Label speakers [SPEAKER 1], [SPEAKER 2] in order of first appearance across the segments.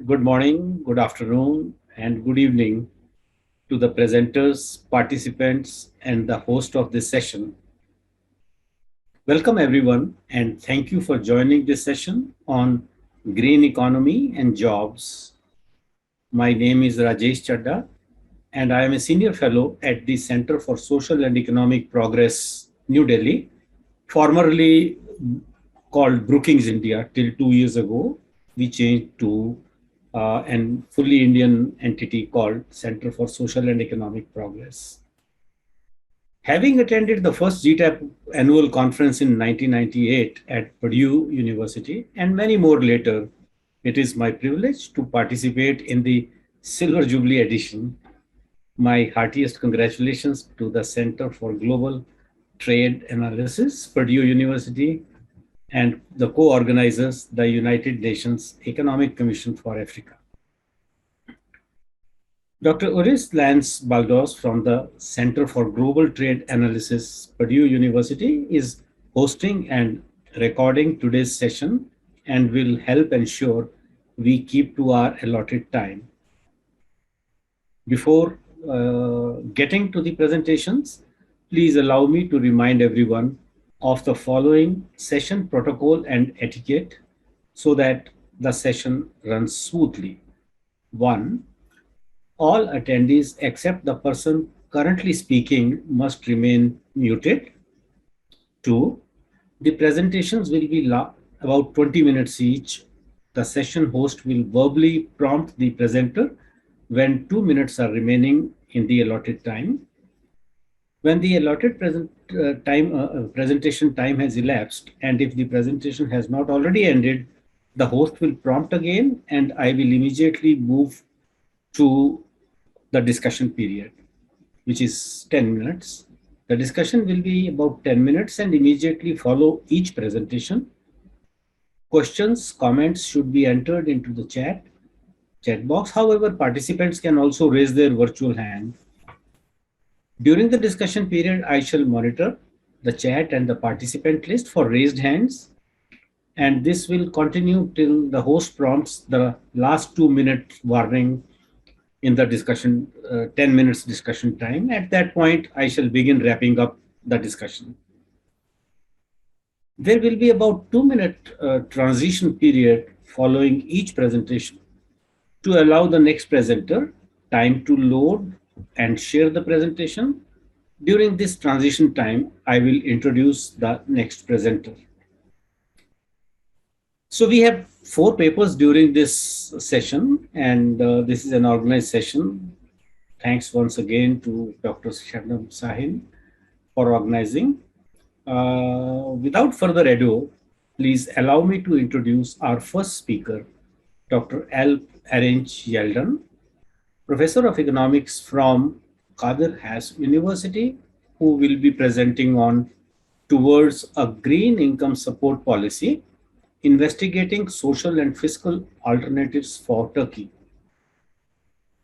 [SPEAKER 1] Good morning, good afternoon, and good evening to the presenters, participants, and the host of this session. Welcome, everyone, and thank you for joining this session on green economy and jobs. My name is Rajesh Chada, and I am a senior fellow at the Center for Social and Economic Progress, New Delhi, formerly called Brookings India till 2 years ago. We changed to an fully Indian entity called Center for Social and Economic Progress. Having attended the first Gtap annual conference in 1998 at Purdue University and many more later, it is my privilege to participate in the Silver Jubilee edition. My heartiest congratulations to the Center for Global Trade Analysis, Purdue University, and the co-organizers, the United Nations Economic Commission for Africa. Dr. Uris Baldos from the Center for Global Trade Analysis, Purdue University, is hosting and recording today's session and will help ensure we keep to our allotted time. Before getting to the presentations, please allow me to remind everyone of the following session protocol and etiquette so that the session runs smoothly. 1. All attendees except the person currently speaking must remain muted. 2. The presentations will be about 20 minutes each. The session host will verbally prompt the presenter when 2 minutes are remaining in the allotted time. When the allotted presentation time has elapsed, and if the presentation has not already ended, the host will prompt again, and I will immediately move to the discussion period, which is 10 minutes. The discussion will be about 10 minutes and immediately follow each presentation. Questions, comments should be entered into the chat box. However, participants can also raise their virtual hand. During the discussion period, I shall monitor the chat and the participant list for raised hands, and this will continue till the host prompts the last 2-minute warning in the discussion, 10 minutes discussion time. At that point, I shall begin wrapping up the discussion. There will be about 2-minute transition period following each presentation to allow the next presenter time to load and share the presentation. During this transition time, I will introduce the next presenter. So we have 4 papers during this session, and this is an organized session. Thanks once again to Dr. Sebnem Sahin for organizing. Without further ado, please allow me to introduce our first speaker, Dr. Erinc Yeldan, Professor of Economics from Kadir Has University, who will be presenting on Towards a Green Income Support Policy, Investigating Social and Fiscal Alternatives for Turkey.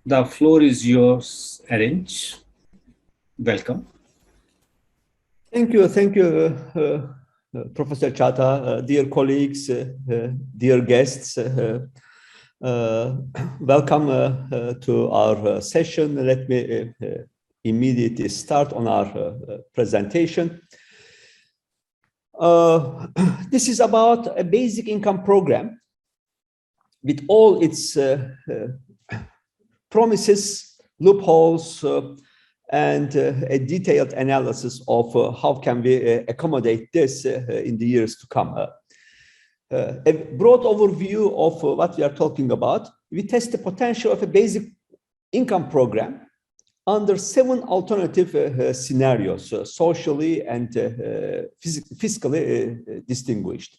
[SPEAKER 1] The floor is yours, Erinc. Welcome.
[SPEAKER 2] Thank you, Professor Chada, dear colleagues, dear guests. Welcome to our session. Let me immediately start on our presentation. This is about a basic income program with all its promises, loopholes, and a detailed analysis of how can we accommodate this in the years to come. A broad overview of what we are talking about. We test the potential of a basic income program under 7 alternative scenarios, socially and fiscally distinguished.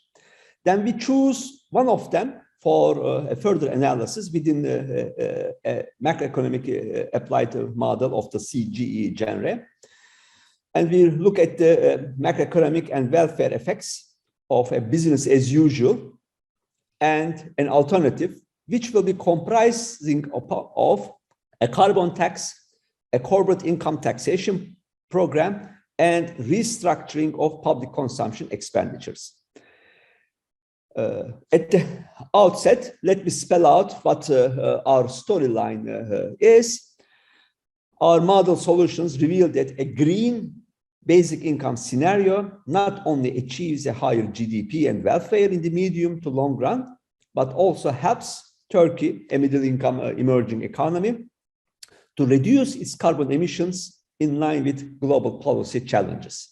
[SPEAKER 2] Then we choose one of them for a further analysis within a macroeconomic applied model of the CGE genre. And we look at the macroeconomic and welfare effects of a business as usual and an alternative, which will be comprising of a carbon tax, a corporate income taxation program, and restructuring of public consumption expenditures. At the outset, let me spell out what our storyline is. Our model solutions reveal that a green basic income scenario not only achieves a higher GDP and welfare in the medium to long run, but also helps Turkey, a middle income emerging economy, to reduce its carbon emissions in line with global policy challenges.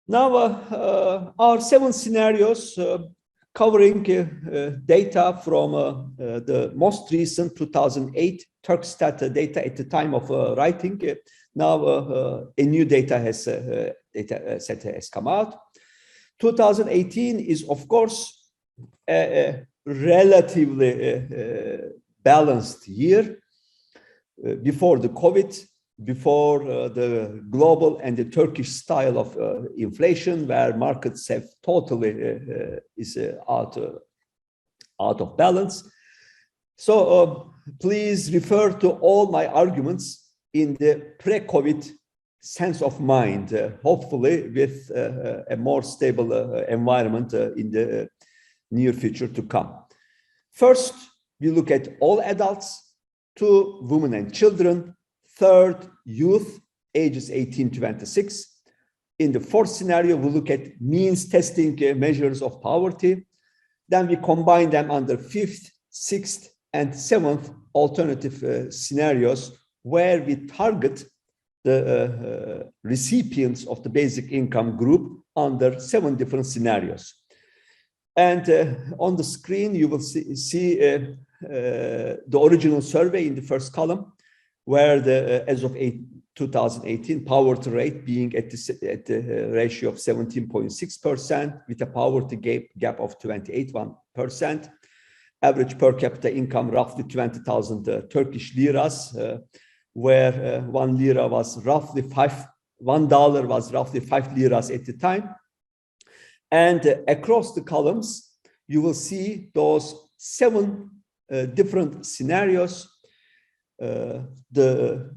[SPEAKER 2] Now, our 7 scenarios covering data from the most recent 2008 Turkstat data at the time of writing. Now, a new data set has come out. 2018 is, of course, a relatively balanced year before the COVID, before the global and the Turkish style of inflation, where markets have totally is out of balance. So please refer to all my arguments in the pre-COVID sense of mind, hopefully with a more stable environment in the near future to come. First, we look at all adults, 2, women and children, 3rd, youth, ages 18 to 26. In the 4th scenario, we look at means testing measures of poverty. Then we combine them under 5th, 6th, and 7th alternative scenarios where we target the recipients of the basic income group under 7 different scenarios. And on the screen, you will see the original survey in the first column, where as of 2018, poverty rate being at the ratio of 17.6%, with a poverty gap of 28%, average per capita income roughly 20,000 Turkish liras, where 1 lira was roughly $1 was roughly 5 liras at the time. And across the columns, you will see those 7 different scenarios. The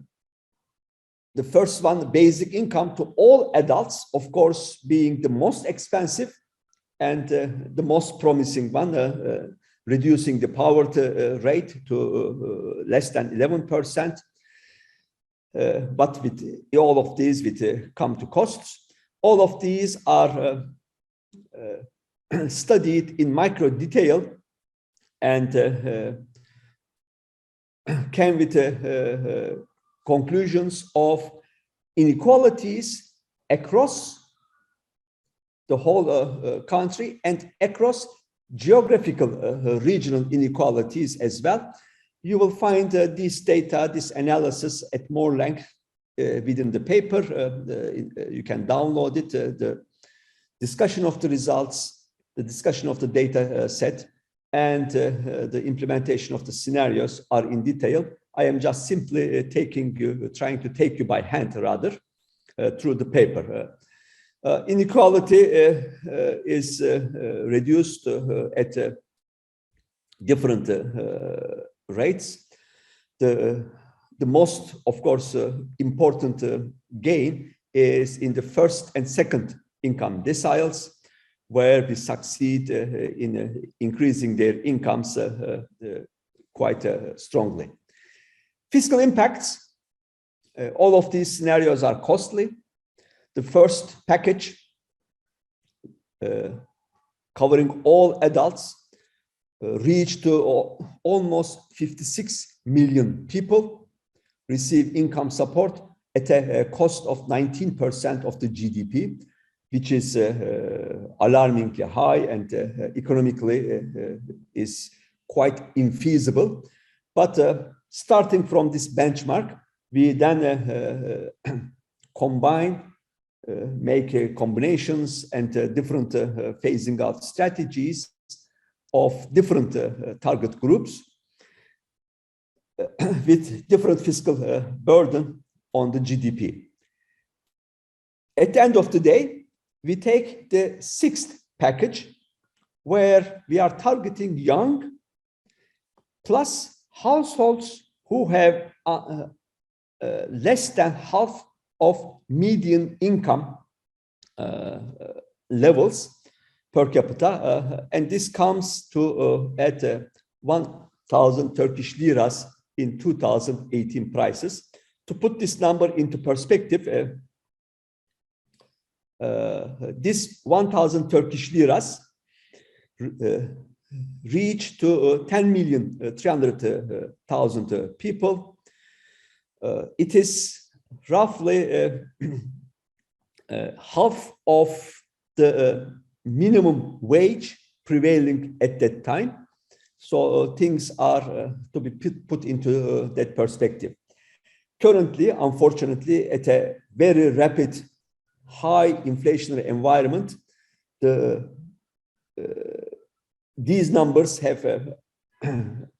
[SPEAKER 2] first one, basic income to all adults, of course, being the most expensive and the most promising one, reducing the poverty rate to less than 11%. But with all of these, come to costs. All of these are studied in micro detail and came with conclusions of inequalities across the whole country and across geographical regional inequalities as well. You will find this data, this analysis at more length within the paper. You can download it. The discussion of the results, the discussion of the data set, and the implementation of the scenarios are in detail. I am just simply trying to take you by hand, rather, through the paper. Inequality is reduced at different rates. The most, of course, important gain is in the first and second income deciles, where we succeed in increasing their incomes quite strongly. Fiscal impacts, all of these scenarios are costly. The first package, covering all adults, reached to almost 56 million people, receive income support at a cost of 19% of the GDP, which is alarmingly high and economically is quite infeasible. But starting from this benchmark, we then combine, make combinations and different phasing out strategies of different target groups with different fiscal burden on the GDP. At the end of the day, we take the 6th package, where we are targeting young plus households who have less than half of median income levels, per capita, and this comes to at 1,000 Turkish liras in 2018 prices. To put this number into perspective, this 1,000 Turkish liras reach to 10,300,000 people. It is roughly half of the minimum wage prevailing at that time. So things are to be put into that perspective. Currently, unfortunately, at a very rapid, high inflationary environment, these numbers have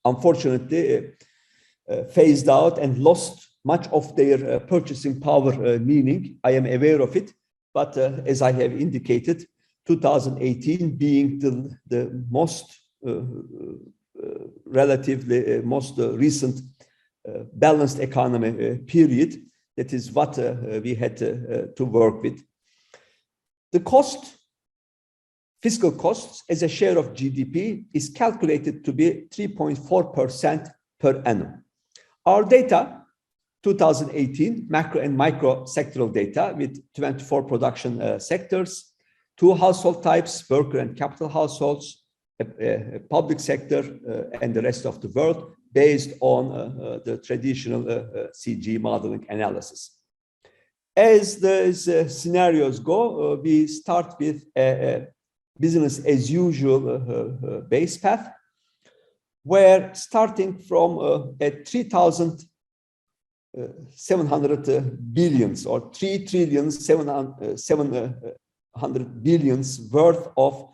[SPEAKER 2] unfortunately phased out and lost much of their purchasing power meaning. I am aware of it, but as I have indicated, 2018 being the most relatively most recent balanced economy period, that is what we had to work with. The cost, fiscal costs as a share of GDP is calculated to be 3.4% per annum. Our data, 2018, macro and micro sectoral data with 24 production sectors, 2 household types, worker and capital households, public sector, and the rest of the world, based on the traditional CG modeling analysis. As these scenarios go, we start with a business as usual base path, where starting from at 3,700 billions or 3,700 billions worth of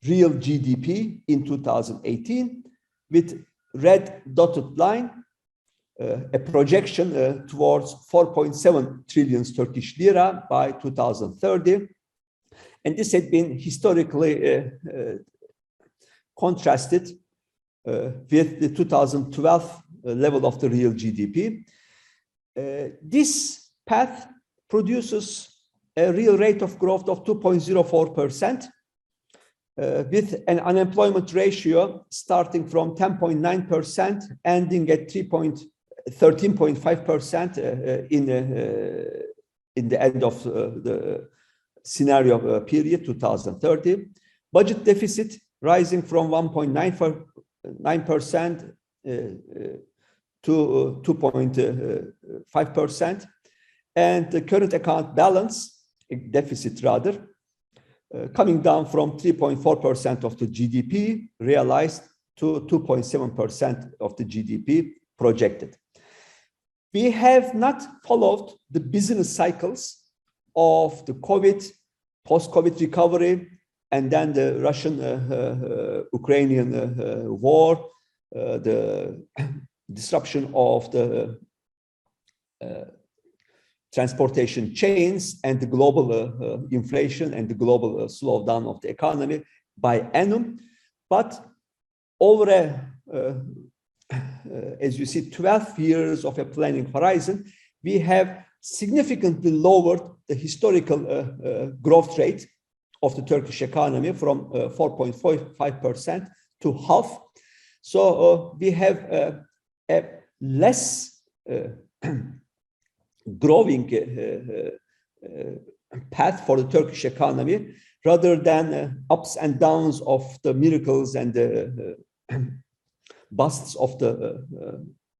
[SPEAKER 2] real GDP in 2018, with red dotted line, a projection towards 4.7 trillion Turkish lira by 2030. And this had been historically contrasted with the 2012 level of the real GDP. This path produces a real rate of growth of 2.04%, with an unemployment ratio starting from 10.9%, ending at 13.5% in the end of the scenario period, 2030. Budget deficit rising from 1.9% to 2.5%, and the current account balance, deficit rather, coming down from 3.4% of the GDP realized to 2.7% of the GDP projected. We have not followed the business cycles of the COVID, post-COVID recovery, and then the Russian-Ukrainian war, the disruption of the transportation chains, and the global inflation and the global slowdown of the economy by annum. But over as you see, 12 years of a planning horizon, we have significantly lowered the historical growth rate of the Turkish economy from 4.45% to half. So we have a less growing path for the Turkish economy, rather than ups and downs of the miracles and the busts of the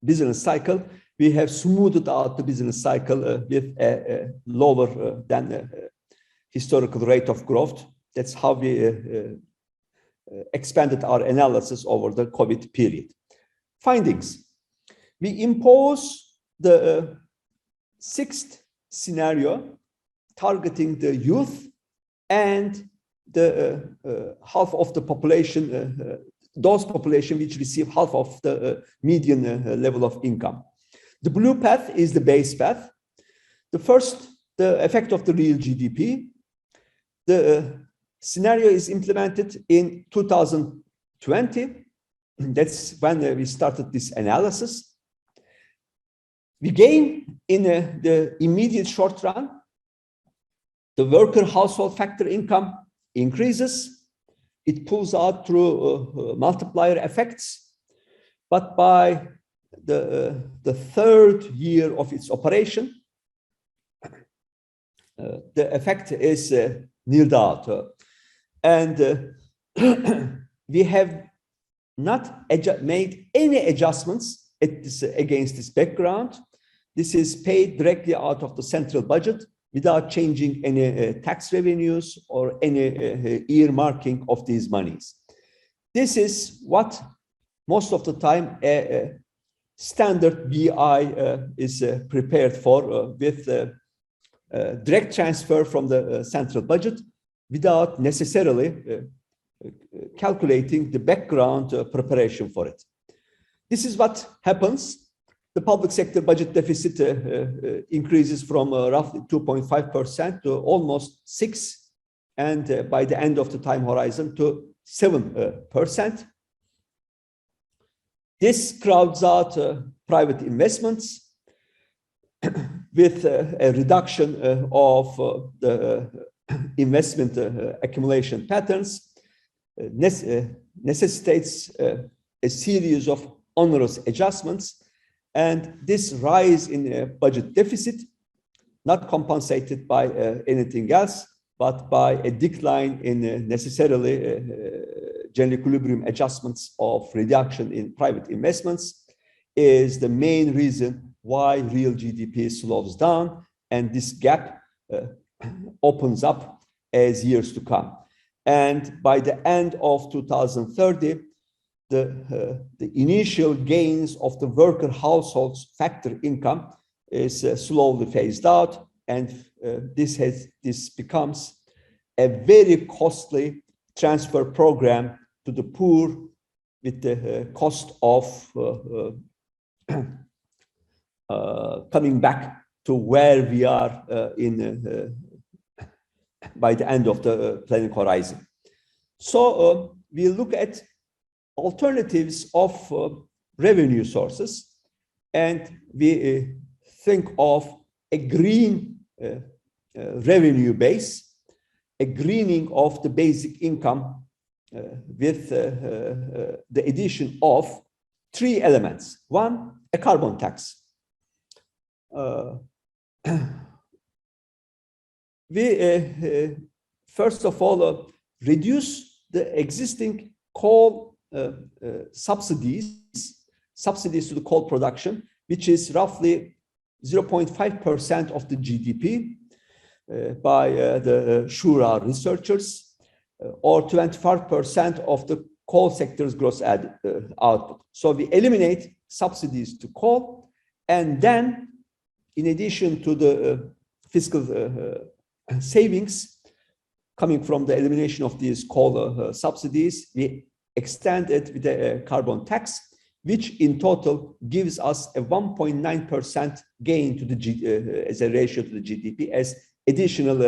[SPEAKER 2] business cycle. We have smoothed out the business cycle with a lower than historical rate of growth. That's how we expanded our analysis over the COVID period. Findings. We impose the sixth scenario targeting the youth and the half of the population, those population which receive half of the median level of income. The blue path is the base path. The first, the effect of the real GDP. The scenario is implemented in 2020. That's when we started this analysis. We gain in the immediate short run. The worker household factor income increases. it pulls out through multiplier effects, but by the third year of its operation, the effect is nilled out. And we have not made any adjustments against this background. This is paid directly out of the central budget without changing any tax revenues or any earmarking of these monies. This is what most of the time a standard BI is prepared for with direct transfer from the central budget without necessarily calculating the background preparation for it. This is what happens. The public sector budget deficit increases from roughly 2.5% to almost 6%, and by the end of the time horizon to 7%. This crowds out private investments with a reduction of the investment accumulation patterns, necessitates a series of onerous adjustments, and this rise in budget deficit, not compensated by anything else, but by a decline in necessarily general equilibrium adjustments of reduction in private investments, is the main reason why real GDP slows down, and this gap opens up as years to come. And by the end of 2030, the initial gains of the worker households factor income is slowly phased out, and this becomes a very costly transfer program to the poor, with the cost of coming back to where we are by the end of the planning horizon. So we look at alternatives of revenue sources, and we think of a green revenue base, a greening of the basic income with the addition of three elements. One, a carbon tax. We first of all reduce the existing coal subsidies to the coal production, which is roughly 0.5% of the GDP by the Shura researchers, or 25% of the coal sector's gross output. So we eliminate subsidies to coal, and then in addition to the fiscal savings coming from the elimination of these coal subsidies, we extend it with a carbon tax, which in total gives us a 1.9% gain to the as a ratio to the GDP as additional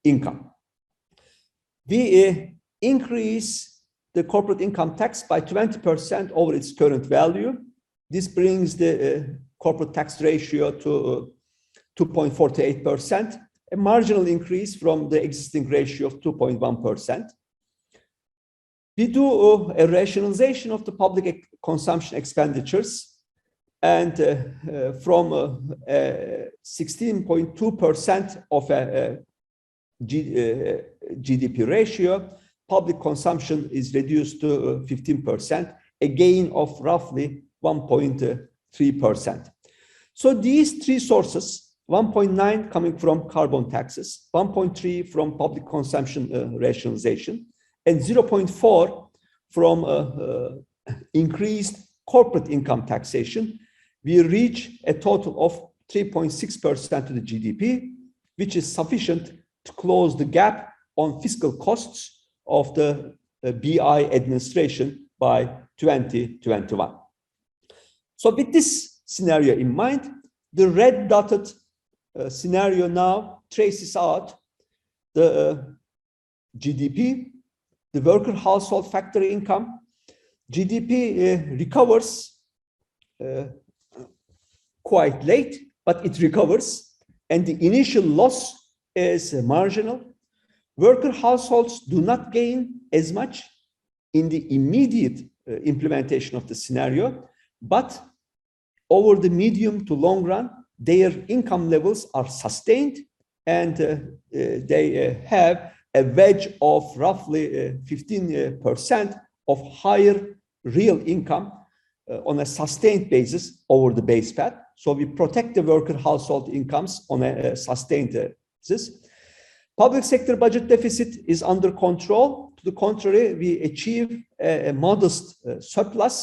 [SPEAKER 2] income. We increase the corporate income tax by 20% over its current value. This brings the corporate tax ratio to 2.48%, a marginal increase from the existing ratio of 2.1%. We do a rationalization of the public consumption expenditures, and from 16.2% of a GDP ratio, public consumption is reduced to 15%, a gain of roughly 1.3%. So these three sources, 1.9 coming from carbon taxes, 1.3 from public consumption rationalization, and 0.4 from increased corporate income taxation, we reach a total of 3.6% to the GDP, which is sufficient to close the gap on fiscal costs of the BI administration by 2021. So with this scenario in mind, the red dotted scenario now traces out the GDP, the worker household factor income. GDP recovers quite late, but it recovers, and the initial loss is marginal. Worker households do not gain as much in the immediate implementation of the scenario, but over the medium to long run, their income levels are sustained and they have a wedge of roughly 15% of higher real income on a sustained basis over the base path. So we protect the worker household incomes on a sustained basis. Public sector budget deficit is under control. To the contrary, we achieve a modest surplus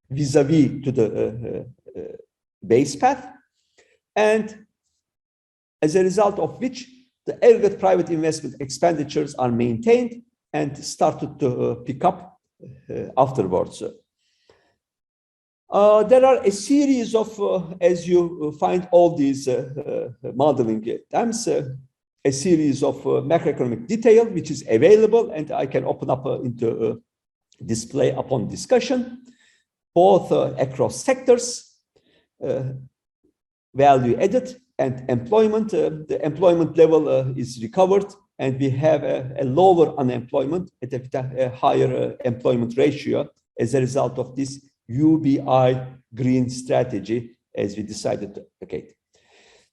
[SPEAKER 2] vis-a-vis to the base path. And as a result of which, the aggregate private investment expenditures are maintained and started to pick up afterwards. There are a series of, as you find all these modeling terms, a series of macroeconomic detail, which is available, and I can open up into display upon discussion, both across sectors, value added, and employment. The employment level is recovered, and we have a lower unemployment at a higher employment ratio as a result of this UBI green strategy, as we decided to advocate.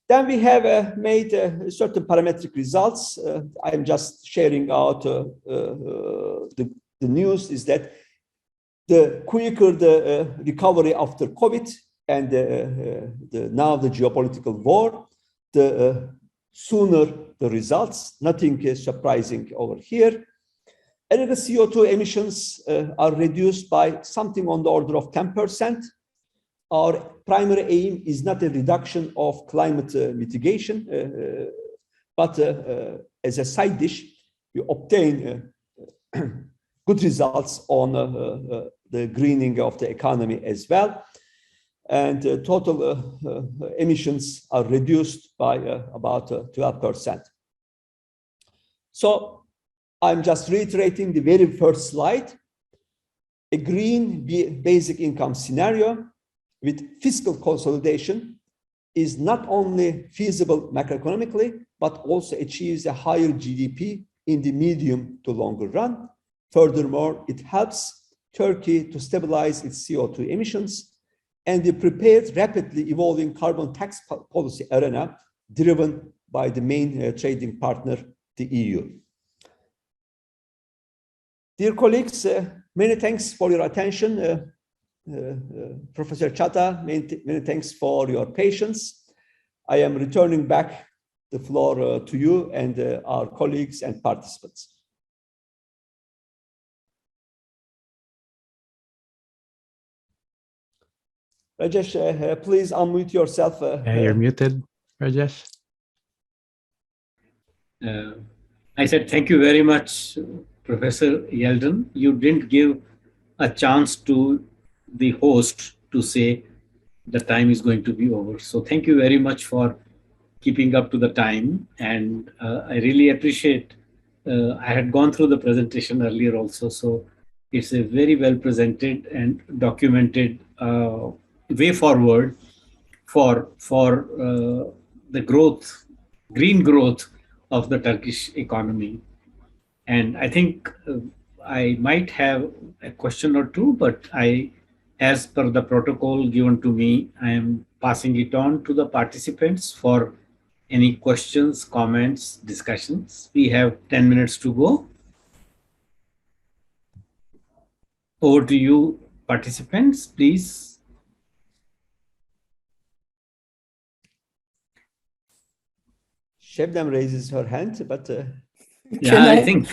[SPEAKER 2] Then we have made certain parametric results. I'm just sharing out the news is that the quicker the recovery after COVID and now the geopolitical war, the sooner the results. Nothing surprising over here. Aggregate CO2 emissions are reduced by something on the order of 10%. Our primary aim is not a reduction of climate mitigation, but as a side dish, we obtain good results on the greening of the economy as well. And total emissions are reduced by about 12%. So I'm just reiterating the very first slide. A green basic income scenario with fiscal consolidation is not only feasible macroeconomically, but also achieves a higher GDP in the medium to longer run. Furthermore, it helps Turkey to stabilize its CO2 emissions and the prepared rapidly evolving carbon tax policy arena driven by the main trading partner, the EU. Dear colleagues, many thanks for your attention. Professor Chada, many thanks for your patience. I am returning back the floor to you and our colleagues and participants. Rajesh, please unmute yourself.
[SPEAKER 3] You're muted, Rajesh.
[SPEAKER 1] I said thank you very much, Professor Yeldan. You didn't give a chance to the host to say the time is going to be over. So thank you very much for keeping up to the time. And I really appreciate, I had gone through the presentation earlier also. So it's a very well presented and documented way forward for the growth, green growth of the Turkish economy. And I think I might have a question or two, but as per the protocol given to me, I am passing it on to the participants for any questions, comments, discussions. We have 10 minutes to go. Over to you, participants, please.
[SPEAKER 2] Sebnem raises her hand, but
[SPEAKER 1] yeah, I think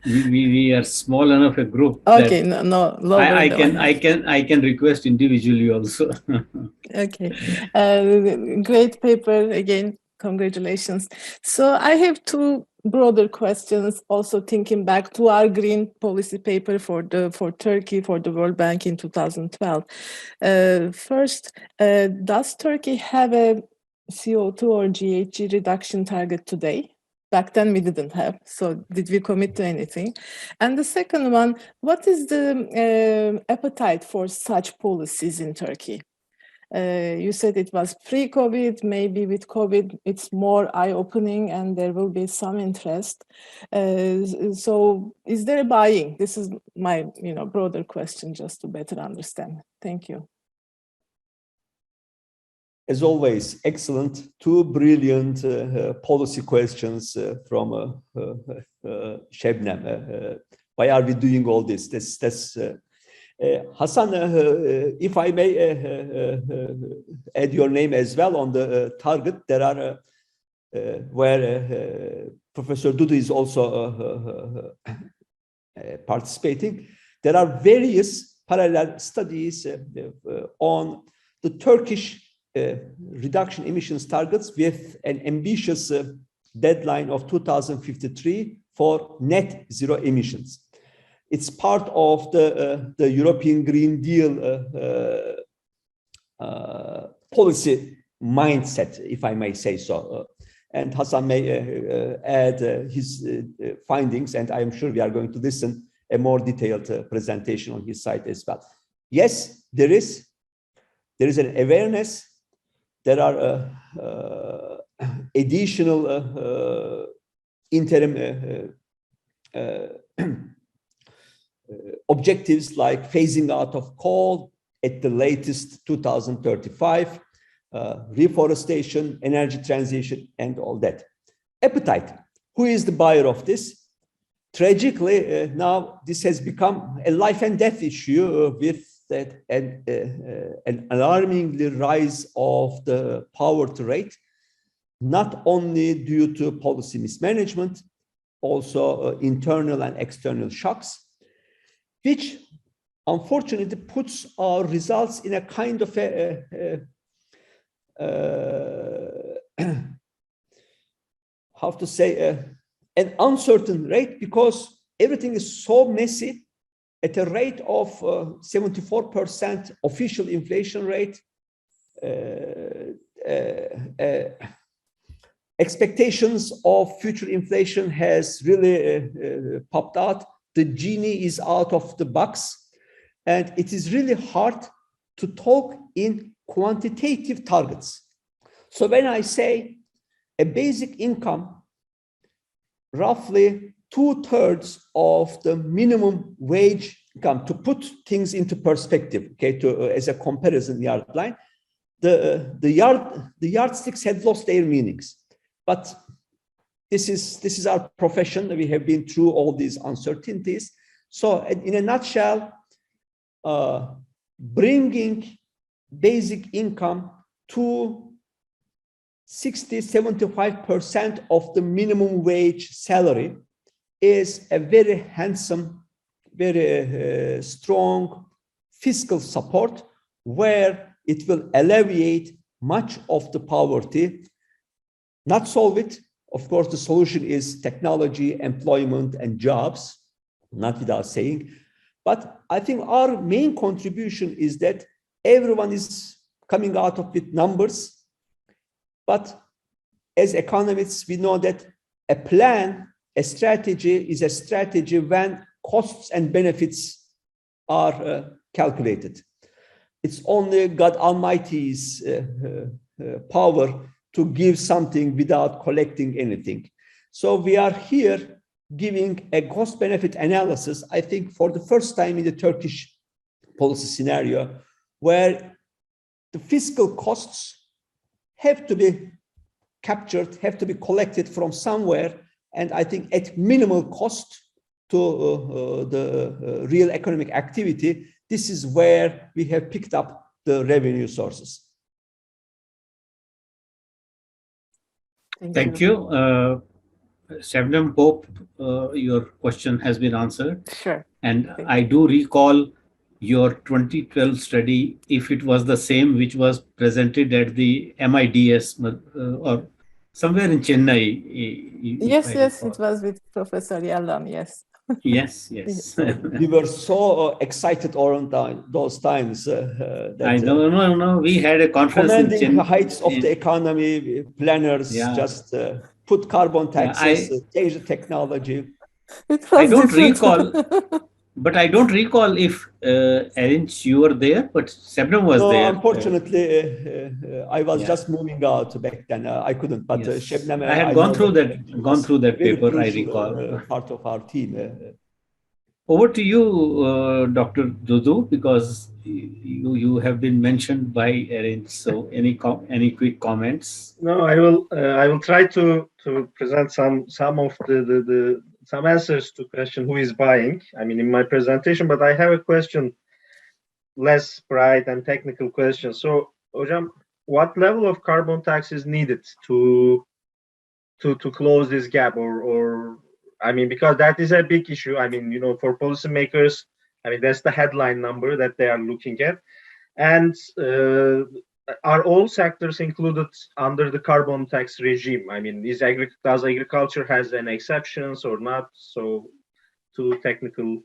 [SPEAKER 1] we are small enough a group.
[SPEAKER 4] Okay,
[SPEAKER 1] that
[SPEAKER 4] no,
[SPEAKER 1] I can request individually also.
[SPEAKER 4] Okay, great paper again. Congratulations. So I have two broader questions. Also thinking back to our green policy paper for Turkey for the World Bank in 2012. First, does Turkey have a CO2 or GHG reduction target today? Back then we didn't have. So did we commit to anything? And the second one, what is the appetite for such policies in Turkey? You said it was pre-COVID. Maybe with COVID, it's more eye-opening and there will be some interest. So is there a buying? This is my broader question, just to better understand. Thank you.
[SPEAKER 2] As always, excellent. Two brilliant policy questions from Sebnem. Why are we doing all this? That's Hasan, if I may add your name as well on the target, there are where Professor Dudu is also participating. There are various parallel studies on the Turkish reduction emissions targets with an ambitious deadline of 2053 for net zero emissions. It's part of the European Green Deal policy mindset, if I may say so. And Hasan may add his findings, and I am sure we are going to listen a more detailed presentation on his side as well. Yes, there is an awareness. There are additional interim objectives like phasing out of coal at the latest 2035, reforestation, energy transition, and all that. Appetite. Who is the buyer of this? Tragically, now this has become a life and death issue with that an alarmingly rise of the poverty rate, not only due to policy mismanagement, also internal and external shocks, which unfortunately puts our results in a kind of how to say, an uncertain rate, because everything is so messy at a rate of 74% official inflation rate. Expectations of future inflation has really popped out. The genie is out of the box, and it is really hard to talk in quantitative targets. So when I say a basic income, roughly 2/3 of the minimum wage income, to put things into perspective, okay, as a comparison yardline, the yardsticks have lost their meanings. But this is our profession. We have been through all these uncertainties. So in a nutshell, bringing basic income to 60-75% of the minimum wage salary is a very handsome, very strong fiscal support, where it will alleviate much of the poverty, not solve it. Of course, the solution is technology, employment, and jobs, not without saying. But I think our main contribution is that everyone is coming out of with numbers. But as economists, we know that a plan, a strategy is a strategy when costs and benefits are calculated. It's only God Almighty's power to give something without collecting anything. So we are here giving a cost-benefit analysis, I think, for the first time in the Turkish policy scenario, where the fiscal costs have to be captured, have to be collected from somewhere, and I think at minimal cost to the real economic activity, this is where we have picked up the revenue sources.
[SPEAKER 1] Thank you. Sebnem, hope your question has been answered.
[SPEAKER 4] Sure.
[SPEAKER 1] And I do recall your 2012 study, if it was the same which was presented at the MIDS or somewhere in Chennai.
[SPEAKER 4] Yes, it was with Professor Yeldan, yes.
[SPEAKER 1] Yes.
[SPEAKER 2] We were so excited around those times.
[SPEAKER 1] That, no. We had a conference in
[SPEAKER 2] Chennai. Heights of the economy, planners just put carbon taxes, change the technology.
[SPEAKER 1] I don't recall. But I don't recall if Erinc, you were there, but Sebnem was
[SPEAKER 2] No,
[SPEAKER 1] there.
[SPEAKER 2] unfortunately, I was
[SPEAKER 1] Yeah.
[SPEAKER 2] just moving out back then. I couldn't. But
[SPEAKER 1] Yes,
[SPEAKER 2] Shebnem,
[SPEAKER 1] I had
[SPEAKER 2] I
[SPEAKER 1] gone
[SPEAKER 2] know
[SPEAKER 1] through
[SPEAKER 2] that
[SPEAKER 1] that.
[SPEAKER 2] she
[SPEAKER 1] Gone
[SPEAKER 2] was
[SPEAKER 1] through
[SPEAKER 2] a
[SPEAKER 1] that
[SPEAKER 2] very
[SPEAKER 1] paper. I
[SPEAKER 2] crucial
[SPEAKER 1] recall.
[SPEAKER 2] part of our team.
[SPEAKER 1] Over to you, Dr. Dudu, because you have been mentioned by Erinc. So any quick comments?
[SPEAKER 5] No, I will try to present some of the some answers to question who is buying. I mean, in my presentation, but I have a question, less bright and technical question. So, Hocam, what level of carbon tax is needed to close this gap, or I mean, because that is a big issue. I mean, you know, for policymakers, I mean, that's the headline number that they are looking at. And are all sectors included under the carbon tax regime? I mean, does agriculture has any exceptions or not? So, two technical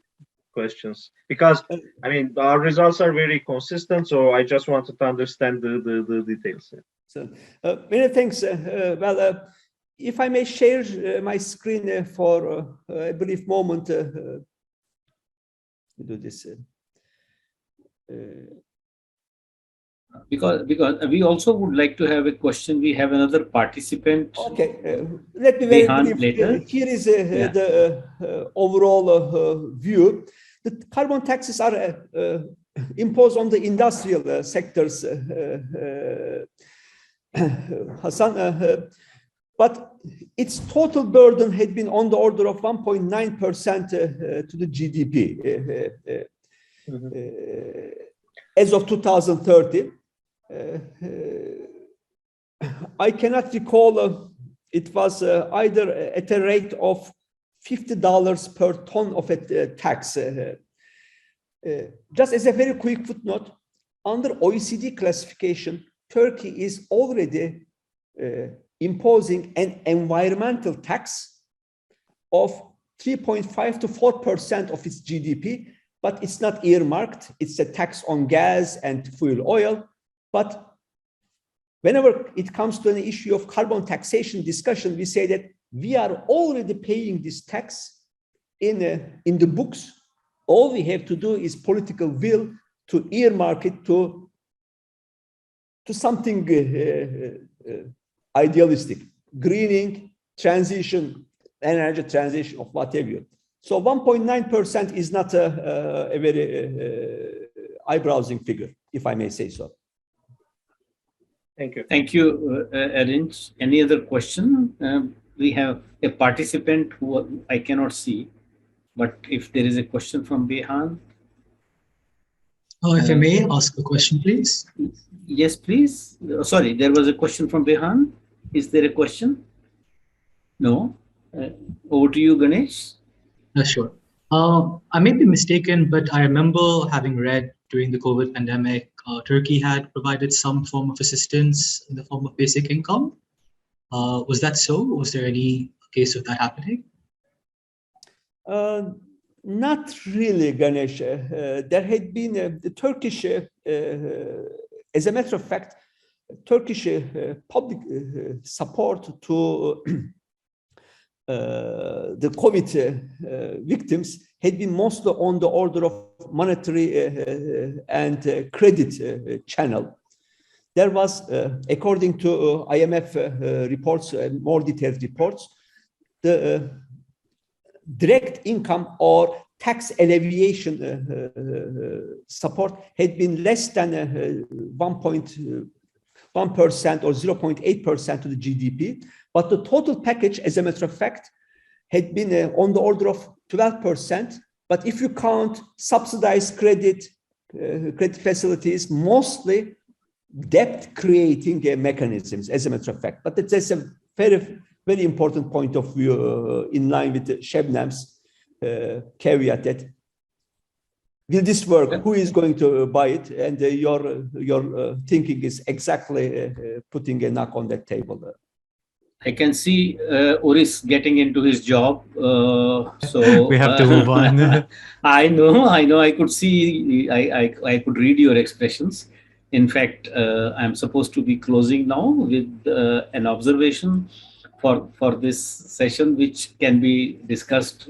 [SPEAKER 5] questions, because I mean our results are very consistent. So I just wanted to understand the details.
[SPEAKER 2] So, many thanks. If I may share my screen for a brief moment, do this.
[SPEAKER 1] Because we also would like to have a question. We have another participant.
[SPEAKER 2] Okay, let me very
[SPEAKER 1] Behan
[SPEAKER 2] brief.
[SPEAKER 1] later.
[SPEAKER 2] Here is the overall view. The carbon taxes are imposed on the industrial sectors, Hassan, but its total burden had been on the order of 1.9% to the GDP as of 2030. I cannot recall it was either at a rate of $50 per ton of a tax. Just as a very quick footnote, under OECD classification, Turkey is already imposing an environmental tax of 3.5 to 4% of its GDP, but it's not earmarked. It's a tax on gas and fuel oil. But whenever it comes to an issue of carbon taxation discussion, we say that we are already paying this tax in the books. All we have to do is political will to earmark it to something idealistic, greening, transition, energy transition, of what have you. So 1.9% is not a very eye-browsing figure, if I may say so.
[SPEAKER 5] Thank you.
[SPEAKER 1] Thank you, Erinc. Any other question? We have a participant who I cannot see, but if there is a question from Behan.
[SPEAKER 6] If I may ask a question, please.
[SPEAKER 1] Yes, please. Sorry, there was a question from Behan. Is there a question? No. Over to you, Ganesh.
[SPEAKER 6] Sure. I may be mistaken, but I remember having read during the COVID pandemic, Turkey had provided some form of assistance in the form of basic income. Was that so? Was there any case of that happening?
[SPEAKER 2] Not really, Ganesh. There had been the Turkish, as a matter of fact, Turkish public support to the COVID victims had been mostly on the order of monetary and credit channel. There was, according to IMF reports, more detailed reports, the direct income or tax alleviation support had been less than 1.1% or 0.8% to the GDP. But the total package, as a matter of fact, had been on the order of 12%. But if you count subsidized credit facilities, mostly debt-creating mechanisms, as a matter of fact. But that's a very, very important point of view in line with Sebnem's caveat that will this work? Who is going to buy it? And your thinking is exactly putting a knock on that table.
[SPEAKER 1] I can see Uris getting into his job. So
[SPEAKER 3] we have to move on.
[SPEAKER 1] I know. I could see, I could read your expressions. In fact, I'm supposed to be closing now with an observation for this session, which can be discussed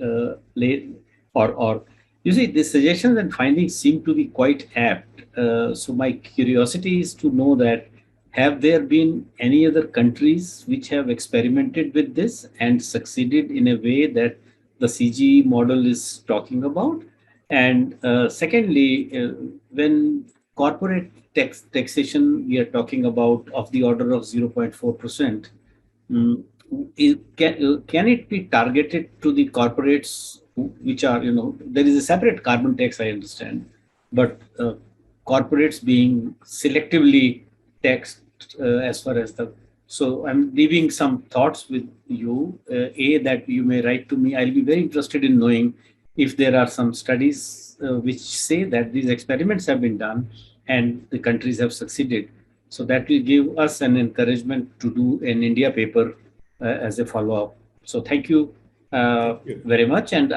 [SPEAKER 1] late or You see, the suggestions and findings seem to be quite apt. So my curiosity is to know that have there been any other countries which have experimented with this and succeeded in a way that the CGE model is talking about? And secondly, when corporate taxation we are talking about of the order of 0.4%, Mm, can it be targeted to the corporates which are, there is a separate carbon tax, I understand, but corporates being selectively taxed as far as the. So I'm leaving some thoughts with you. That you may write to me. I'll be very interested in knowing if there are some studies which say that these experiments have been done and the countries have succeeded. So that will give us an encouragement to do an India paper as a follow-up. So thank you very much, and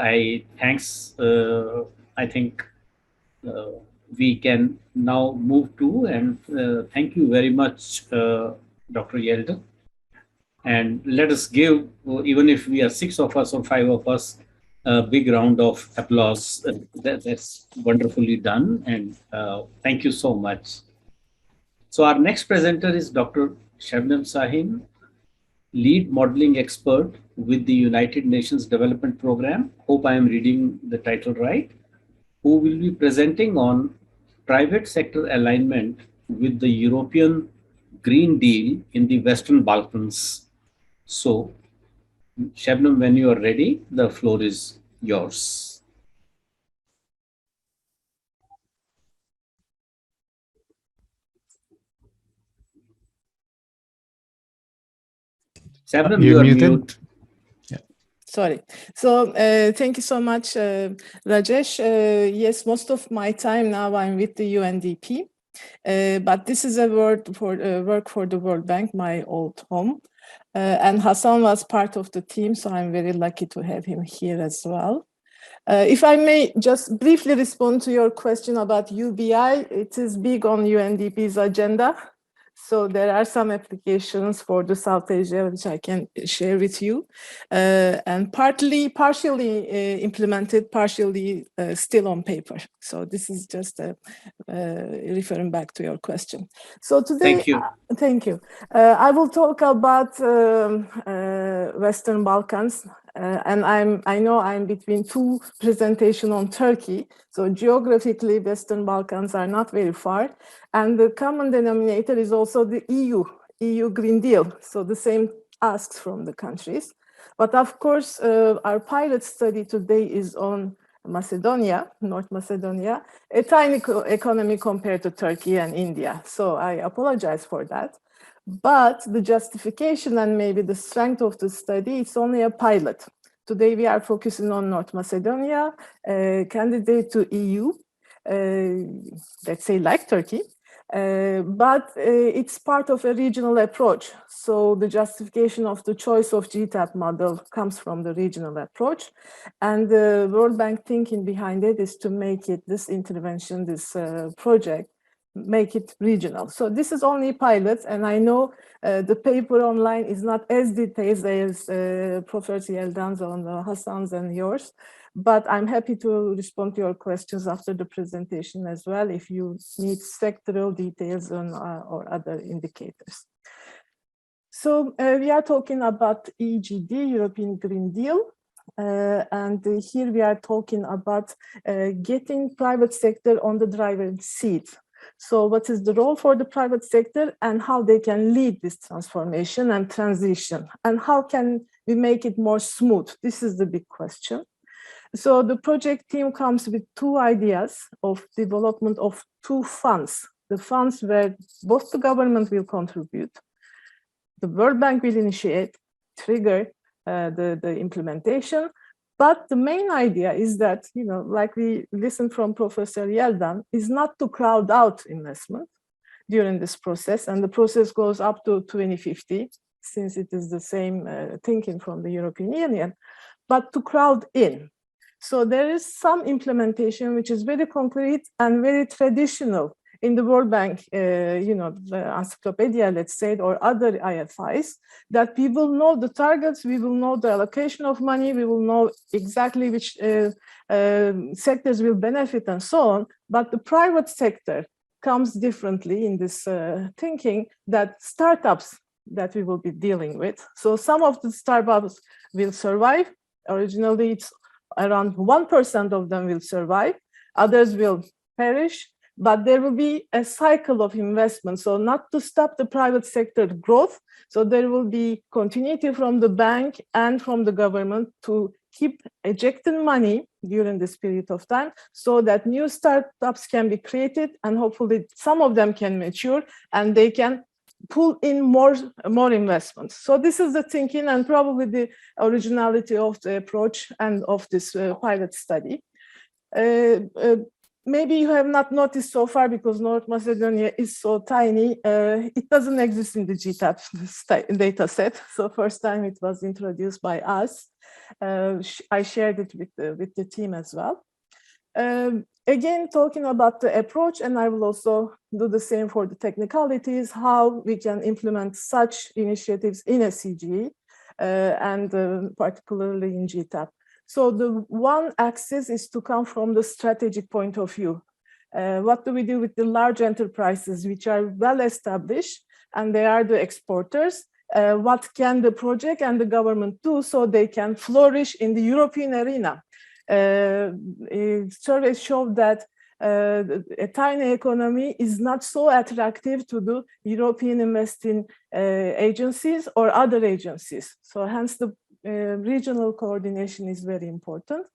[SPEAKER 1] thanks. I think we can now move to, and thank you very much, Dr. Yeldan. And let us give, even if we are 6 of us or 5 of us, a big round of applause. That's wonderfully done, and thank you so much. So our next presenter is Dr. Sebnem Sahin, lead modeling expert with the United Nations Development Program. Hope I am reading the title right. Who will be presenting on private sector alignment with the European Green Deal in the Western Balkans. So, Sebnem, when you are ready, the floor is yours. Sebnem, you are muted.
[SPEAKER 4] Yeah. Sorry. So thank you so much, Rajesh. Yes, most of my time now I'm with the UNDP, but this is a work for the World Bank, my old home. And Hassan was part of the team, so I'm very lucky to have him here as well. If I may just briefly respond to your question about UBI, it is big on UNDP's agenda. So there are some applications for the South Asia, which I can share with you, and partially implemented, partially still on paper. So this is just referring back to your question. So today, thank you. I will talk about Western Balkans. And I know I'm between two presentations on Turkey. So geographically, Western Balkans are not very far. And the common denominator is also the EU Green Deal. So the same asks from the countries. But of course, our pilot study today is on Macedonia, North Macedonia, a tiny economy compared to Turkey and India. So I apologize for that. But the justification and maybe the strength of the study, it's only a pilot. Today we are focusing on North Macedonia, candidate to EU, let's say like Turkey, but it's part of a regional approach. So the justification of the choice of Gtap model comes from the regional approach. And the World Bank thinking behind it is to make it, this intervention, this project, make it regional. So this is only pilot, and I know the paper online is not as detailed as Professor Yeldan's on Hassan's and yours, but I'm happy to respond to your questions after the presentation as well if you need sectoral details on, or other indicators. So we are talking about EGD, European Green Deal. And here we are talking about getting private sector on the driver's seat. So what is the role for the private sector and how they can lead this transformation and transition? And how can we make it more smooth? This is the big question. So the project team comes with two ideas of development of two funds. The funds where both the government will contribute, the World Bank will initiate, trigger the implementation. But the main idea is that, like we listened from Professor Yeldan, is not to crowd out investment during this process. And the process goes up to 2050, since it is the same thinking from the European Union, but to crowd in. So there is some implementation which is very concrete and very traditional in the World Bank, the encyclopedia, let's say, or other IFIs, that we will know the targets, we will know the allocation of money, we will know exactly which sectors will benefit and so on. But the private sector comes differently in this thinking, that startups that we will be dealing with. So some of the startups will survive. Originally, it's around 1% of them will survive. Others will perish, but there will be a cycle of investment. So not to stop the private sector growth. So there will be continuity from the bank and from the government to keep ejecting money during this period of time so that new startups can be created, and hopefully some of them can mature and they can pull in more investments. So this is the thinking and probably the originality of the approach and of this pilot study. Maybe you have not noticed so far because North Macedonia is so tiny. It doesn't exist in the Gtap data set. So first time it was introduced by us. I shared it with the team as well. Again, talking about the approach, and I will also do the same for the technicalities, how we can implement such initiatives in a CGE and particularly in Gtap. So the one axis is to come from the strategic point of view. What do we do with the large enterprises which are well established and they are the exporters? What can the project and the government do so they can flourish in the European arena? Surveys show that a tiny economy is not so attractive to the European investing agencies or other agencies. So hence the regional coordination is very important.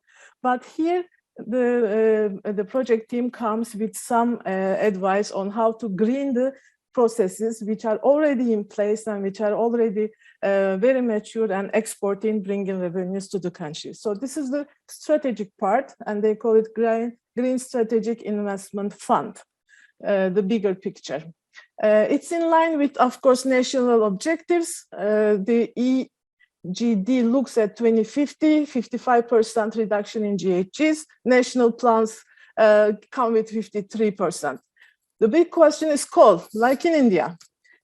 [SPEAKER 4] But here the project team comes with some advice on how to green the processes which are already in place and which are already very mature and exporting, bringing revenues to the country. So this is the strategic part, and they call it Green Strategic Investment Fund, the bigger picture. It's in line with, of course, national objectives. The EGD looks at 2050, 55% reduction in GHGs. National plans come with 53%. The big question is coal, like in India.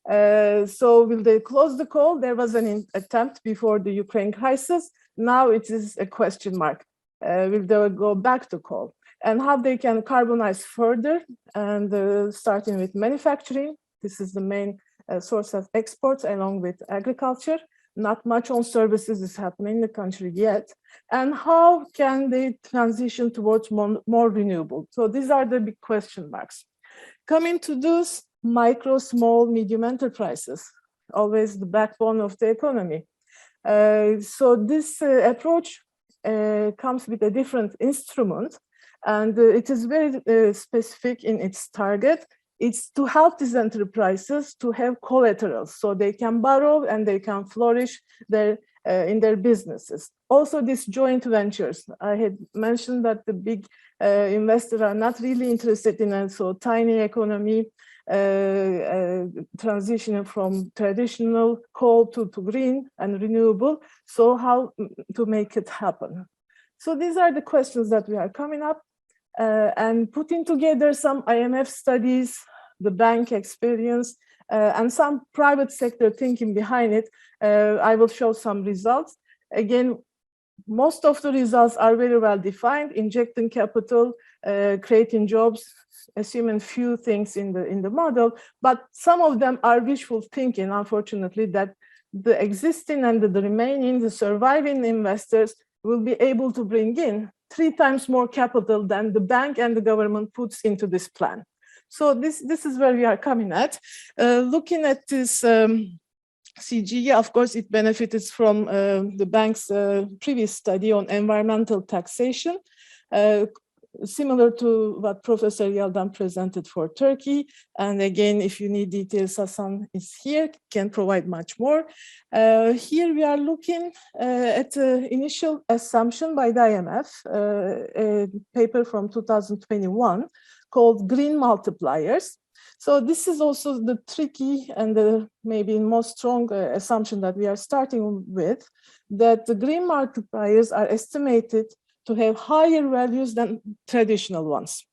[SPEAKER 4] So will they close the coal? There was an attempt before the Ukraine crisis. Now it is a question mark. Will they go back to coal? And how they can carbonize further, and starting with manufacturing. This is the main source of exports along with agriculture. Not much on services is happening in the country yet. And how can they transition towards more renewable? So these are the big question marks. Coming to those micro, small, medium enterprises, always the backbone of the economy. So this approach comes with a different instrument, and it is very specific in its target. It's to help these enterprises to have collateral so they can borrow and they can flourish in their businesses. Also, these joint ventures. I had mentioned that the big investors are not really interested in a so tiny economy transitioning from traditional coal to green and renewable. So how to make it happen? So these are the questions that we are coming up and putting together some IMF studies, the bank experience, and some private sector thinking behind it. I will show some results. Again, most of the results are very well defined: injecting capital, creating jobs, assuming few things in the model. But some of them are wishful thinking, unfortunately, that the existing and the remaining, the surviving investors will be able to bring in 3 times more capital than the bank and the government puts into this plan. So this is where we are coming at. Looking at this CGE, of course, it benefited from the bank's previous study on environmental taxation, similar to what Professor Yeldan presented for Turkey. And again, if you need details, Hasan is here, can provide much more. Here we are looking at the initial assumption by the IMF, a paper from 2021 called Green Multipliers. So this is also the tricky and the maybe most strong assumption that we are starting with, that the green multipliers are estimated to have higher values than traditional ones.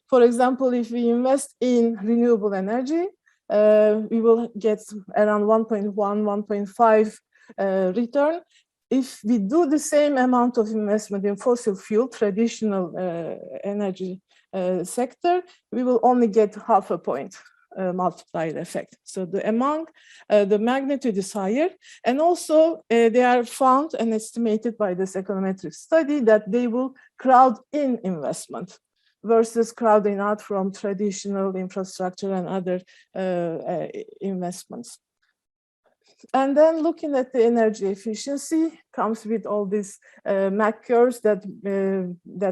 [SPEAKER 4] For example, if we invest in renewable energy, we will get around 1.1, 1.5 return. If we do the same amount of investment in fossil fuel, traditional energy sector, we will only get half a point multiplier effect. So the magnitude is higher. And also they are found and estimated by this econometric study that they will crowd in investment versus crowding out from traditional infrastructure and other investments. And then looking at the energy efficiency comes with all these MAC curves that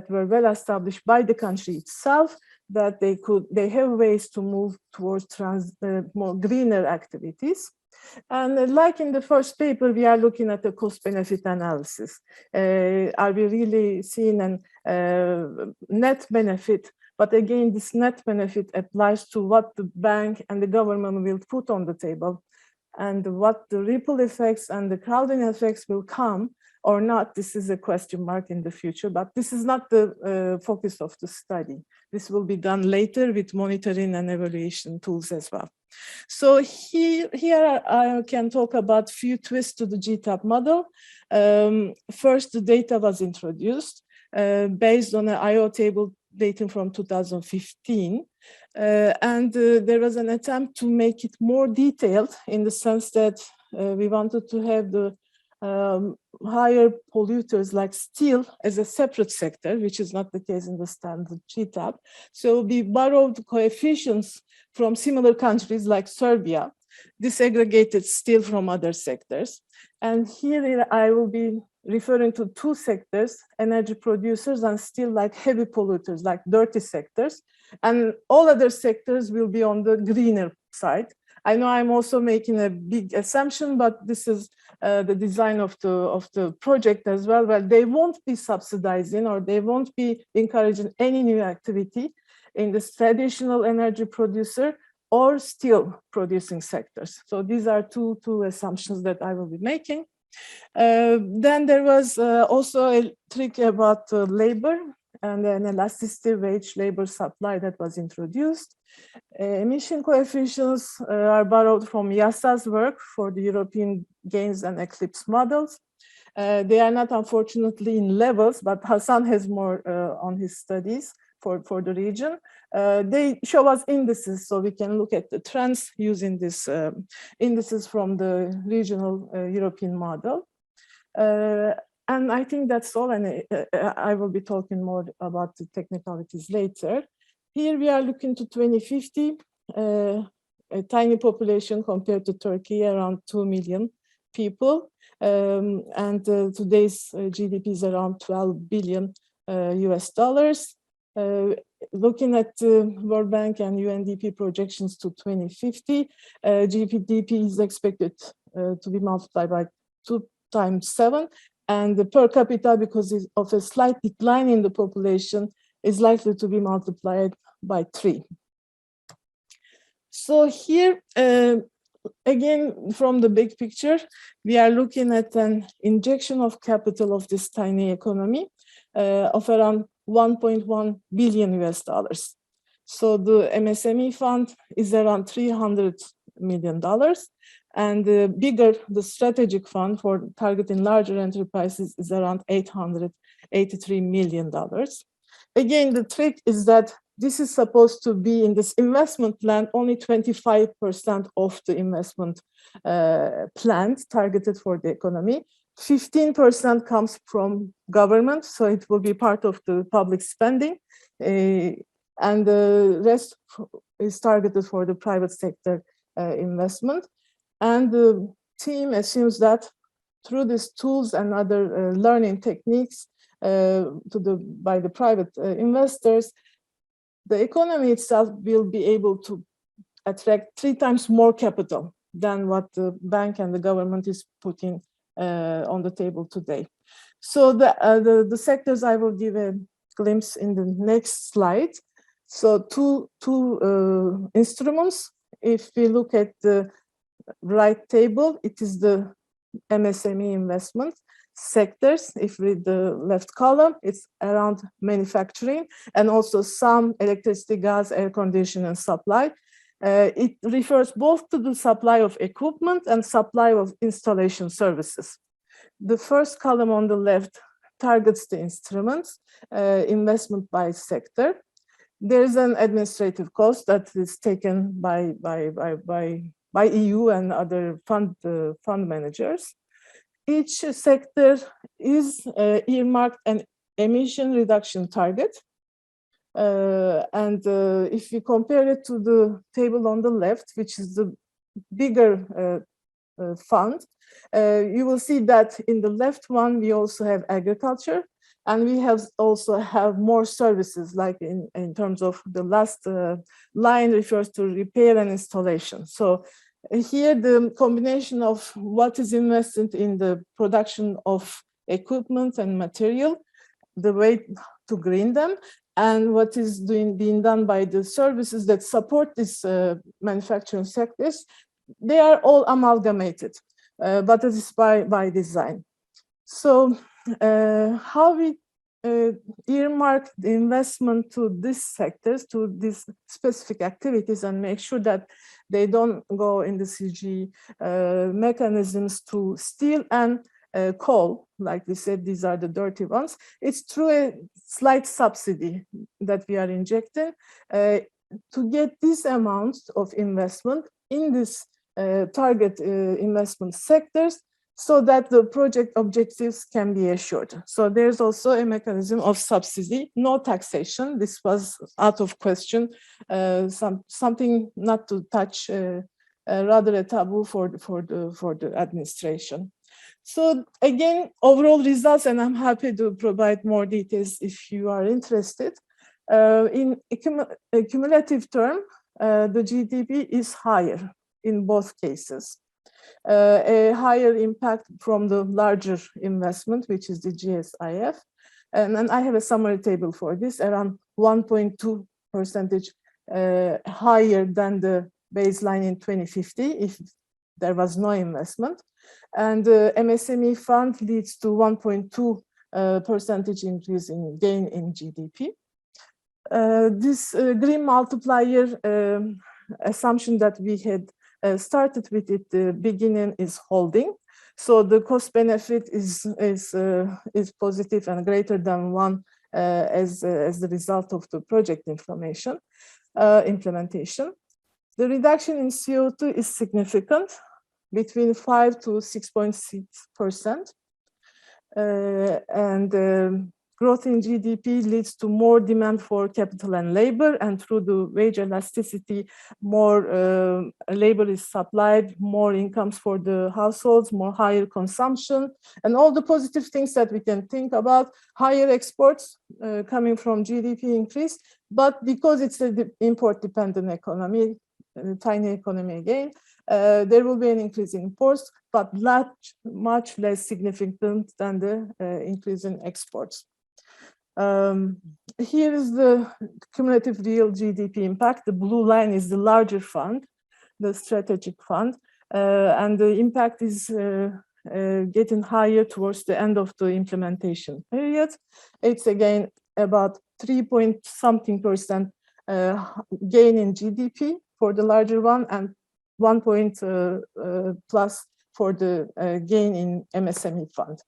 [SPEAKER 4] were well established by the country itself, that they have ways to move towards more greener activities. And like in the first paper, we are looking at the cost-benefit analysis. Are we really seeing a net benefit? But again, this net benefit applies to what the bank and the government will put on the table, and what the ripple effects and the crowding effects will come or not. This is a question mark in the future, but this is not the focus of the study. This will be done later with monitoring and evaluation tools as well. So here I can talk about few twists to the Gtap model. First, the data was introduced based on an IO table dating from 2015. And there was an attempt to make it more detailed in the sense that we wanted to have the higher polluters like steel as a separate sector, which is not the case in the standard Gtap. So we borrowed coefficients from similar countries like Serbia, disaggregated steel from other sectors. And here I will be referring to two sectors, energy producers and still like heavy polluters, like dirty sectors. And all other sectors will be on the greener side. I know I'm also making a big assumption, but this is the design of the project as well, where they won't be subsidizing or they won't be encouraging any new activity in this traditional energy producer or steel producing sectors. So these are two assumptions that I will be making. Then there was also a trick about labor and an elasticity wage labor supply that was introduced. Emission coefficients are borrowed from Yassa's work for the European gains and eclipse models. They are not unfortunately in levels, but Hasan has more on his studies for the region. They show us indices, so we can look at the trends using this indices from the regional European model. And I think that's all, and I will be talking more about the technicalities later. Here we are looking to 2050, a tiny population compared to Turkey, around 2 million people. And today's GDP is around 12 billion US dollars. Looking at World Bank and UNDP projections to 2050, GDP is expected to be multiplied by 2 times 7. And the per capita, because of a slight decline in the population, is likely to be multiplied by 3. So here, again, from the big picture, we are looking at an injection of capital of this tiny economy of around 1.1 billion US dollars. So the MSME fund is around $300 million. And the bigger, the strategic fund for targeting larger enterprises is around $883 million. Again, the trick is that this is supposed to be in this investment plan, only 25% of the investment planned targeted for the economy. 15% comes from government, so it will be part of the public spending. And the rest is targeted for the private sector investment. And the team assumes that through these tools and other learning techniques by the private investors, the economy itself will be able to attract 3 times more capital than what the bank and the government is putting on the table today. So the sectors I will give a glimpse in the next slide. So two instruments. If we look at the right table, it is the MSME investment. sectors. If we read the left column, it's around manufacturing and also some electricity, gas, air conditioning supply. It refers both to the supply of equipment and supply of installation services. The first column on the left targets the instruments, investment by sector. There is an administrative cost that is taken by EU and other fund managers. Each sector is earmarked an emission reduction target. If you compare it to the table on the left, which is the bigger fund, you will see that in the left one, we also have agriculture, and we also have more services, like in terms of the last line refers to repair and installation. So here, the combination of what is invested in the production of equipment and material, the way to green them, and what is being done by the services that support these manufacturing sectors, they are all amalgamated, but it is by design. So how we earmark the investment to these sectors, to these specific activities, and make sure that they don't go in the CG mechanisms to steal and coal, like we said, these are the dirty ones. It's through a slight subsidy that we are injecting to get this amount of investment in this target investment sectors, so that the project objectives can be assured. So there's also a mechanism of subsidy, no taxation. This was out of question, something not to touch, rather a taboo for the administration. So again, overall results, and I'm happy to provide more details if you are interested. In a cumulative term, the GDP is higher in both cases. A higher impact from the larger investment, which is the GSIF. And I have a summary table for this, around 1.2% higher than the baseline in 2050 if there was no investment. And the MSME fund leads to 1.2% increase in gain in GDP. This green multiplier assumption that we had started with at the beginning is holding. So the cost benefit is positive and greater than 1 as the result of the project implementation. The reduction in CO2 is significant, between 5 to 6.6%. Growth in GDP leads to more demand for capital and labor, and through the wage elasticity, more labor is supplied, more incomes for the households, more higher consumption, and all the positive things that we can think about, higher exports coming from GDP increase, but because it's an import-dependent economy, tiny economy again, there will be an increase in imports, but much less significant than the increase in exports. Here is the cumulative real GDP impact. The blue line is the larger fund, the strategic fund, and the impact is getting higher towards the end of the implementation period. It's again about 3-point-something% gain in GDP for the larger one, and 1 point plus for the gain in MSME fund.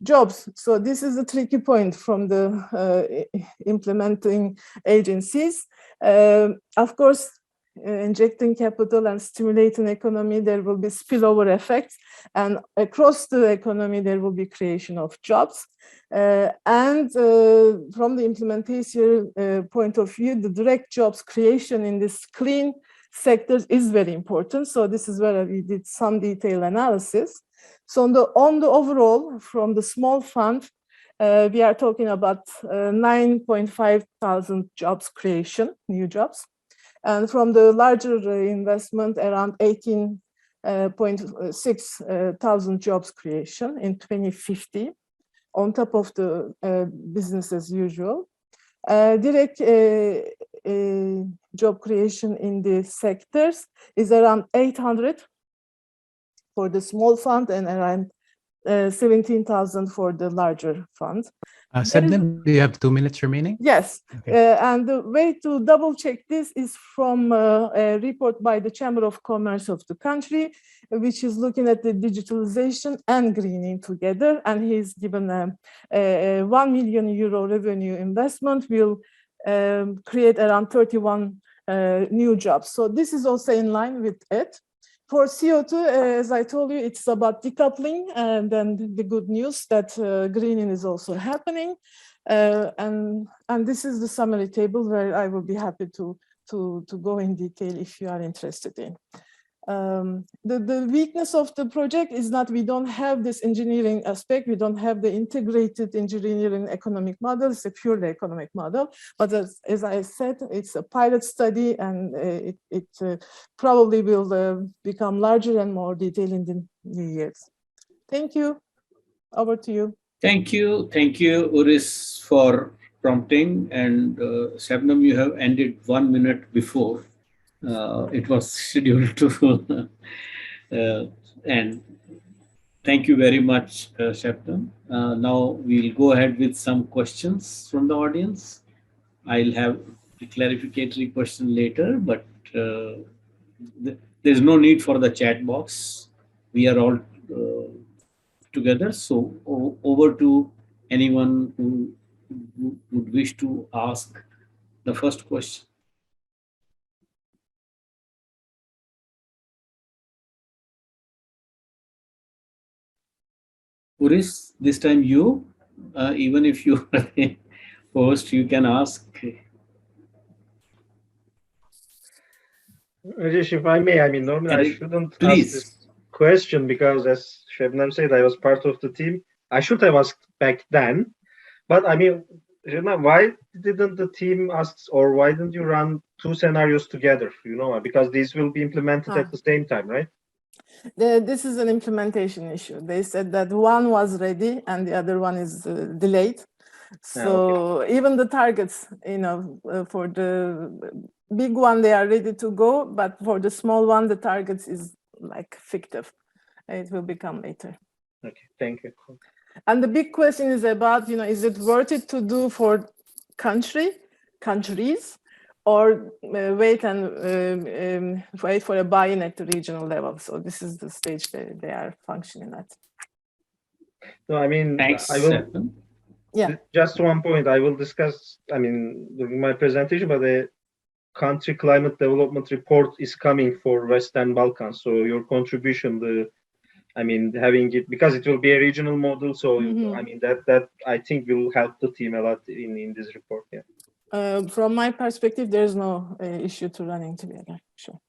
[SPEAKER 4] Jobs. So this is a tricky point from the implementing agencies. Of course, injecting capital and stimulating economy, there will be spillover effects, and across the economy, there will be creation of jobs. From the implementation point of view, the direct jobs creation in this clean sectors is very important. So this is where we did some detailed analysis. So on the overall, from the small fund, we are talking about 9.5 thousand jobs creation, new jobs. And from the larger investment, around 18.6 thousand jobs creation in 2050, on top of the business as usual. Direct job creation in the sectors is around 800 for the small fund and around 17,000 for the larger fund.
[SPEAKER 3] Sebnem, do you have 2 minutes remaining?
[SPEAKER 4] Yes,
[SPEAKER 3] Okay.
[SPEAKER 4] and the way to double check this is from a report by the Chamber of Commerce of the country, which is looking at the digitalization and greening together. And he's given a 1 million euro revenue investment will create around 31 new jobs. So this is also in line with it. For CO2, as I told you, it's about decoupling, and then the good news that greening is also happening. And this is the summary table where I will be happy to go in detail if you are interested in. The weakness of the project is that we don't have this engineering aspect. We don't have the integrated engineering economic model. It's a purely economic model. But as I said, it's a pilot study, and it probably will become larger and more detailed in the new years. Thank you. Over to you.
[SPEAKER 1] Thank you, Uris, for prompting. And Sebnem, you have ended 1 minute before it was scheduled to. And thank you very much, Sebnem. Now we'll go ahead with some questions from the audience. I'll have a clarificatory question later, but there's no need for the chat box. We are all together. So over to anyone who would wish to ask the first question. Uris, this time you, even if you are the host, you can ask.
[SPEAKER 5] Rajesh, if I may, I mean, normally I shouldn't ask this question because, as Sebnem said, I was part of the team. I should have asked back then. But I mean, why didn't the team ask, or why didn't you run 2 scenarios together? You know, because these will be implemented at the same time, right?
[SPEAKER 4] This is an implementation issue. They said that one was ready and the other one is delayed. So even the targets, you know, for the big one, they are ready to go, but for the small one, the targets is like fictive. It will become later.
[SPEAKER 5] Okay, thank you.
[SPEAKER 4] And the big question is about, you know, is it worth it to do for countries, or wait and wait for a buy-in at the regional level? So this is the stage that they are functioning at.
[SPEAKER 5] No, I mean,
[SPEAKER 1] thanks,
[SPEAKER 5] I will.
[SPEAKER 4] Yeah.
[SPEAKER 5] Just one point I will discuss. I mean, during my presentation, but the country climate development report is coming for Western Balkans. So your contribution, I mean, having it, because it will be a regional model. So I mean that I think will help the team a lot in this report. Yeah.
[SPEAKER 4] From my perspective, there's no issue to running together. Sure.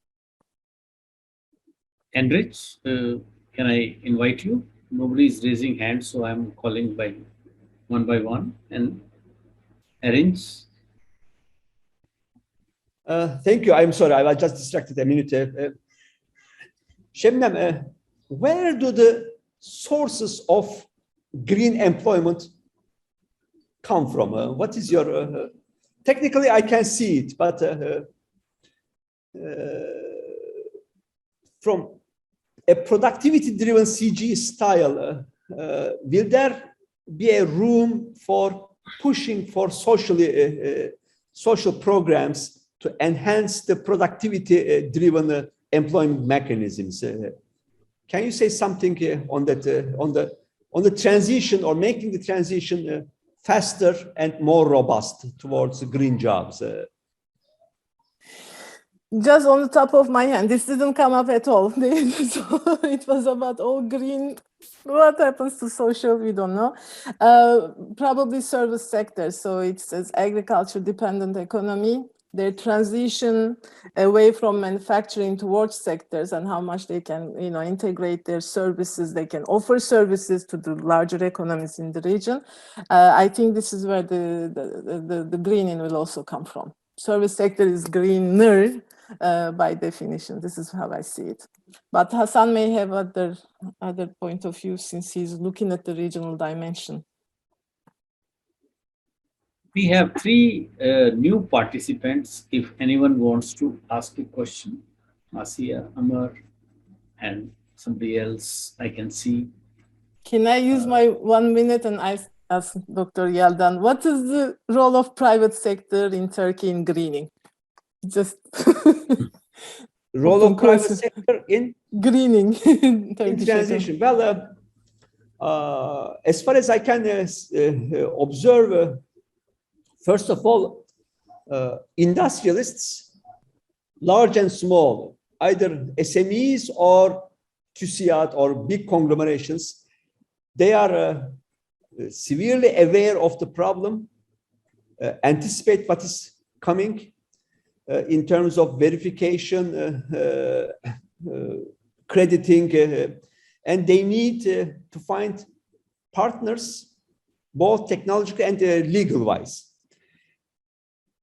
[SPEAKER 1] Enrich, can I invite you? Nobody is raising hands, so I'm calling by one. And Erinc.
[SPEAKER 2] Thank you. I'm sorry, I was just distracted a minute. Sebnem, where do the sources of green employment come from? What is your... technically, I can see it, but from a productivity-driven CG style, will there be a room for pushing for social programs to enhance the productivity-driven employment mechanisms? Can you say something on that, on the transition, or making the transition faster and more robust towards green jobs?
[SPEAKER 4] Just on the top of my hand, this didn't come up at all. So it was about all green. What happens to social? We don't know. Probably service sector. So it's agriculture-dependent economy. Their transition away from manufacturing towards sectors, and how much they can, you know, integrate their services. They can offer services to the larger economies in the region. I think this is where the greening will also come from. Service sector is greener by definition. This is how I see it. But Hasan may have other point of view, since he's looking at the regional dimension.
[SPEAKER 1] We have 3 new participants. If anyone wants to ask a question, Asiya, Amar, and somebody else I can see.
[SPEAKER 4] Can I use my 1 minute and ask Dr. Yeldan, what is the role of private sector in Turkey in greening? Just
[SPEAKER 2] Role of private sector in
[SPEAKER 4] greening in
[SPEAKER 2] transition. Well, as far as I can observe, first of all, industrialists, large and small, either SMEs or TUSIAD or big conglomerations, they are severely aware of the problem, anticipate what is coming in terms of verification, crediting, and they need to find partners, both technological and legal-wise.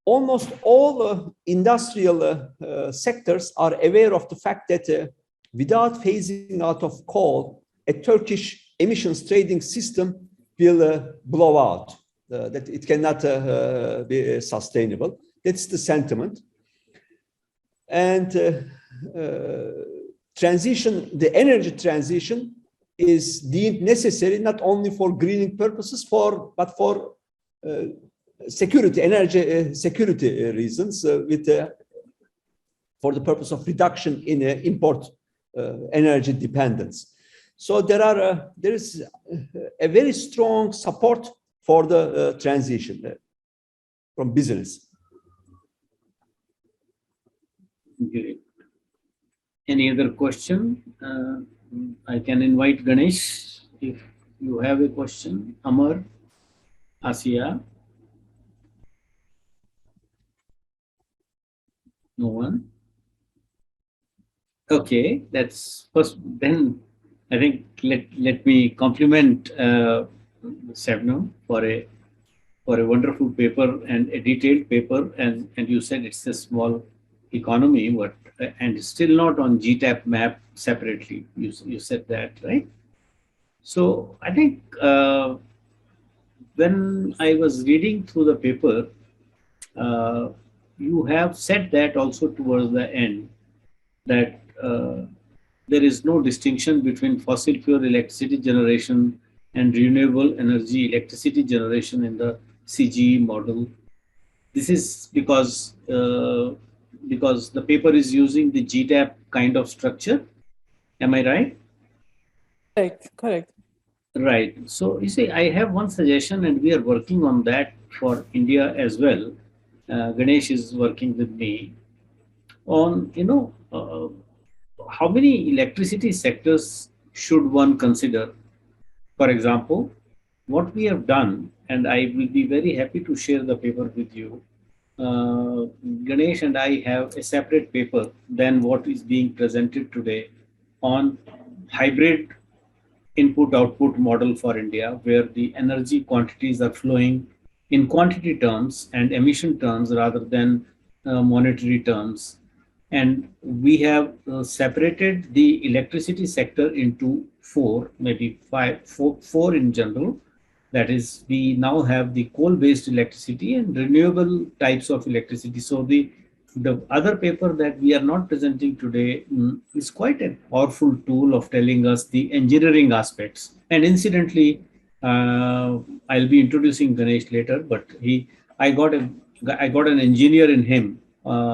[SPEAKER 2] Almost all industrial sectors are aware of the fact that without phasing out of coal, a Turkish emissions trading system will blow out, that it cannot be sustainable. That's the sentiment. And the energy transition is deemed necessary not only for greening purposes, but for energy security reasons, for the purpose of reduction in import energy dependence. So there is a very strong support for the transition from business.
[SPEAKER 1] Great. Any other question? I can invite Ganesh if you have a question. Amar, Asiya. No one. Okay, that's first. Then I think let me compliment Sebnem for a wonderful paper and a detailed paper. And you said it's a small economy, but and still not on Gtap map separately. You said that, right? So I think when I was reading through the paper, you have said that also towards the end, that there is no distinction between fossil fuel electricity generation and renewable energy electricity generation in the CGE model. This is because the paper is using the Gtap kind of structure. Am I right?
[SPEAKER 4] Correct.
[SPEAKER 1] Right. So you see, I have one suggestion, and we are working on that for India as well. Ganesh is working with me on, how many electricity sectors should one consider? For example, what we have done, and I will be very happy to share the paper with you. Ganesh and I have a separate paper than what is being presented today on hybrid input-output model for India, where the energy quantities are flowing in quantity terms and emission terms rather than monetary terms. And we have separated the electricity sector into four, maybe four in general. That is, we now have the coal-based electricity and renewable types of electricity. So the other paper that we are not presenting today is quite a powerful tool of telling us the engineering aspects. And incidentally, I'll be introducing Ganesh later, but I got an engineer in him.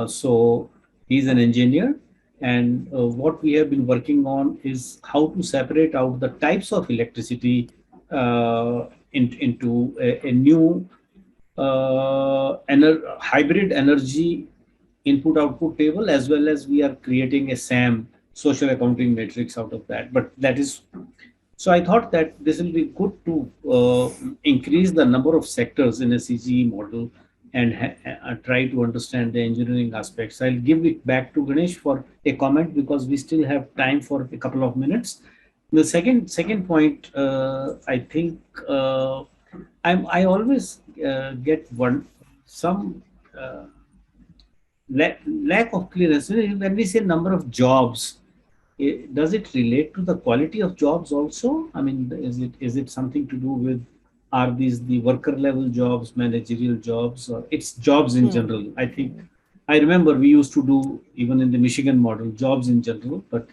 [SPEAKER 1] So he's an engineer, and what we have been working on is how to separate out the types of electricity into a new hybrid energy input-output table, as well as we are creating a SAM, social accounting matrix, out of that. But that is, so I thought that this will be good to increase the number of sectors in a CGE model and try to understand the engineering aspects. I'll give it back to Ganesh for a comment because we still have time for a couple of minutes. The second point, I think I always get some lack of clearness. When we say number of jobs, does it relate to the quality of jobs also? I mean, is it something to do with, are these the worker level jobs, managerial jobs, or it's jobs in general? I think I remember we used to do, even in the Michigan model, jobs in general, but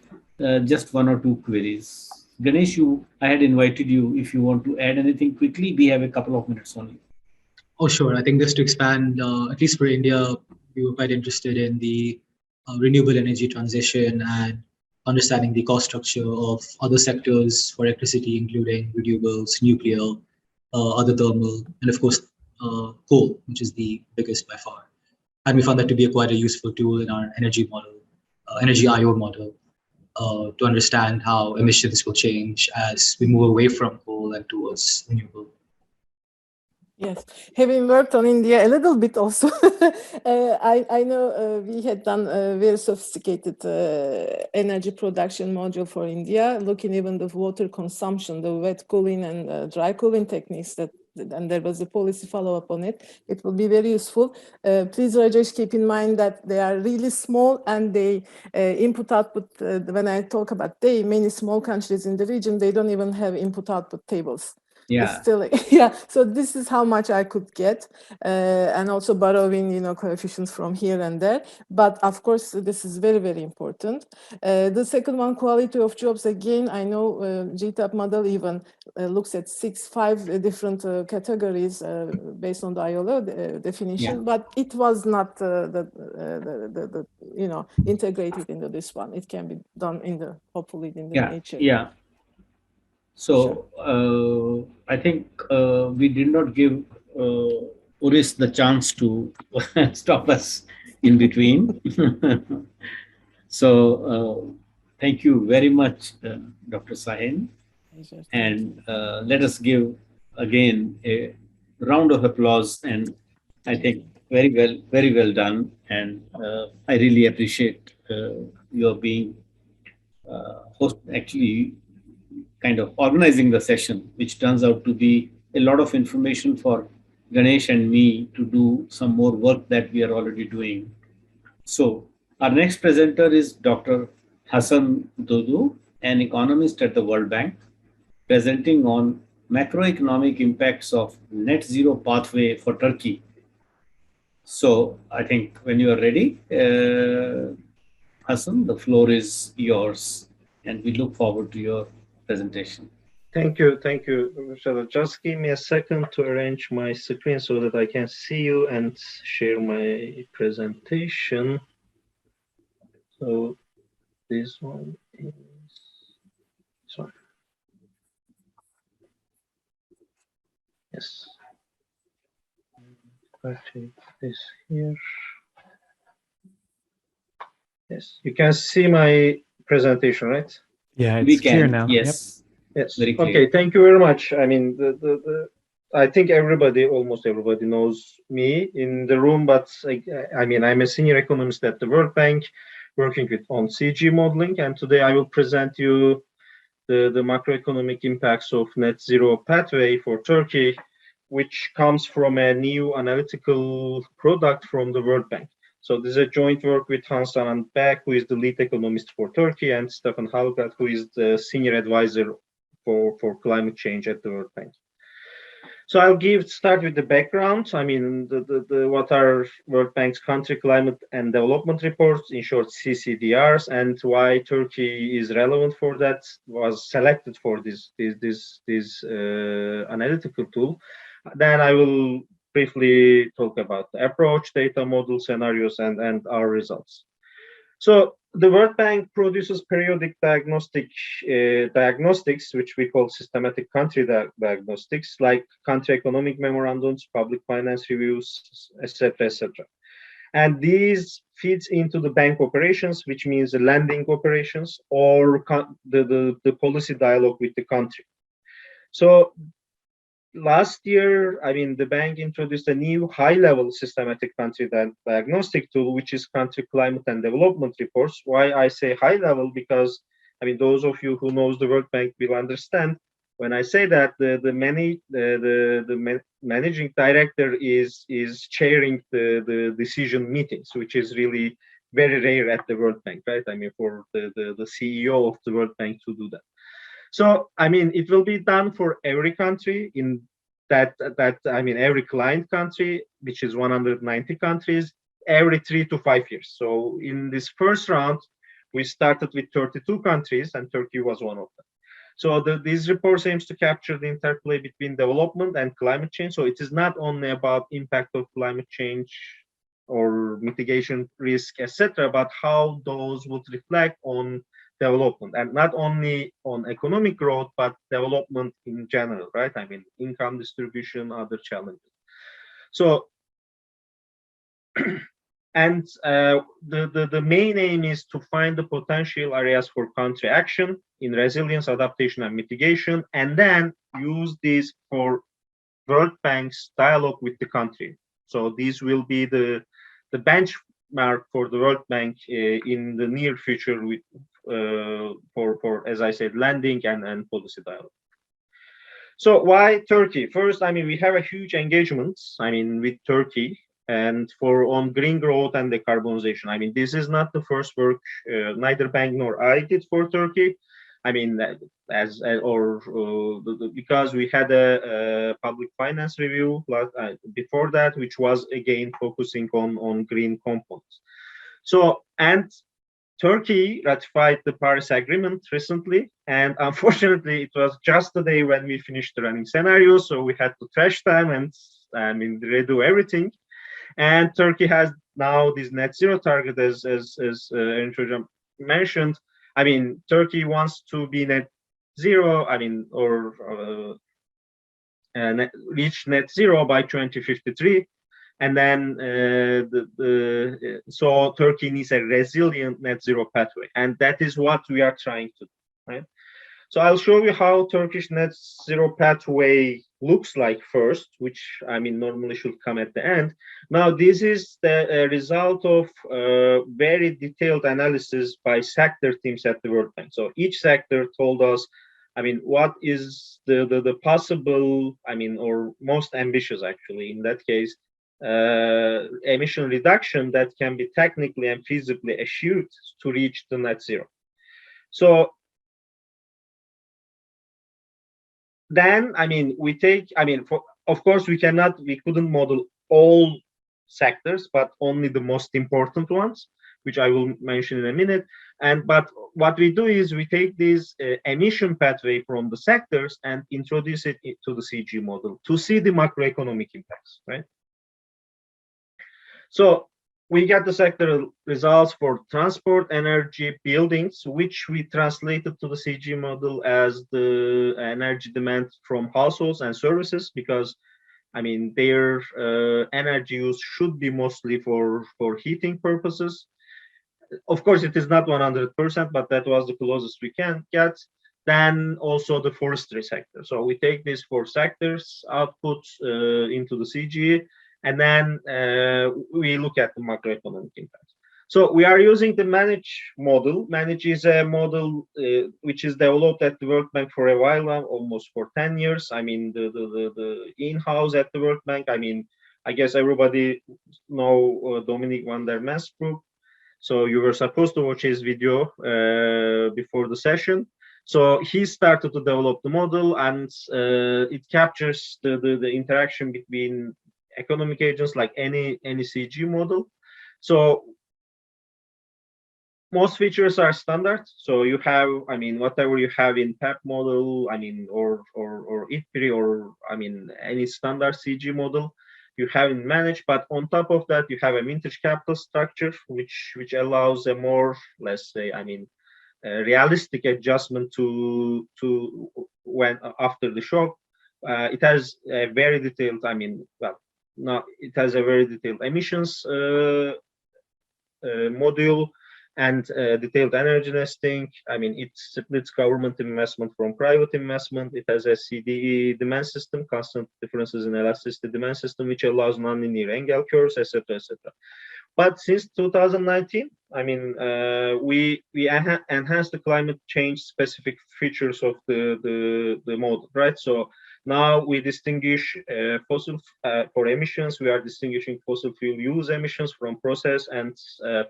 [SPEAKER 1] just one or two queries. Ganesh, I had invited you. If you want to add anything quickly, we have a couple of minutes only.
[SPEAKER 6] Oh, sure. I think just to expand, at least for India, we were quite interested in the renewable energy transition and understanding the cost structure of other sectors for electricity, including renewables, nuclear, other thermal, and of course, coal, which is the biggest by far. And we found that to be quite a useful tool in our energy model, energy IO model, to understand how emissions will change as we move away from coal and towards renewable.
[SPEAKER 4] Yes, having worked on India a little bit also, I know we had done a very sophisticated energy production module for India, looking even the water consumption, the wet cooling and dry cooling techniques and there was a policy follow-up on it. It will be very useful. Please, Rajesh, keep in mind that they are really small and they input-output, when I talk about many small countries in the region, they don't even have input-output tables.
[SPEAKER 1] Yeah.
[SPEAKER 4] Still, yeah. So this is how much I could get, and also borrowing, coefficients from here and there. But of course, this is very, very important. The second one, quality of jobs. Again, I know Gtap model even looks at 5 different categories based on the ILO definition, but it was not integrated into this one. It can be done hopefully in the nature.
[SPEAKER 1] Yeah. So I think we did not give Uris the chance to stop us in between. So thank you very much, Dr. Sahin. And let us give again a round of applause. And I think very well done. And I really appreciate your being host, actually kind of organizing the session, which turns out to be a lot of information for Ganesh and me to do some more work that we are already doing. So our next presenter is Dr. Hasan Dudu, an economist at the World Bank, presenting on macroeconomic impacts of net zero pathway for Turkey. So I think when you are ready, Hasan, the floor is yours, and we look forward to your presentation.
[SPEAKER 5] Thank you, Chadha. Just give me a second to arrange my screen so that I can see you and share my presentation. So this one is, sorry. Yes. I take this here. Yes, you can see my presentation, right?
[SPEAKER 3] Yeah, it's clear now.
[SPEAKER 5] Yes. Yep. Yes. Okay. Thank you very much. I mean, I think almost everybody knows me in the room, but I mean, I'm a senior economist at the World Bank, working on CG modeling, and today I will present you the macroeconomic impacts of net zero pathway for Turkey, which comes from a new analytical product from the World Bank. So this is a joint work with Hasan and Beck, who is the lead economist for Turkey, and Stefan Halgrad, who is the senior advisor for climate change at the World Bank. So I'll start with the background. I mean, what are World Bank's country climate and development reports, in short CCDRs, and why Turkey is relevant for that, was selected for this analytical tool. Then I will briefly talk about the approach, data model, scenarios, and our results. So the World Bank produces periodic diagnostics, which we call systematic country diagnostics, like country economic memorandums, public finance reviews, etc., etc. And these feeds into the bank operations, which means the lending operations or the policy dialogue with the country. So last year, I mean, the bank introduced a new high-level systematic country diagnostic tool, which is country climate and development reports. Why I say high-level? Because, I mean, those of you who knows the World Bank will understand when I say that the managing director is chairing the decision meetings, which is really very rare at the World Bank, right? I mean, for the CEO of the World Bank to do that. So, I mean, it will be done for every country in that I mean, every client country, which is 190 countries, every 3 to 5 years. So in this first round, we started with 32 countries and Turkey was one of them. So this report aims to capture the interplay between development and climate change. So it is not only about impact of climate change or mitigation risk, etc., but how those would reflect on development, and not only on economic growth, but development in general, right? I mean, income distribution, other challenges. So, and the main aim is to find the potential areas for country action in resilience, adaptation, and mitigation, and then use this for World Bank's dialogue with the country. So these will be the benchmark for the World Bank in the near future with for as I said, lending and policy dialogue. So why Turkey? First, I mean, we have a huge engagement, I mean, with Turkey and on green growth and decarbonization. I mean, this is not the first work neither bank nor I did for Turkey. I mean, because we had a public finance review before that, which was again focusing on green components. So, and Turkey ratified the Paris Agreement recently, and unfortunately, it was just the day when we finished the running scenario, so we had to trash them and I mean redo everything. And Turkey has now this net zero target, as Erinc mentioned. I mean, Turkey wants to be net zero, I mean, or reach net zero by 2053. And then so Turkey needs a resilient net zero pathway, and that is what we are trying to do, right? So I'll show you how Turkish net zero pathway looks like first, which I mean normally should come at the end. Now this is the result of very detailed analysis by sector teams at the World Bank. So each sector told us, I mean, what is the possible, I mean, or most ambitious actually in that case, emission reduction that can be technically and feasibly achieved to reach the net zero. So then, I mean, we take, I mean, of course, we couldn't model all sectors, but only the most important ones, which I will mention in a minute. But what we do is we take this emission pathway from the sectors and introduce it to the CG model to see the macroeconomic impacts, right? So we got the sector results for transport, energy, buildings, which we translated to the CG model as the energy demand from households and services, because I mean their energy use should be mostly for heating purposes. Of course, it is not 100%, but that was the closest we can get. Then also the forestry sector. So we take these four sectors output into the CG. And then we look at the macroeconomic impact. So we are using the Manage model. Manage is a model which is developed at the World Bank for a while now, almost for 10 years. I mean, the in-house at the World Bank. I mean, I guess everybody know Dominic van der Mesbroek. So you were supposed to watch his video before the session. So he started to develop the model, and it captures the interaction between economic agents like any CG model. So most features are standard. So you have, I mean, whatever you have in PEP model, I mean, or ITPRI, or I mean, any standard CG model you have in Manage. But on top of that, you have a vintage capital structure, which allows a more, let's say, I mean, realistic adjustment to when after the shock. It has a very detailed, I mean, well, now it has a very detailed emissions module and detailed energy nesting. I mean, it splits government investment from private investment. It has a CDE demand system, constant differences in elasticity demand system, which allows non-linear Engel curves, etc., etc. But since 2019, I mean, we enhanced the climate change specific features of the model, right? So now we distinguish fossil for emissions. We are distinguishing fossil fuel use emissions from process and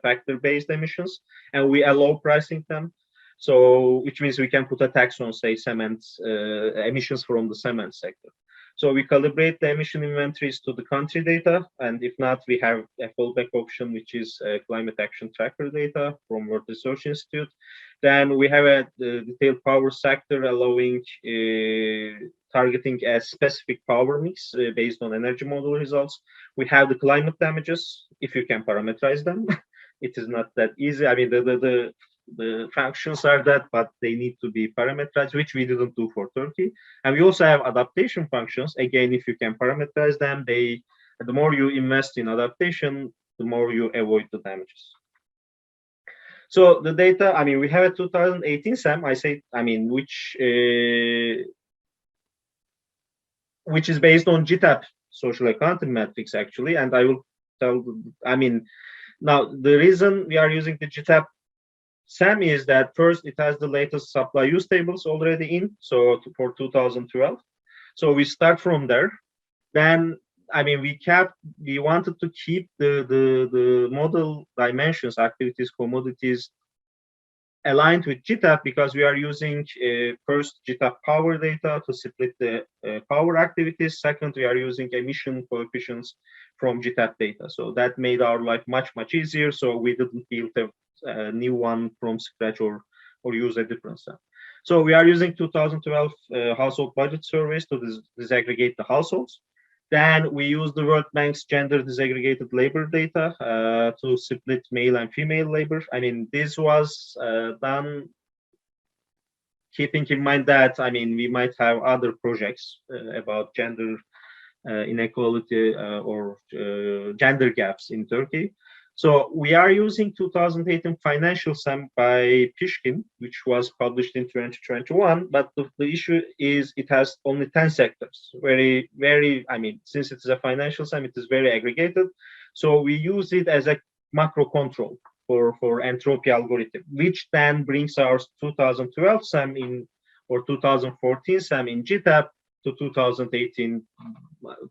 [SPEAKER 5] factor-based emissions, and we allow pricing them. So, which means we can put a tax on, say, cement emissions from the cement sector. So we calibrate the emission inventories to the country data, and if not, we have a fallback option, which is climate action tracker data from World Resource Institute. Then we have a detailed power sector allowing targeting a specific power mix based on energy model results. We have the climate damages, if you can parameterize them. It is not that easy. I mean, the functions are that, but they need to be parameterized, which we didn't do for Turkey. And we also have adaptation functions. Again, if you can parameterize them, the more you invest in adaptation, the more you avoid the damages. So the data, I mean, we have a 2018 SAM, which is based on Gtap social accounting metrics, actually. And I will tell, now the reason we are using the Gtap SAM is that first, it has the latest supply use tables already in, so for 2012. So we start from there. Then, we wanted to keep the model dimensions, activities, commodities, aligned with Gtap because we are using first Gtap power data to split the power activities. Second, we are using emission coefficients from Gtap data. So that made our life much easier. So we didn't build a new one from scratch or use a different set. So we are using 2012 household budget surveys to disaggregate the households. Then we use the World Bank's gender disaggregated labor data to split male and female labor. I mean, this was done keeping in mind that, we might have other projects about gender inequality or gender gaps in Turkey. So we are using 2018 financial SAM by Pishkin, which was published in 2021. But the issue is it has only 10 sectors. Very, since it is a financial SAM, it is very aggregated. So we use it as a macro control for entropy algorithm, which then brings our 2012 SAM in or 2014 SAM in Gtap to 2018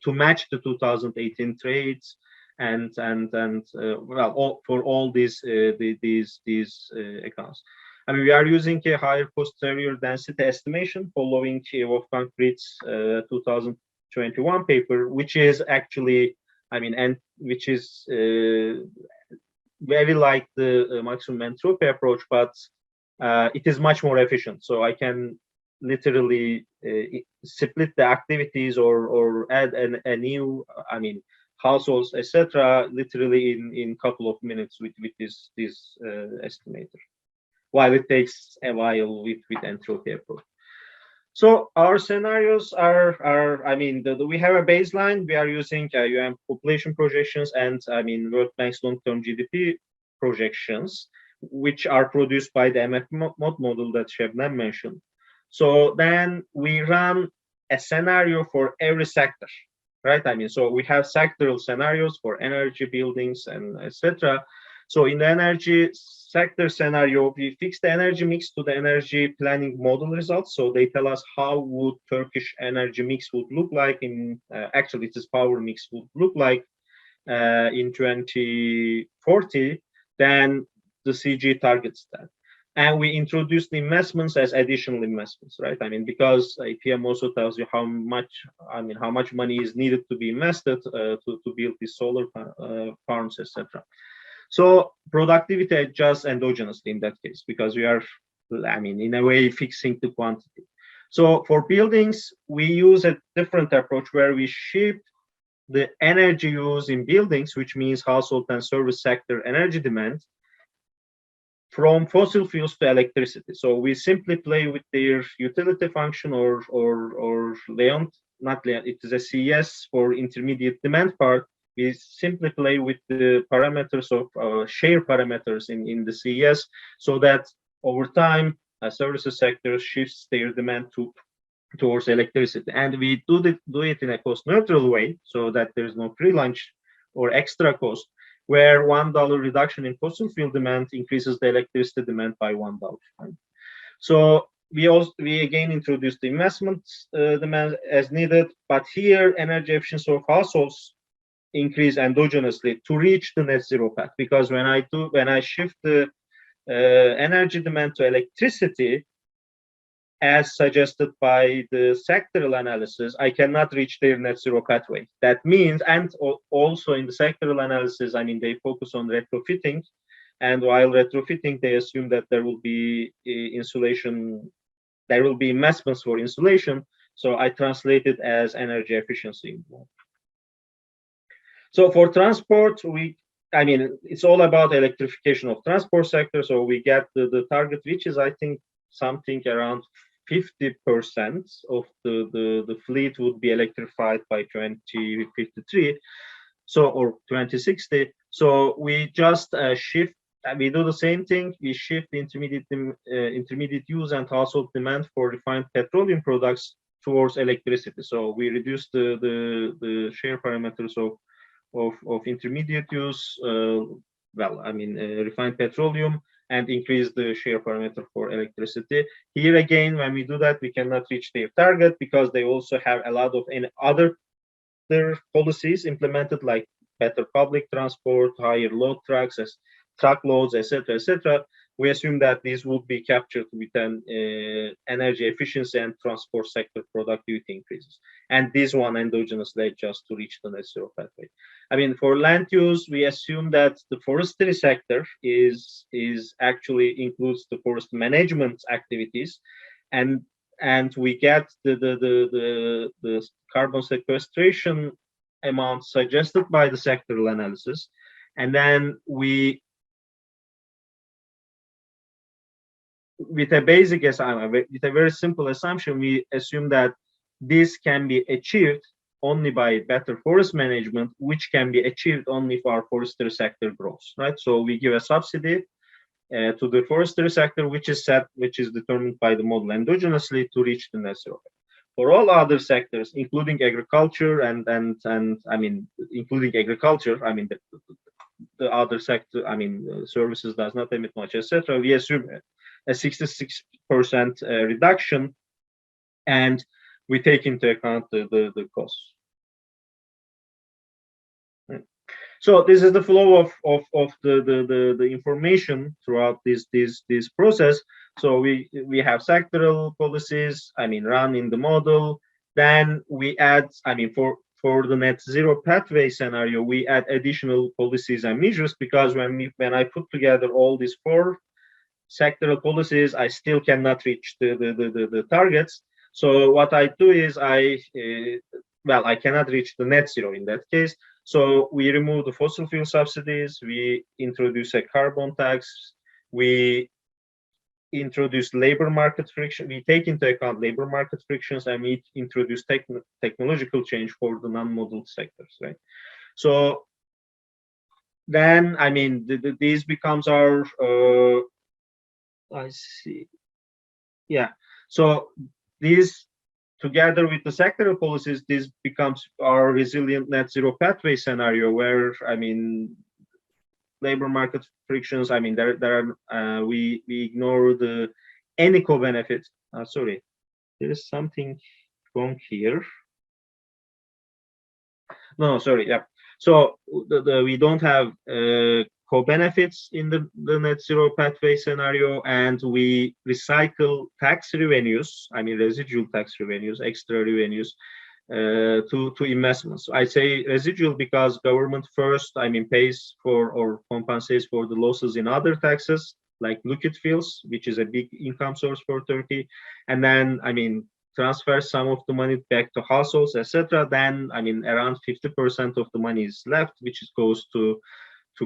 [SPEAKER 5] to match the 2018 trades. And for all these accounts. We are using a higher posterior density estimation following Wolfgang Fried's 2021 paper, which is actually, which is very like the maximum entropy approach, but it is much more efficient. So I can literally split the activities or add a new, households, etc., literally in couple of minutes with this estimator, while it takes a while with entropy approach. So our scenarios are we have a baseline. We are using UN population projections and World Bank's long-term GDP projections, which are produced by the MF model that Sebnem mentioned. So then we run a scenario for every sector. Right, so we have sectoral scenarios for energy, buildings, and etc. So in the energy sector scenario, we fix the energy mix to the energy planning model results. So they tell us how would Turkish energy mix would look like in actually this power mix would look like in 2040. Then the CG targets that. And we introduce the investments as additional investments, right? Because IPM also tells you how much money is needed to be invested to build these solar farms, etc. So productivity adjusts endogenously in that case, because we are, in a way, fixing the quantity. So for buildings, we use a different approach where we shift the energy use in buildings, which means household and service sector energy demand, from fossil fuels to electricity. So we simply play with their utility function or Leon, not Leon, it is a CES for intermediate demand part. We simply play with the parameters of share parameters in the CES, so that over time, services sector shifts their demand towards electricity. And we do it in a cost neutral way, so that there's no free lunch or extra cost, where $1 reduction in fossil fuel demand increases the electricity demand by $1. Right? So we again introduce the investment demand as needed, but here energy efficiency of households increase endogenously to reach the net zero path. Because when I shift the energy demand to electricity, as suggested by the sectoral analysis, I cannot reach their net zero pathway. That means, and also in the sectoral analysis, I mean, they focus on retrofitting. And while retrofitting, they assume that there will be insulation, there will be investments for insulation. So I translate it as energy efficiency. So for transport, I mean, it's all about electrification of transport sector. So we get the target, which is, I think, something around 50% of the fleet would be electrified by 2053, so or 2060. So we just shift. We do the same thing. We shift intermediate use and household demand for refined petroleum products towards electricity. So we reduce the share parameters of intermediate use. Well, I mean, refined petroleum, and increase the share parameter for electricity. Here again, when we do that, we cannot reach their target because they also have a lot of other policies implemented, like better public transport, higher load truckloads, etc., etc. We assume that these would be captured with an energy efficiency and transport sector productivity increases. And this one endogenously just to reach the net zero pathway. I mean, for land use, we assume that the forestry sector is actually includes the forest management activities, and we get the carbon sequestration amount suggested by the sectoral analysis, and then we, with a basic assumption, with a very simple assumption, we assume that this can be achieved only by better forest management, which can be achieved only if our forestry sector grows, right? So we give a subsidy to the forestry sector, which is determined by the model endogenously to reach the net zero. For all other sectors, including agriculture and I mean, including agriculture, I mean the other sector, I mean services does not emit much, etc. We assume a 66% reduction, and we take into account the costs. So this is the flow of the information throughout this process. So we have sectoral policies, I mean, run in the model. Then we add, I mean, for the net zero pathway scenario, we add additional policies and measures, because when I put together all these 4 sectoral policies, I still cannot reach the targets. So what I do is I cannot reach the net zero in that case. So we remove the fossil fuel subsidies, we introduce a carbon tax, we introduce labor market friction, we take into account labor market frictions, and we introduce technological change for the non-modeled sectors, right? So then, I mean, these becomes our, I see, yeah. So these, together with the sectoral policies, this becomes our resilient net zero pathway scenario, where, I mean, labor market frictions, I mean, there are, we ignore any co-benefit. Sorry, there is something wrong here. No, sorry, yeah. So we don't have co-benefits in the net zero pathway scenario, and we recycle tax revenues, I mean residual tax revenues, extra revenues, to investments. I say residual because government first, I mean, pays for or compensates for the losses in other taxes, like liquid fuels, which is a big income source for Turkey, and then, I mean, transfer some of the money back to households, etc. Then, I mean, around 50% of the money is left, which goes to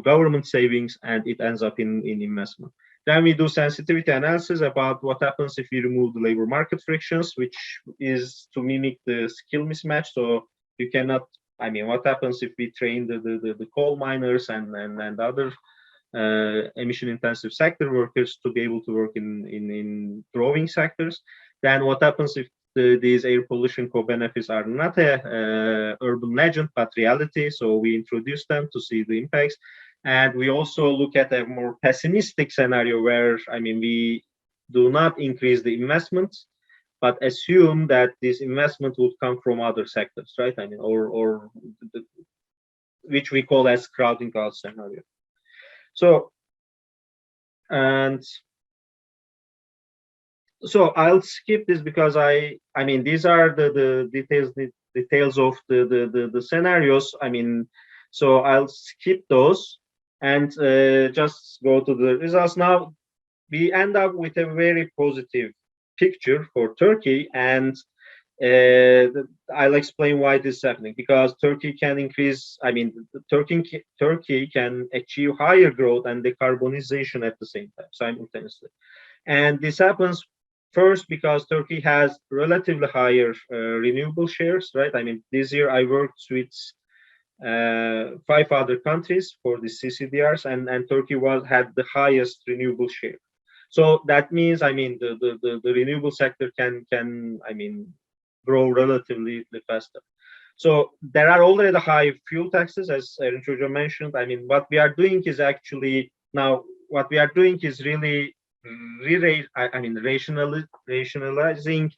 [SPEAKER 5] government savings, and it ends up in investment. Then we do sensitivity analysis about what happens if we remove the labor market frictions, which is to mimic the skill mismatch. So you cannot, I mean, what happens if we train the coal miners and other emission intensive sector workers to be able to work in growing sectors? Then what happens if these air pollution co-benefits are not a urban legend, but reality? So we introduce them to see the impacts. And we also look at a more pessimistic scenario where, I mean, we do not increase the investments, but assume that this investment would come from other sectors, right? I mean, or which we call as crowding out scenario. So, and So I'll skip this because I mean, these are the details of the scenarios. I mean, so I'll skip those and just go to the results. Now we end up with a very positive picture for Turkey, and I'll explain why this is happening. Because Turkey can increase, I mean, Turkey can achieve higher growth and decarbonization at the same time, simultaneously. And this happens first because Turkey has relatively higher renewable shares, right? I mean, this year I worked with 5 other countries for the CCDRs, and Turkey had the highest renewable share. So that means, I mean, the renewable sector can I mean, grow relatively faster. So there are already the high fuel taxes, as Erinc mentioned. I mean, what we are doing is actually now what we are doing is really rationalizing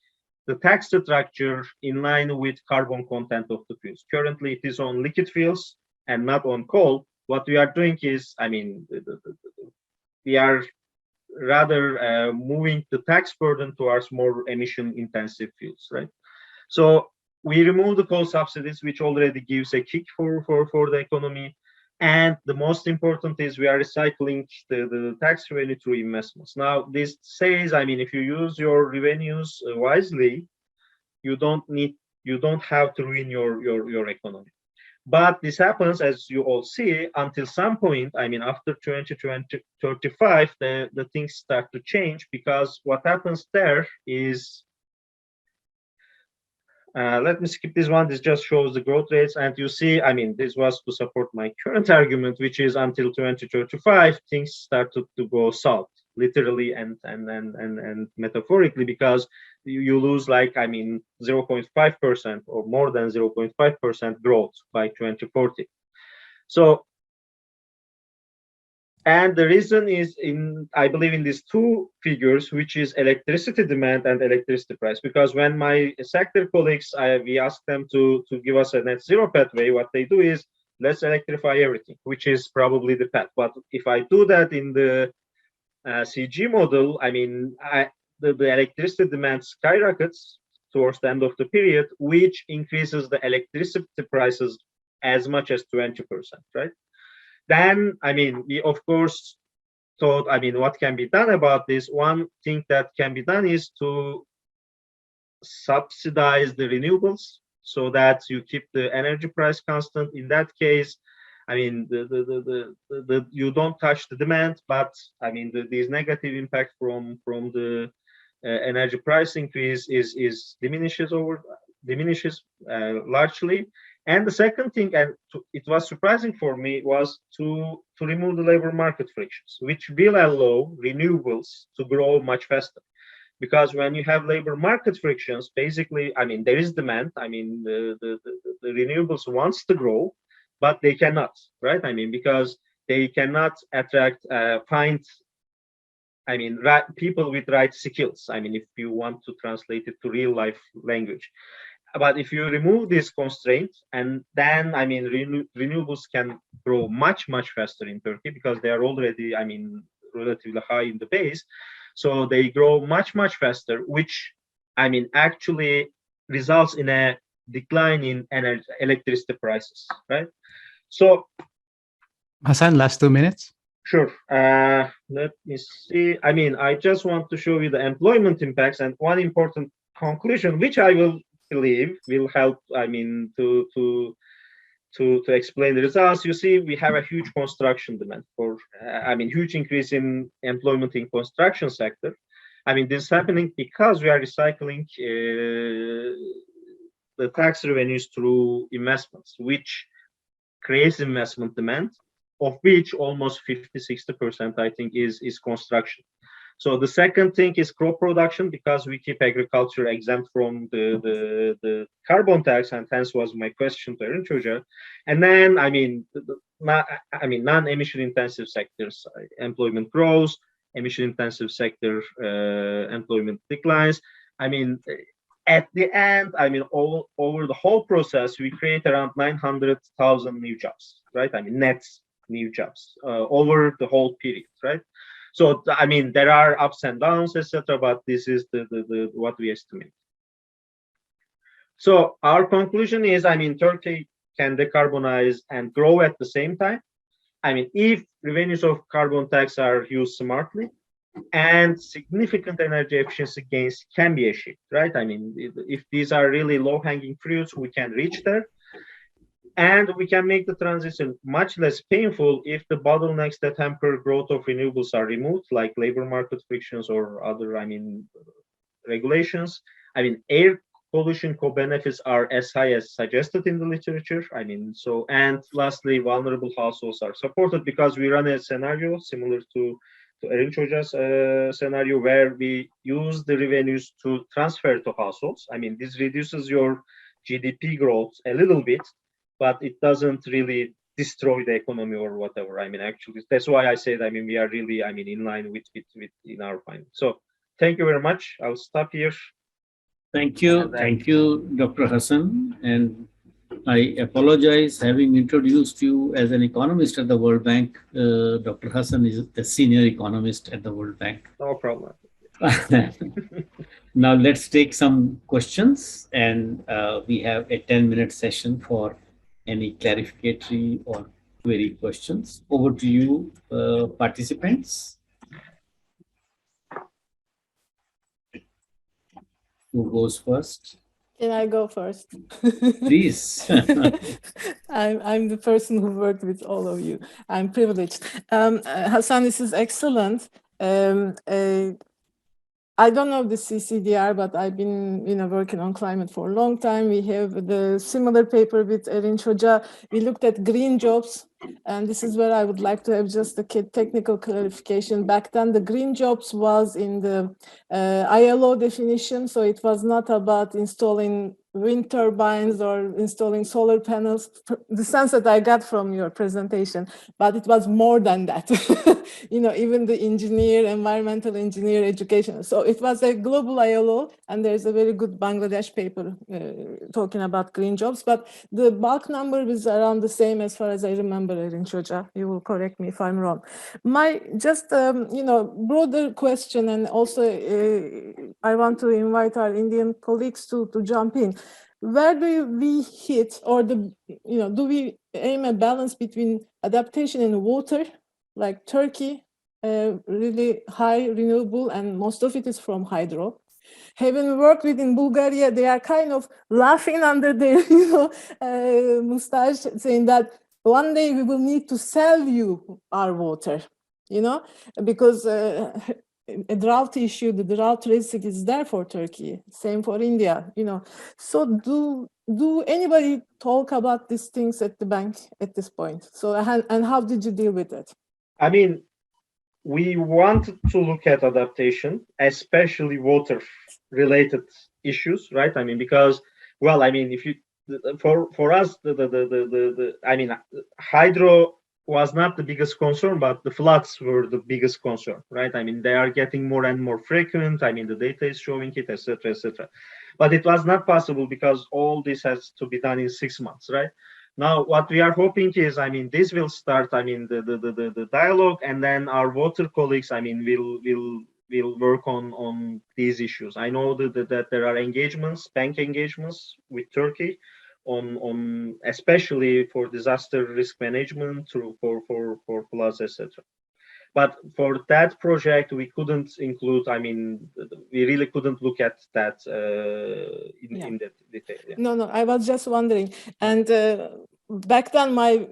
[SPEAKER 5] the tax structure in line with carbon content of the fuels. Currently, it is on liquid fuels and not on coal. What we are doing is, I mean, we are rather moving the tax burden towards more emission-intensive fuels, right? So we remove the coal subsidies, which already gives a kick for the economy. And the most important is we are recycling the tax revenue through investments. Now, this says, I mean, if you use your revenues wisely, you don't have to ruin your economy. But this happens, as you all see, until some point. I mean, after 2035, the things start to change, because what happens there is, let me skip this one. This just shows the growth rates, and you see, I mean, this was to support my current argument, which is until 2035, things start to go south, literally and metaphorically, because you lose, like, I mean, 0.5% or more than 0.5% growth by 2040. So, and the reason is I believe in these two figures, which is electricity demand and electricity price. Because when my sector colleagues, we ask them to give us a net zero pathway, what they do is, let's electrify everything, which is probably the path. But if I do that in the CG model, I mean, the electricity demand skyrockets towards the end of the period, which increases the electricity prices as much as 20%, right? Then, I mean, we of course thought, I mean, what can be done about this? One thing that can be done is to subsidize the renewables so that you keep the energy price constant. In that case, I mean, you don't touch the demand, but I mean, these negative impact from the energy price increase is diminishes largely. And the second thing, and it was surprising for me, was to remove the labor market frictions, which will allow renewables to grow much faster. Because when you have labor market frictions, basically, I mean, there is demand. I mean, the renewables wants to grow, but they cannot, right? I mean, because they cannot attract, find, I mean, people with right skills. I mean, if you want to translate it to real life language. But if you remove this constraint, and then, I mean, renewables can grow much faster in Turkey, because they are already, I mean, relatively high in the base. So they grow much faster, which, I mean, actually results in a decline in electricity prices, right? So,
[SPEAKER 3] Hassan, last 2 minutes.
[SPEAKER 5] Sure. Let me see. I mean, I just want to show you the employment impacts, and one important conclusion, which I will believe will help, I mean, to explain the results. You see, we have a huge construction demand for, I mean, huge increase in employment in construction sector. I mean, this is happening because we are recycling the tax revenues through investments, which creates investment demand, of which almost 50-60%, I think, is construction. So the second thing is crop production, because we keep agriculture exempt from the carbon tax, and hence was my question to Erinc. And then, I mean, non-emission intensive sectors, employment grows, emission intensive sector employment declines. I mean, at the end, I mean, all over the whole process, we create around 900,000 new jobs, right? I mean, net new jobs over the whole period, right? So I mean, there are ups and downs, etc. But this is the what we estimate. So our conclusion is, I mean, Turkey can decarbonize and grow at the same time. I mean, if revenues of carbon tax are used smartly, and significant energy efficiency gains can be achieved, right? I mean, if these are really low-hanging fruits, we can reach there. And we can make the transition much less painful if the bottlenecks that hamper growth of renewables are removed, like labor market frictions or other, I mean, regulations. I mean, air pollution co-benefits are as high as suggested in the literature. I mean, so, and lastly, vulnerable households are supported because we run a scenario similar to Erinc Hoca's scenario where we use the revenues to transfer to households. I mean, this reduces your GDP growth a little bit, but it doesn't really destroy the economy or whatever. I mean, actually, that's why I said, I mean, we are really, I mean, in line with in our findings. So thank you very much. I'll stop here.
[SPEAKER 1] Thank you. Thank you, Dr. Hassan. And I apologize having introduced you as an economist at the World Bank. Dr. Hassan is a senior economist at the World Bank.
[SPEAKER 5] No problem.
[SPEAKER 1] Now let's take some questions, and we have a 10-minute session for any clarificatory or query questions. Over to you, participants. Who goes first?
[SPEAKER 4] Can I go first?
[SPEAKER 1] Please.
[SPEAKER 4] I'm the person who worked with all of you. I'm privileged. Hassan, this is excellent. I don't know the CCDR, but I've been working on climate for a long time. We have the similar paper with Erinc Hoca. We looked at green jobs, and this is where I would like to have just a technical clarification. Back then, the green jobs was in the ILO definition, so it was not about installing wind turbines or installing solar panels, the sense that I got from your presentation, but it was more than that. Even the engineer, environmental engineer education. So it was a global ILO, and there's a very good Bangladesh paper talking about green jobs, but the bulk number is around the same as far as I remember, Erinc Hoca. You will correct me if I'm wrong. My just, broader question, and also I want to invite our Indian colleagues to jump in. Where do we hit, or do we aim a balance between adaptation and water, like Turkey, really high renewable, and most of it is from hydro. Having worked within Bulgaria, they are kind of laughing under their mustache, saying that one day we will need to sell you our water, because a drought issue, the drought risk is there for Turkey, same for India, So do anybody talk about these things at the bank at this point? So, and how did you deal with it?
[SPEAKER 5] I mean, we wanted to look at adaptation, especially water-related issues, right? I mean, because, well, I mean, if you, for us, I mean, hydro was not the biggest concern, but the floods were the biggest concern, right? I mean, they are getting more and more frequent. I mean, the data is showing it, etc., etc. But it was not possible because all this has to be done in 6 months, right? Now, what we are hoping is, I mean, this will start, I mean, the dialogue, and then our water colleagues, I mean, will work on these issues. I know that there are engagements, bank engagements with Turkey on especially for disaster risk management, for floods, etc. But for that project, we couldn't include, I mean, we really couldn't look at that in that detail. Yeah.
[SPEAKER 4] No, I was just wondering. And back then, my,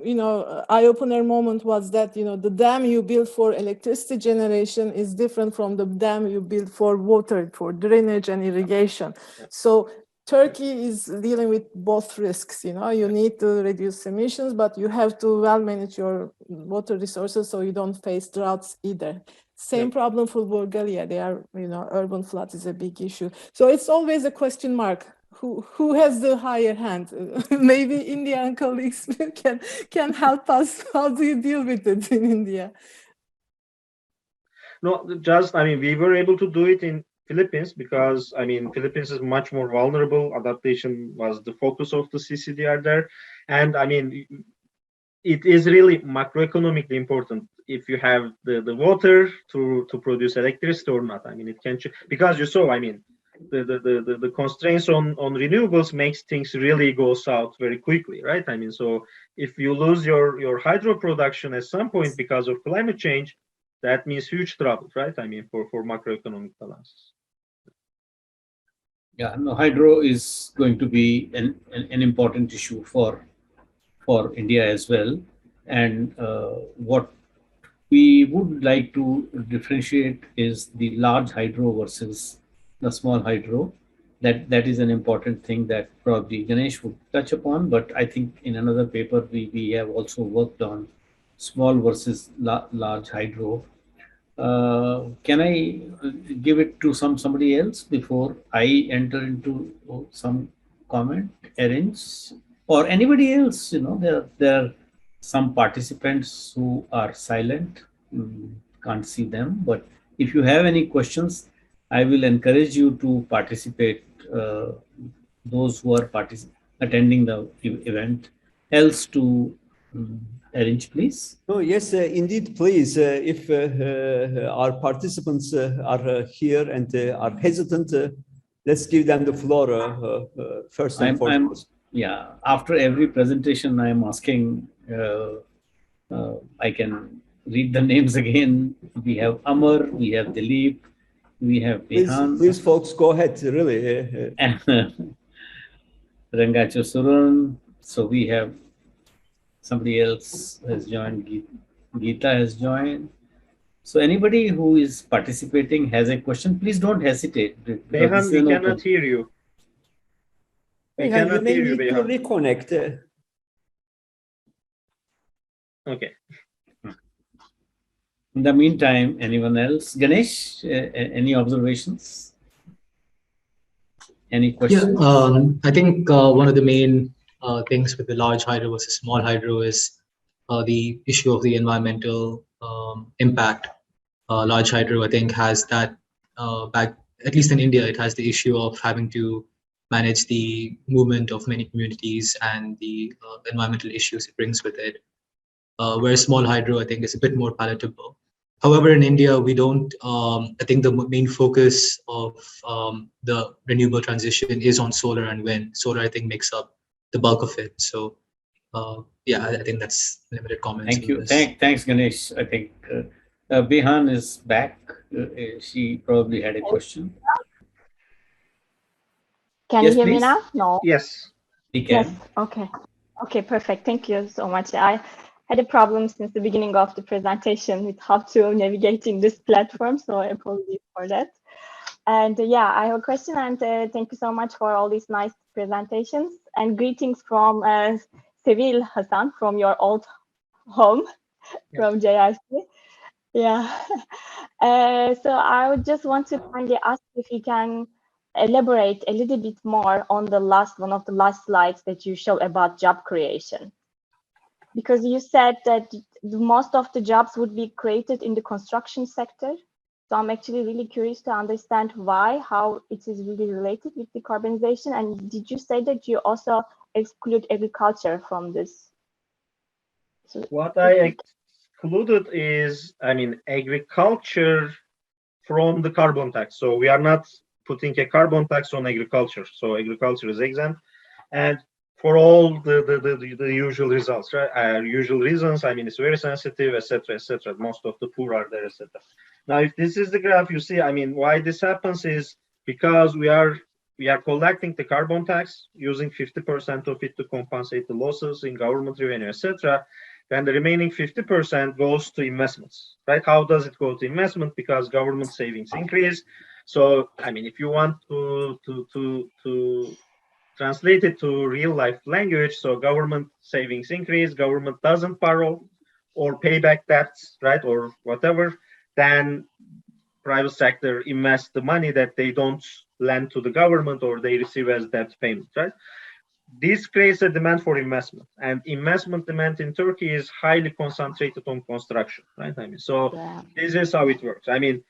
[SPEAKER 4] eye-opener moment was that, the dam you build for electricity generation is different from the dam you build for water, for drainage and irrigation.
[SPEAKER 5] Yeah.
[SPEAKER 4] So Turkey is dealing with both risks, you need to reduce emissions, but you have to well manage your water resources so you don't face droughts either. Same problem for Bulgaria. They are, urban floods is a big issue. So it's always a question mark. Who has the higher hand? Maybe Indian colleagues can help us. How do you deal with it in India?
[SPEAKER 5] No, just, I mean, we were able to do it in Philippines because, I mean, Philippines is much more vulnerable. Adaptation was the focus of the CCDR there. And I mean, it is really macroeconomically important. if you have the water to produce electricity or not. I mean, it can, because you saw, I mean, the constraints on renewables makes things really go south very quickly, right? I mean, so if you lose your hydro production at some point because of climate change, that means huge trouble, right? I mean, for macroeconomic balances.
[SPEAKER 1] Yeah, no, hydro is going to be an important issue for India as well. And what we would like to differentiate is the large hydro versus the small hydro. That is an important thing that probably Ganesh would touch upon. But I think in another paper we have also worked on small versus large hydro. Can I give it to somebody else before I enter into some comment, Erinc, or anybody else? You know, there are some participants who are silent. Can't see them, but if you have any questions, I will encourage you to participate. Those who are attending the event, else to arrange, please.
[SPEAKER 2] Oh, yes, indeed, please. If our participants are here and are hesitant, let's give them the floor first and foremost.
[SPEAKER 1] Yeah, after every presentation, I am asking, I can read the names again. We have Amar, we have Dilip, we have Bihan.
[SPEAKER 2] Please, folks, go ahead, really.
[SPEAKER 1] And Rangacho Surun. So we have somebody else has joined. Geeta has joined. So anybody who is participating has a question, please don't hesitate.
[SPEAKER 5] Behan, we cannot hear you.
[SPEAKER 2] We cannot hear you, Behan. To reconnect.
[SPEAKER 5] Okay.
[SPEAKER 1] In the meantime, anyone else? Ganesh, any observations? Any questions?
[SPEAKER 6] Yeah, I think one of the main things with the large hydro versus small hydro is the issue of the environmental impact. Large hydro, I think, has that at least in India, it has the issue of having to manage the movement of many communities and the environmental issues it brings with it. Whereas small hydro, I think, is a bit more palatable. However, in India, we don't, I think the main focus of the renewable transition is on solar and wind. Solar, I think, makes up the bulk of it. So, yeah, I think that's limited comments.
[SPEAKER 1] Thank you. Thanks, Ganesh. I think Bihan is back. She probably had a question.
[SPEAKER 7] Can you hear me now? No.
[SPEAKER 5] Yes.
[SPEAKER 1] We can.
[SPEAKER 7] Yes. Okay. Okay, perfect. Thank you so much. I had a problem since the beginning of the presentation with how to navigate in this platform, so I apologize for that. And yeah, I have a question, and thank you so much for all these nice presentations, and greetings from Seville, Hassan, from your old home, from JRC. Yeah. So I would just want to kindly ask if you can elaborate a little bit more on the one of the last slides that you showed about job creation. Because you said that most of the jobs would be created in the construction sector. So I'm actually really curious to understand why, how it is really related with decarbonization. And did you say that you also exclude agriculture from this?
[SPEAKER 5] So what I excluded is, I mean, agriculture from the carbon tax. So we are not putting a carbon tax on agriculture. So agriculture is exempt. And for all the usual results, right? Usual reasons, I mean, it's very sensitive, etc., etc. Most of the poor are there, etc. Now, if this is the graph you see, I mean, why this happens is because we are collecting the carbon tax, using 50% of it to compensate the losses in government revenue, etc. Then the remaining 50% goes to investments, right? How does it go to investment? Because government savings increase. So, I mean, if you want to translate it to real life language, so government savings increase, government doesn't borrow or pay back debts, right, or whatever, then private sector invests the money that they don't lend to the government or they receive as debt payment, right? This creates a demand for investment, and investment demand in Turkey is highly concentrated on construction, right? I mean, so this is how it works. I mean,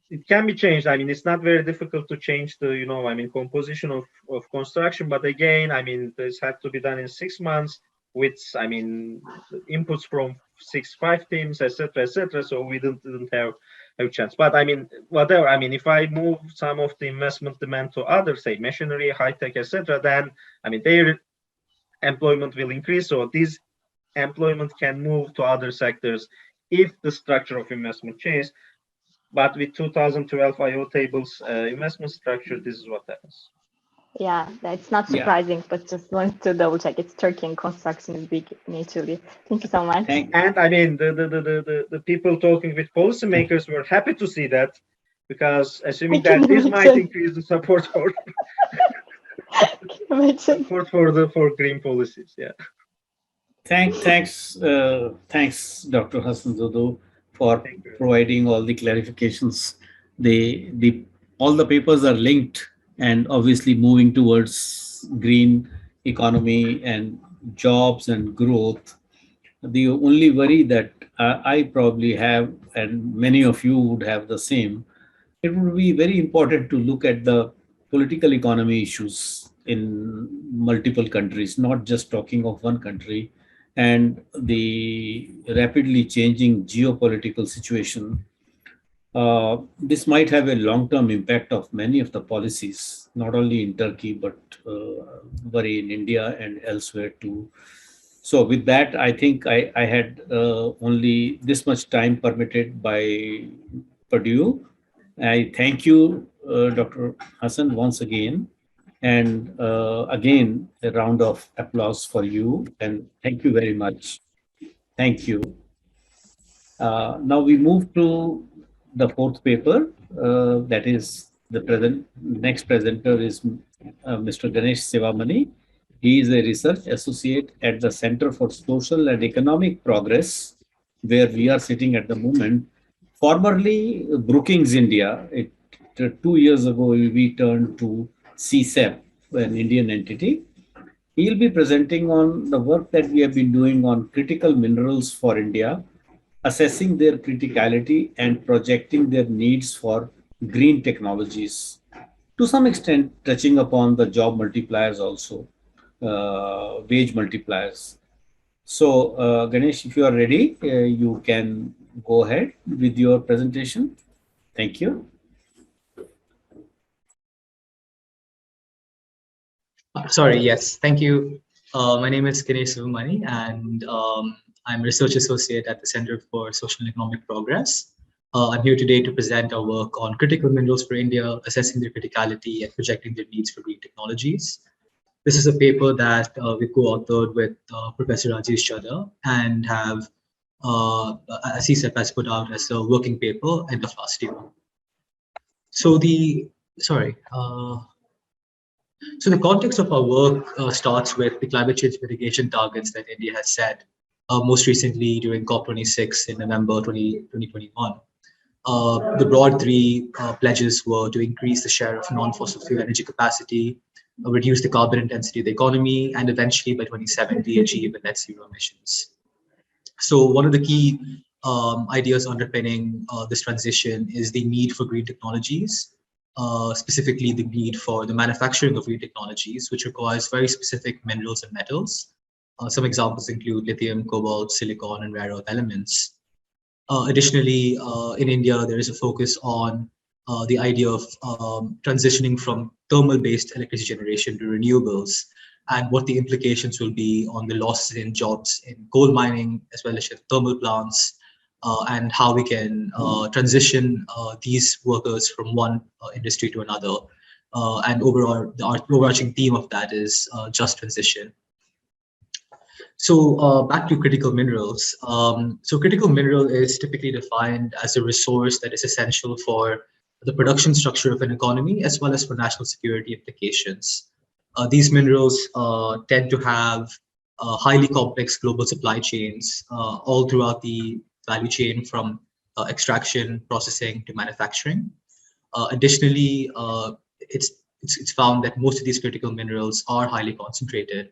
[SPEAKER 5] it can be changed. I mean, it's not very difficult to change the, I mean, composition of construction. But again, I mean, this had to be done in 6 months. with, I mean, inputs from 6-5 teams, etc., etc. So we didn't have a chance. But I mean, whatever. I mean, if I move some of the investment demand to other, say, machinery, high tech, etc., then I mean, their employment will increase. So this employment can move to other sectors if the structure of investment changes. But with 2012 IO tables investment structure, this is what happens.
[SPEAKER 7] Yeah, that's not surprising, but just wanted to double check. It's Turkey and construction is big naturally. Thank you so much.
[SPEAKER 5] And I mean, the people talking with policymakers were happy to see that, because assuming that this might increase the support for for green policies. Yeah.
[SPEAKER 1] Thanks, Dr. Hassan Dudu, for providing all the clarifications. All the papers are linked and obviously moving towards green economy and jobs and growth. The only worry that I probably have, and many of you would have the same, it would be very important to look at the political economy issues in multiple countries, not just talking of one country, and the rapidly changing geopolitical situation. This might have a long-term impact of many of the policies, not only in Turkey, but worry in India and elsewhere too. So with that, I think I had only this much time permitted by Purdue. I thank you, Dr. Hassan, once again. And again, a round of applause for you. And thank you very much. Thank you. Now we move to the fourth paper. That is the next presenter is Mr. Ganesh Sivamani. He is a research associate at the Center for Social and Economic Progress, where we are sitting at the moment. Formerly Brookings India. 2 years ago, we turned to CSEP, an Indian entity. He'll be presenting on the work that we have been doing on critical minerals for India, assessing their criticality and projecting their needs for green technologies. To some extent, touching upon the job multipliers also, wage multipliers. So, Ganesh, if you are ready, you can go ahead with your presentation. Thank you.
[SPEAKER 6] Sorry, yes, thank you. My name is Ganesh Sivamani, and I'm a research associate at the Center for Social and Economic Progress. I'm here today to present our work on critical minerals for India, assessing their criticality and projecting their needs for green technologies. This is a paper that we co-authored with Professor Rajesh Chada and have, as he said, has put out as a working paper end of last year. So the context of our work starts with the climate change mitigation targets that India has set, most recently during COP26 in November 2021. The broad three pledges were to increase the share of non-fossil fuel energy capacity, reduce the carbon intensity of the economy, and eventually by 2070 achieve net zero emissions. So one of the key ideas underpinning this transition is the need for green technologies, specifically the need for the manufacturing of green technologies, which requires very specific minerals and metals. Some examples include lithium, cobalt, silicon, and rare earth elements. Additionally, in India, there is a focus on the idea of transitioning from thermal-based electricity generation to renewables, and what the implications will be on the losses in jobs in coal mining as well as thermal plants, and how we can transition these workers from one industry to another. And overall, the overarching theme of that is just transition. So back to critical minerals. So critical mineral is typically defined as a resource that is essential for the production structure of an economy as well as for national security implications. These minerals tend to have highly complex global supply chains all throughout the value chain, from extraction, processing to manufacturing. Additionally, it's found that most of these critical minerals are highly concentrated.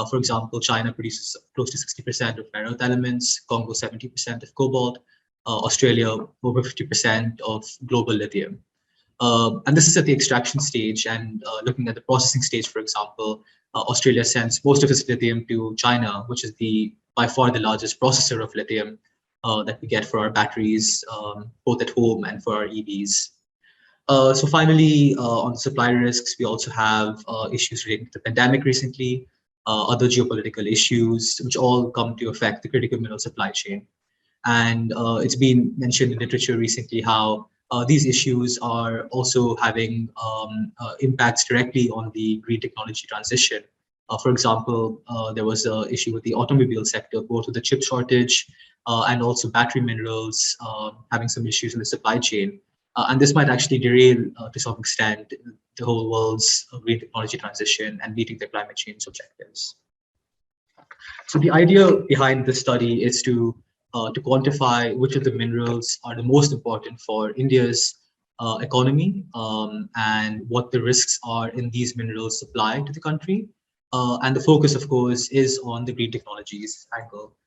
[SPEAKER 6] For example, China produces close to 60% of rare earth elements, Congo 70% of cobalt, Australia over 50% of global lithium. And this is at the extraction stage, and looking at the processing stage, for example, Australia sends most of its lithium to China, which is by far the largest processor of lithium that we get for our batteries, both at home and for our EVs. So finally, on supply risks, we also have issues related to the pandemic recently, other geopolitical issues, which all come to affect the critical mineral supply chain. And it's been mentioned in literature recently how these issues are also having impacts directly on the green technology transition. For example, there was an issue with the automobile sector, both with the chip shortage and also battery minerals having some issues in the supply chain. And this might actually derail, to some extent, the whole world's green technology transition and meeting the climate change objectives. So the idea behind this study is to quantify which of the minerals are the most important for India's economy and what the risks are in these minerals supply to the country. And the focus, of course, is on the green technologies angle.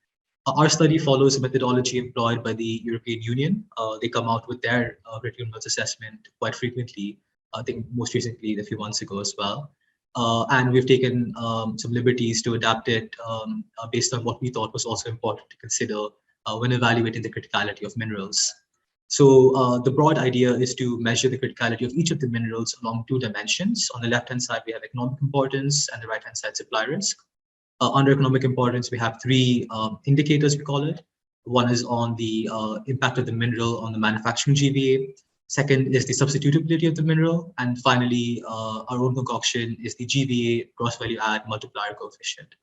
[SPEAKER 6] Our study follows a methodology employed by the European Union. They come out with their critical minerals assessment quite frequently, I think most recently a few months ago as well. And we've taken some liberties to adapt it based on what we thought was also important to consider when evaluating the criticality of minerals. So the broad idea is to measure the criticality of each of the minerals along two dimensions. On the left-hand side, we have economic importance, and the right-hand side, supply risk. Under economic importance, we have three indicators, we call it. One is on the impact of the mineral on the manufacturing GVA. Second is the substitutability of the mineral. And finally, our own concoction is the GVA, gross value add multiplier coefficient.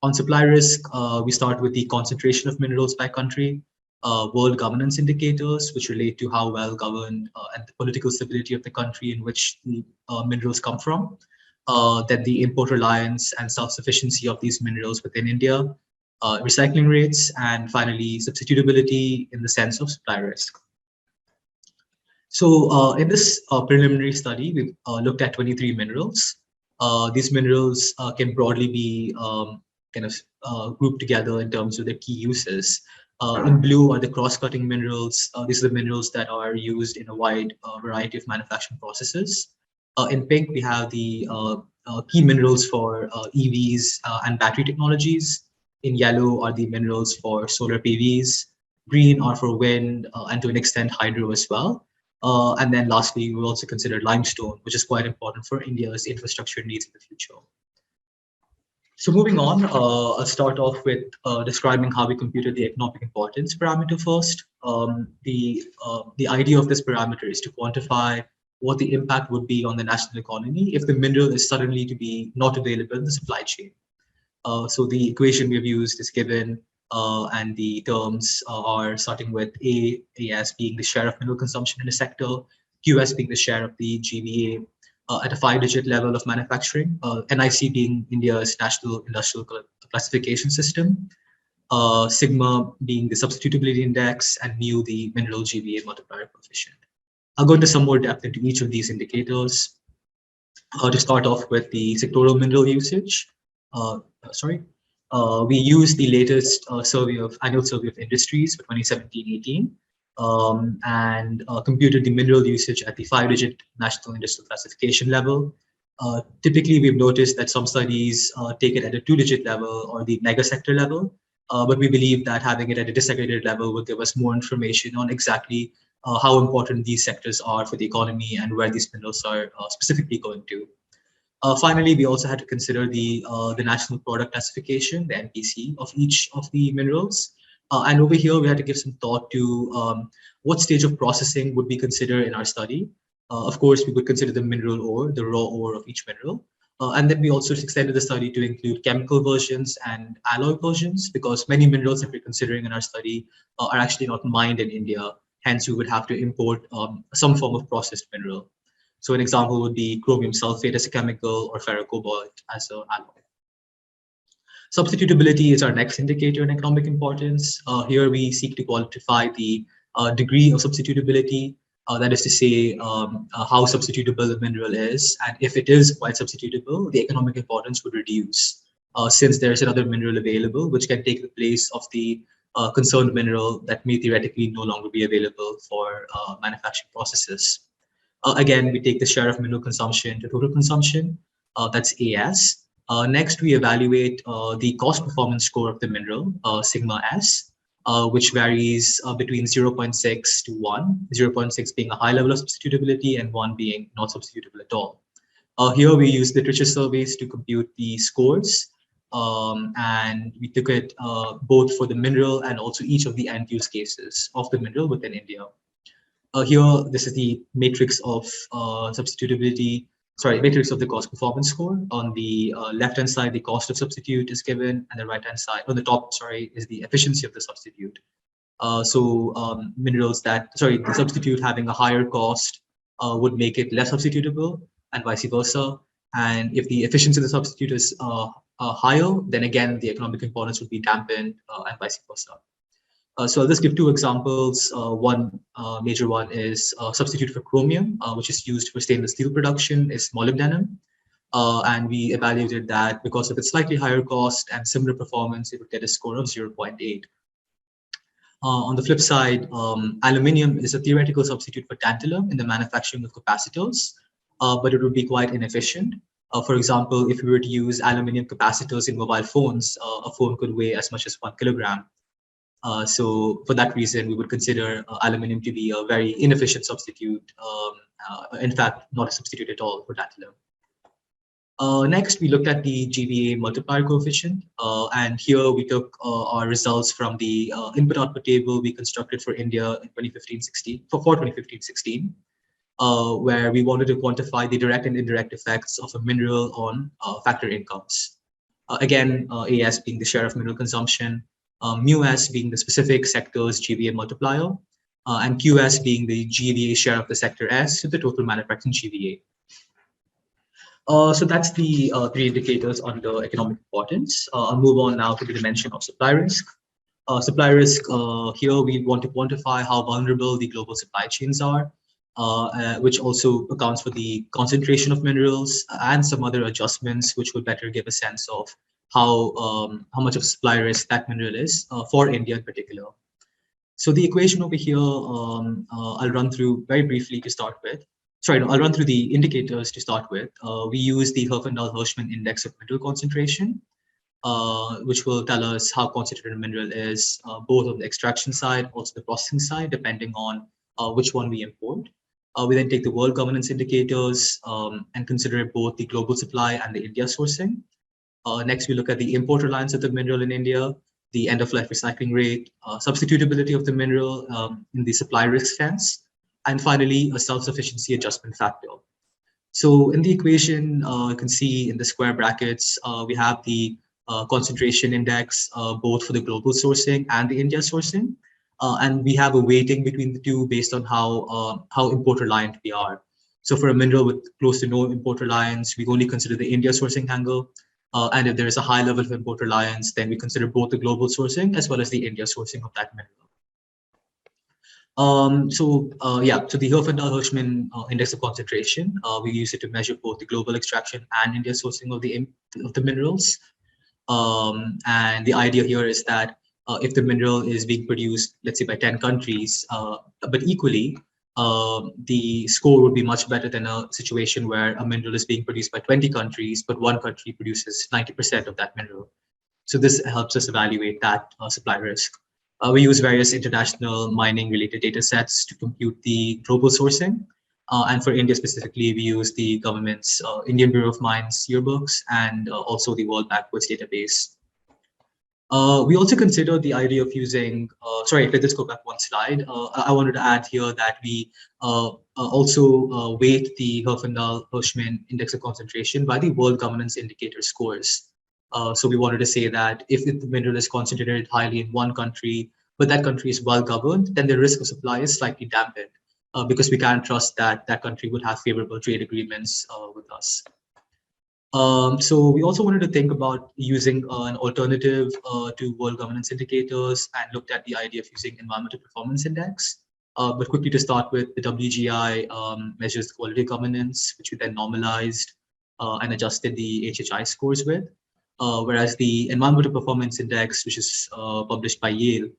[SPEAKER 6] On supply risk, we start with the concentration of minerals by country, world governance indicators, which relate to how well governed and the political stability of the country in which the minerals come from. Then the import reliance and self-sufficiency of these minerals within India, recycling rates, and finally, substitutability in the sense of supply risk. So in this preliminary study, we've looked at 23 minerals. These minerals can broadly be grouped together in terms of their key uses. In blue are the cross-cutting minerals. These are the minerals that are used in a wide variety of manufacturing processes. In pink, we have the key minerals for EVs and battery technologies. In yellow are the minerals for solar PVs. Green are for wind and to an extent hydro as well. And then lastly, we also considered limestone, which is quite important for India's infrastructure needs in the future. So moving on, I'll start off with describing how we computed the economic importance parameter first. The idea of this parameter is to quantify what the impact would be on the national economy if the mineral is suddenly to be not available in the supply chain. So the equation we've used is given, and the terms are starting with A as being the share of mineral consumption in a sector, Q as being the share of the GVA at a 5-digit level of manufacturing, NIC being India's National Industrial Classification System, sigma being the substitutability index, and mu the mineral GVA multiplier coefficient. I'll go into some more depth into each of these indicators. To start off with the sectoral mineral usage, we used the latest annual survey of industries for 2017-18 and computed the mineral usage at the 5-digit national industrial classification level. Typically, we've noticed that some studies take it at a 2-digit level or the mega sector level, but we believe that having it at a disaggregated level will give us more information on exactly how important these sectors are for the economy and where these minerals are specifically going to. Finally, we also had to consider the national product classification, the NPC, of each of the minerals. And over here, we had to give some thought to what stage of processing would be considered in our study. Of course, we would consider the mineral ore, the raw ore of each mineral. And then we also extended the study to include chemical versions and alloy versions, because many minerals that we're considering in our study are actually not mined in India. Hence, we would have to import some form of processed mineral. So an example would be chromium sulfate as a chemical or ferrocobalt as an alloy. Substitutability is our next indicator in economic importance. Here we seek to quantify the degree of substitutability, that is to say how substitutable the mineral is. And if it is quite substitutable, the economic importance would reduce since there's another mineral available which can take the place of the concerned mineral that may theoretically no longer be available for manufacturing processes. Again, we take the share of mineral consumption to total consumption. That's AS. Next, we evaluate the cost performance score of the mineral, sigma S, which varies between 0.6 to 1, 0.6 being a high level of substitutability and 1 being not substitutable at all. Here we use literature surveys to compute the scores, and we took it both for the mineral and also each of the end use cases of the mineral within India. Here, this is the matrix of matrix of the cost performance score. On the left-hand side, the cost of substitute is given, and the right-hand side, on the top, is the efficiency of the substitute. Minerals the substitute having a higher cost would make it less substitutable, and vice versa. And if the efficiency of the substitute is higher, then again, the economic components would be dampened, and vice versa. So I'll just give two examples. One major one is substitute for chromium, which is used for stainless steel production, is molybdenum. And we evaluated that because of its slightly higher cost and similar performance, it would get a score of 0.8. On the flip side, aluminium is a theoretical substitute for tantalum in the manufacturing of capacitors, but it would be quite inefficient. For example, if we were to use aluminium capacitors in mobile phones, a phone could weigh as much as 1 kilogram. So for that reason, we would consider aluminium to be a very inefficient substitute, in fact, not a substitute at all for tantalum. Next, we looked at the Gba Multiplier Coefficient, and here we took our results from the input-output table we constructed for India in 2015-16, for 2015-16, where we wanted to quantify the direct and indirect effects of a mineral on factor incomes. Again, AS being the share of mineral consumption, MUS being the specific sector's GVA multiplier, and QS being the GVA share of the sector S to the total manufacturing GVA. So that's the three indicators under economic importance. I'll move on now to the dimension of supply risk. Supply risk, here we want to quantify how vulnerable the global supply chains are, which also accounts for the concentration of minerals and some other adjustments, which would better give a sense of how much of supply risk that mineral is for India in particular. So the equation over here, I'll run through very briefly to start with. I'll run through the indicators to start with. We use the Herfindahl-Hirschman index of mineral concentration, which will tell us how concentrated a mineral is, both on the extraction side, also the processing side, depending on which one we import. We then take the world governance indicators and consider both the global supply and the India sourcing. Next, we look at the import reliance of the mineral in India, the end-of-life recycling rate, substitutability of the mineral in the supply risk sense, and finally, a self-sufficiency adjustment factor. So in the equation, you can see in the square brackets, we have the concentration index, both for the global sourcing and the India sourcing. And we have a weighting between the two based on how import reliant we are. So for a mineral with close to no import reliance, we only consider the India sourcing angle. And if there is a high level of import reliance, then we consider both the global sourcing as well as the India sourcing of that mineral. So the Herfindahl-Hirschman index of concentration, we use it to measure both the global extraction and India sourcing of the minerals. And the idea here is that if the mineral is being produced, let's say by 10 countries, but equally, the score would be much better than a situation where a mineral is being produced by 20 countries, but one country produces 90% of that mineral. So this helps us evaluate that supply risk. We use various international mining related data sets to compute the global sourcing. And for India specifically, we use the government's Indian Bureau of Mines yearbooks and also the World Backwards database. We also consider the idea of using, let's just go back one slide. I wanted to add here that we also weight the Herfindahl-Hirschman index of concentration by the world governance indicator scores. So we wanted to say that if the mineral is concentrated highly in one country, but that country is well governed, then the risk of supply is slightly dampened because we can't trust that that country would have favorable trade agreements with us. So we also wanted to think about using an alternative to world governance indicators and looked at the idea of using environmental performance index. But quickly to start with, the WGI measures quality governance, which we then normalized and adjusted the HHI scores with. Whereas the environmental performance index, which is published by Yale,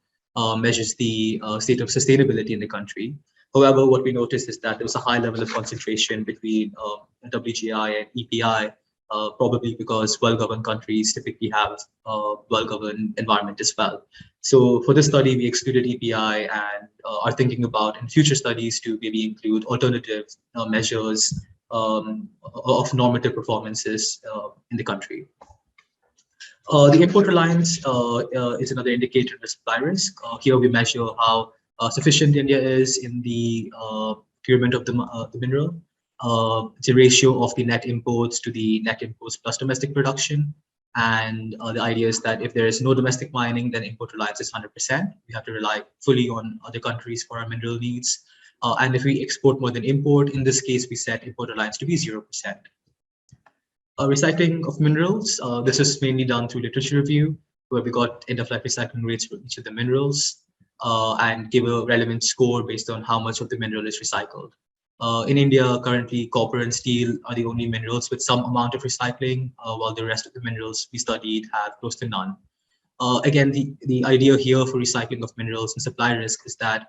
[SPEAKER 6] measures the state of sustainability in the country. However, what we noticed is that there was a high level of concentration between WGI and EPI, probably because well-governed countries typically have well-governed environment as well. So for this study, we excluded EPI and are thinking about in future studies to maybe include alternative measures of normative performances in the country. The import reliance is another indicator of supply risk. Here we measure how sufficient India is in the procurement of the mineral. It's a ratio of the net imports to the net imports plus domestic production. And the idea is that if there is no domestic mining, then import reliance is 100%. We have to rely fully on other countries for our mineral needs. And if we export more than import, in this case, we set import reliance to be 0%. Recycling of minerals, this is mainly done through literature review, where we got end-of-life recycling rates for each of the minerals and give a relevant score based on how much of the mineral is recycled. In India, currently, copper and steel are the only minerals with some amount of recycling, while the rest of the minerals we studied have close to none. Again, the idea here for recycling of minerals and supply risk is that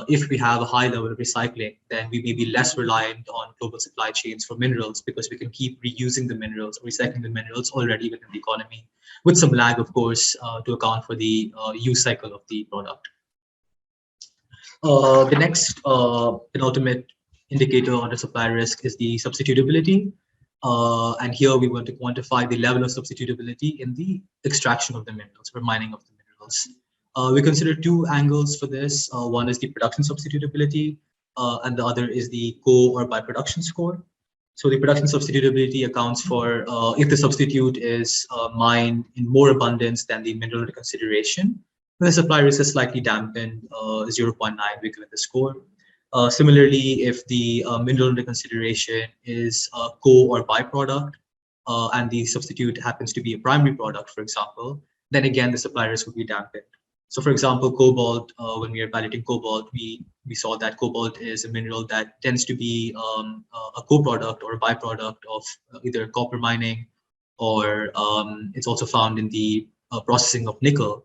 [SPEAKER 6] if we have a high level of recycling, then we may be less reliant on global supply chains for minerals because we can keep reusing the minerals, recycling the minerals already within the economy, with some lag, of course, to account for the use cycle of the product. The next penultimate indicator under supply risk is the substitutability. And here we want to quantify the level of substitutability in the extraction of the minerals or mining of the minerals. We consider two angles for this. One is the production substitutability, and the other is the co or by-production score. So the production substitutability accounts for if the substitute is mined in more abundance than the mineral under consideration. The supply risk is slightly dampened, 0.9, we give it the score. Similarly, if the mineral under consideration is a co or byproduct, and the substitute happens to be a primary product, for example, then again the supply risk would be dampened. So, for example, cobalt, when we are evaluating cobalt, we saw that cobalt is a mineral that tends to be a co-product or a byproduct of either copper mining, or it's also found in the processing of nickel.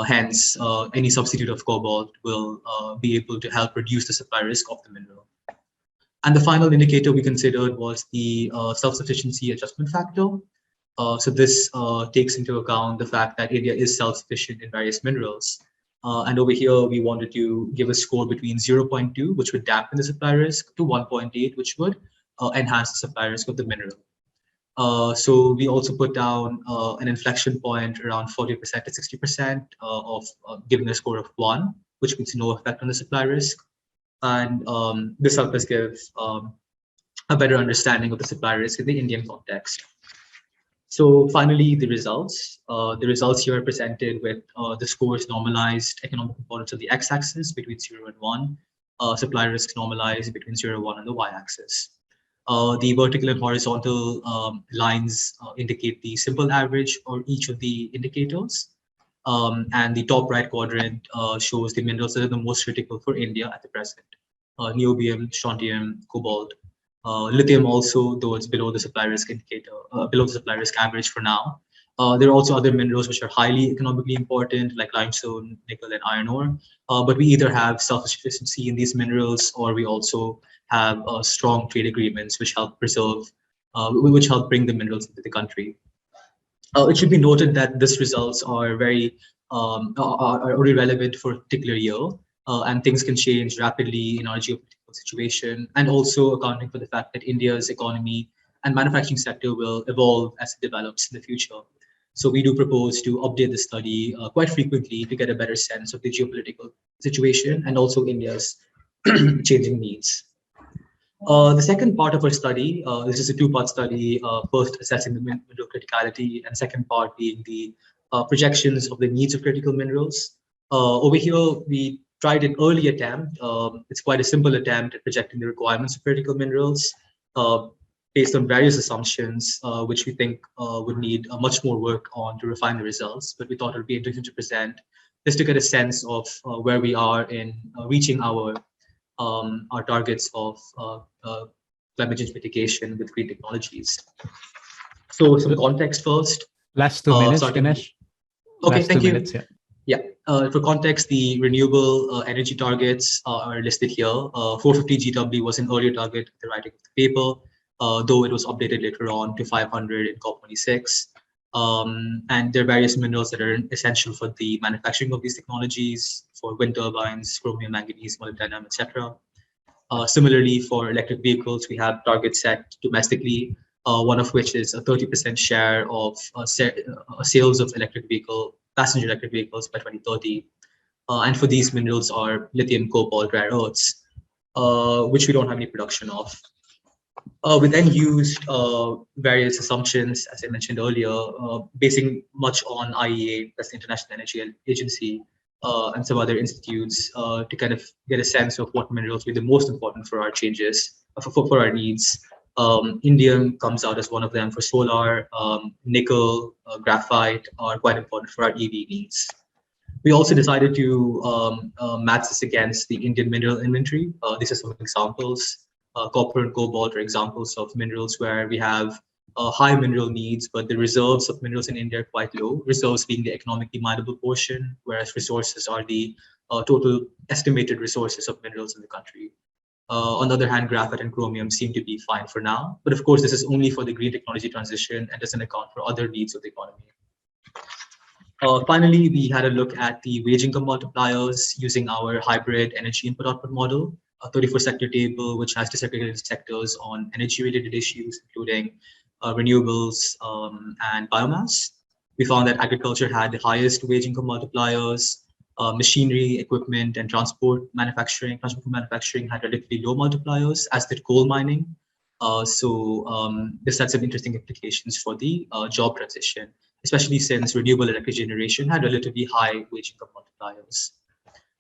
[SPEAKER 6] Hence, any substitute of cobalt will be able to help reduce the supply risk of the mineral. And the final indicator we considered was the self-sufficiency adjustment factor. So this takes into account the fact that India is self-sufficient in various minerals. And over here, we wanted to give a score between 0.2, which would dampen the supply risk, to 1.8, which would enhance the supply risk of the mineral. So we also put down an inflection point around 40% to 60% of giving a score of 1, which means no effect on the supply risk. And this helped us give a better understanding of the supply risk in the Indian context. So finally, the results. The results here are presented with the scores normalized economic components of the x-axis between 0 and 1, supply risks normalized between 0 and 1 on the y-axis. The vertical and horizontal lines indicate the simple average for each of the indicators. And the top right quadrant shows the minerals that are the most critical for India at the present. Niobium, strontium, cobalt. Lithium also, though it's below the supply risk indicator, below the supply risk average for now. There are also other minerals which are highly economically important, like limestone, nickel, and iron ore. But we either have self-sufficiency in these minerals, or we also have strong trade agreements which help preserve, which help bring the minerals into the country. It should be noted that these results are very are only relevant for a particular year, and things can change rapidly in our geopolitical situation, and also accounting for the fact that India's economy and manufacturing sector will evolve as it develops in the future. So we do propose to update the study quite frequently to get a better sense of the geopolitical situation and also India's changing needs. The second part of our study, this is a two-part study, first assessing the mineral criticality, and second part being the projections of the needs of critical minerals. Over here, we tried an early attempt. It's quite a simple attempt at projecting the requirements of critical minerals based on various assumptions, which we think would need much more work on to refine the results. But we thought it would be interesting to present just to get a sense of where we are in reaching our targets of climate change mitigation with green technologies. So some context first.
[SPEAKER 3] Last 2 minutes, Ganesh.
[SPEAKER 6] Okay,
[SPEAKER 3] Last
[SPEAKER 6] thank
[SPEAKER 3] 2
[SPEAKER 6] you.
[SPEAKER 3] minutes, yeah.
[SPEAKER 6] Yeah, For context, the renewable energy targets are listed here. 450 GW was an earlier target at the writing of the paper, though it was updated later on to 500 in COP26. And there are various minerals that are essential for the manufacturing of these technologies, for wind turbines, chromium, manganese, molybdenum, etc. Similarly, for electric vehicles, we have targets set domestically, one of which is a 30% share of sales of passenger electric vehicles by 2030. And for these minerals are lithium, cobalt, rare earths, which we don't have any production of. We then used various assumptions, as I mentioned earlier, basing much on IEA, that's the International Energy Agency, and some other institutes to kind of get a sense of what minerals will be the most important for our changes, for our needs. Indium comes out as one of them for solar. Nickel, graphite are quite important for our EV needs. We also decided to match this against the Indian mineral inventory. These are some examples. Copper and cobalt are examples of minerals where we have high mineral needs, but the reserves of minerals in India are quite low, reserves being the economically minable portion, whereas resources are the total estimated resources of minerals in the country. On the other hand, graphite and chromium seem to be fine for now, but of course, this is only for the green technology transition and doesn't account for other needs of the economy. Finally, we had a look at the wage income multipliers using our hybrid energy input-output model, a 34-sector table which has disaggregated sectors on energy-related issues, including renewables and biomass. We found that agriculture had the highest wage income multipliers. Machinery, equipment, and transport manufacturing had relatively low multipliers, as did coal mining. This had some interesting implications for the job transition, especially since renewable electric generation had relatively high wage income multipliers.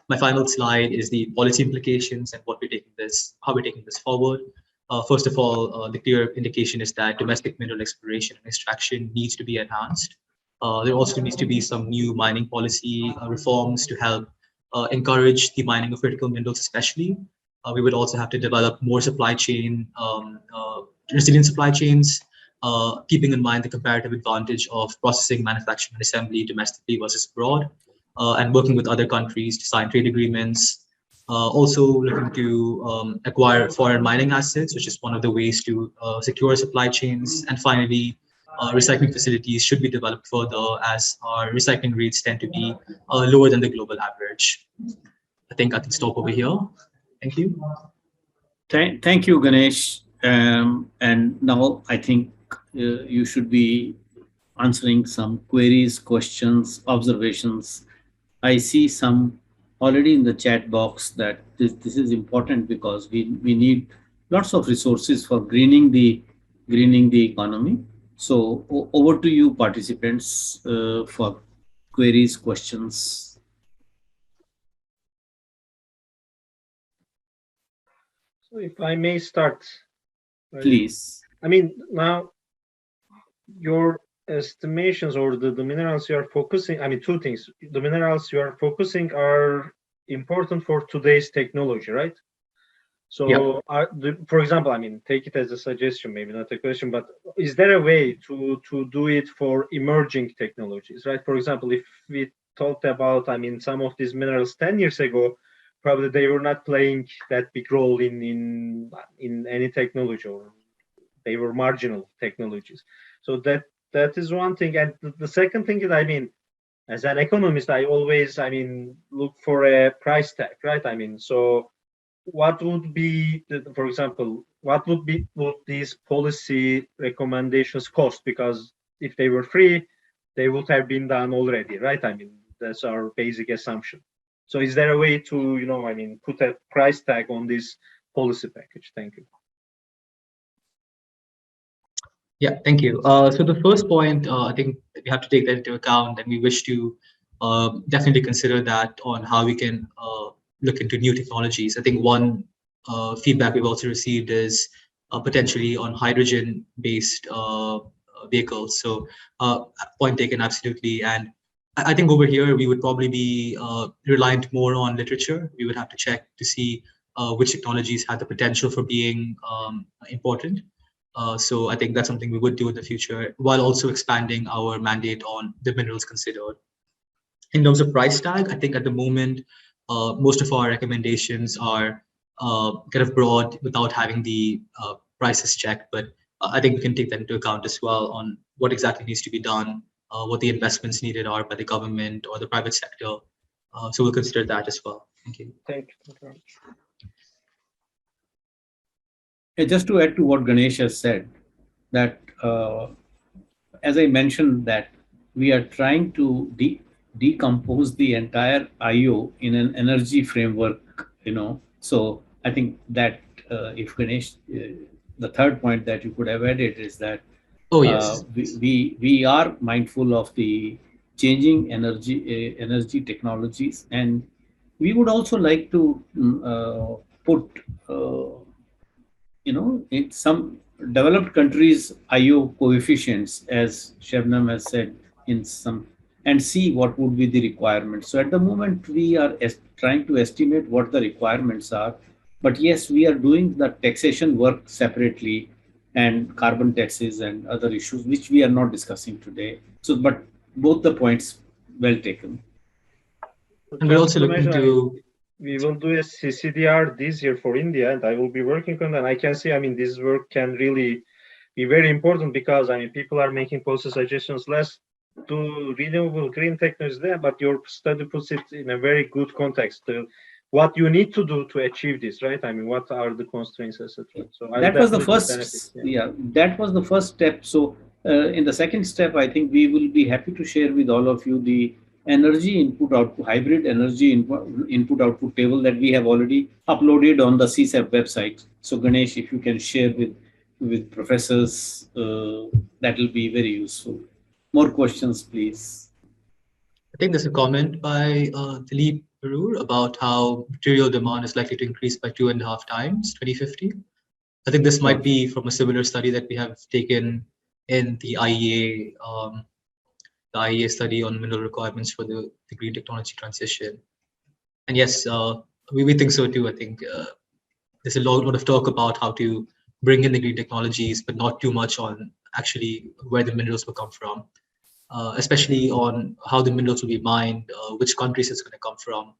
[SPEAKER 6] My final slide is the policy implications and how we're taking this forward. First of all, the clear indication is that domestic mineral exploration and extraction needs to be enhanced. There also needs to be some new mining policy reforms to help encourage the mining of critical minerals, especially. We would also have to develop more resilient supply chains, keeping in mind the comparative advantage of processing, manufacturing, and assembly domestically versus abroad, and working with other countries to sign trade agreements. Also looking to acquire foreign mining assets, which is one of the ways to secure supply chains. And finally, recycling facilities should be developed further, as our recycling rates tend to be lower than the global average. I think I can stop over here. Thank you.
[SPEAKER 1] Thank you, Ganesh. And now I think you should be answering some queries, questions, observations. I see some already in the chat box that this is important because we need lots of resources for greening the economy. So over to you, participants, for queries, questions.
[SPEAKER 5] So if I may start.
[SPEAKER 1] Please.
[SPEAKER 5] I mean, now your estimations or the minerals you are focusing, I mean, two things. The minerals you are focusing are important for today's technology, right? So, yep. For example, I mean, take it as a suggestion, maybe not a question, but is there a way to do it for emerging technologies, right? For example, if we talked about, I mean, some of these minerals 10 years ago, probably they were not playing that big role in any technology, or they were marginal technologies. So that is one thing. And the second thing is, I mean, as an economist, I always, I mean, look for a price tag, right? I mean, so what would be, for example, what would these policy recommendations cost? Because if they were free, they would have been done already, right? I mean, that's our basic assumption. So is there a way to, I mean, put a price tag on this policy package? Thank you.
[SPEAKER 6] Yeah, thank you. So the first point, I think we have to take that into account, and we wish to definitely consider that on how we can look into new technologies. I think one feedback we've also received is potentially on hydrogen-based vehicles. So point taken, absolutely. And I think over here, we would probably be reliant more on literature. We would have to check to see which technologies have the potential for being important. So I think that's something we would do in the future, while also expanding our mandate on the minerals considered. In terms of price tag, I think at the moment, most of our recommendations are kind of broad without having the prices checked, but I think we can take that into account as well on what exactly needs to be done, what the investments needed are by the government or the private sector. So we'll consider that as well. Thank you.
[SPEAKER 5] Thank you.
[SPEAKER 1] Just to add to what Ganesh has said, that as I mentioned, that we are trying to decompose the entire IO in an energy framework, So I think that if Ganesh, the third point that you could have added is that we are mindful of the changing energy technologies, and we would also like to put in some developed countries IO coefficients, as Sebnem has said, in some, and see what would be the requirements. So at the moment, we are trying to estimate what the requirements are. But yes, we are doing the taxation work separately, and carbon taxes and other issues, which we are not discussing today. So, but both the points well taken.
[SPEAKER 6] And we're also looking to...
[SPEAKER 5] We will do a CCDR this year for India, and I will be working on that. I can see, this work can really be very important because, people are making policy suggestions less to renewable green technologies there, but your study puts it in a very good context to what you need to do to achieve this, right? what are the constraints, etc. So
[SPEAKER 1] that was the first, that was the first step. So in the second step, I think we will be happy to share with all of you the energy input output, hybrid energy input output table that we have already uploaded on the CSAP website. So Ganesh, if you can share with professors, that will be very useful. More questions, please.
[SPEAKER 6] I think there's a comment by Dilip Barur about how material demand is likely to increase by 2.5 times 2050. I think this might be from a similar study that we have taken in the IEA study on mineral requirements for the green technology transition. And yes, we think so too. I think there's a lot of talk about how to bring in the green technologies, but not too much on actually where the minerals will come from, especially on how the minerals will be mined, which countries it's going to come from,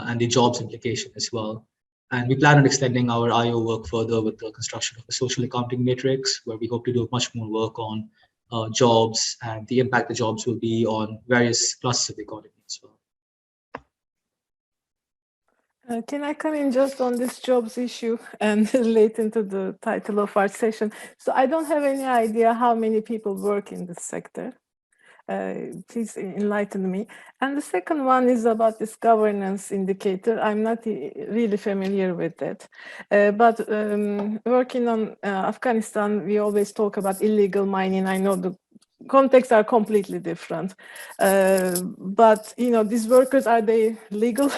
[SPEAKER 6] and the jobs implication as well. And we plan on extending our IO work further with the construction of a social accounting matrix, where we hope to do much more work on jobs and the impact the jobs will be on various classes of the economy as well.
[SPEAKER 4] Can I come in just on this jobs issue and relate into the title of our session? So I don't have any idea how many people work in this sector. Please enlighten me. And the second one is about this governance indicator. I'm not really familiar with that. But working on Afghanistan, we always talk about illegal mining. I know the contexts are completely different. But, these workers, are they legal?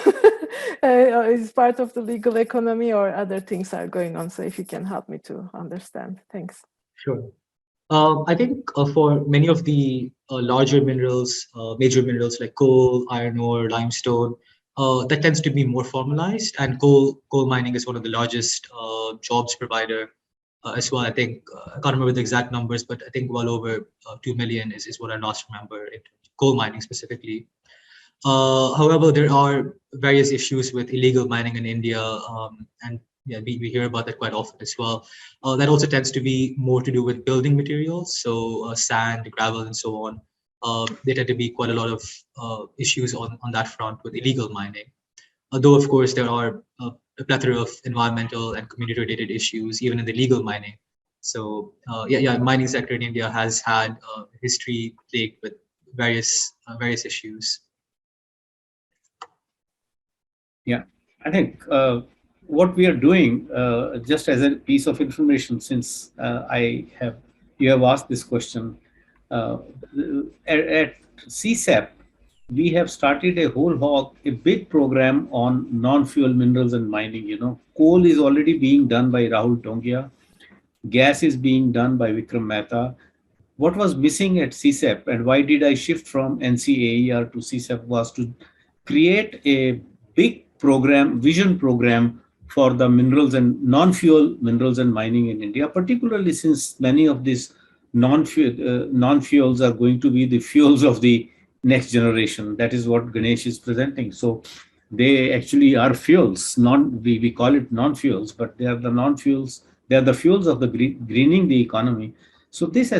[SPEAKER 4] Is part of the legal economy, or other things are going on? So if you can help me to understand. Thanks.
[SPEAKER 6] Sure. I think for many of the larger minerals, major minerals like coal, iron ore, limestone, that tends to be more formalized, and coal mining is one of the largest jobs provider as well. I think, I can't remember the exact numbers, but I think well over 2 million is what I last remember in coal mining specifically. However, there are various issues with illegal mining in India, and yeah, we hear about that quite often as well. That also tends to be more to do with building materials, so sand, gravel, and so on. There tend to be quite a lot of issues on that front with illegal mining. Though, of course, there are a plethora of environmental and community-related issues, even in the legal mining. So, mining sector in India has had a history plagued with various issues.
[SPEAKER 1] Yeah, I think what we are doing, just as a piece of information, since you have asked this question, at CSAP, we have started a big program on non-fuel minerals and mining. Coal is already being done by Rahul Tongia. Gas is being done by Vikram Mehta. What was missing at CSAP, and why did I shift from NCAER to CSAP, was to create a big vision program for the minerals and non-fuel minerals and mining in India, particularly since many of these non-fuels are going to be the fuels of the next generation. That is what Ganesh is presenting. So they actually are fuels. We call it non-fuels, but they are the non-fuels. They are the fuels of the greening the economy. So this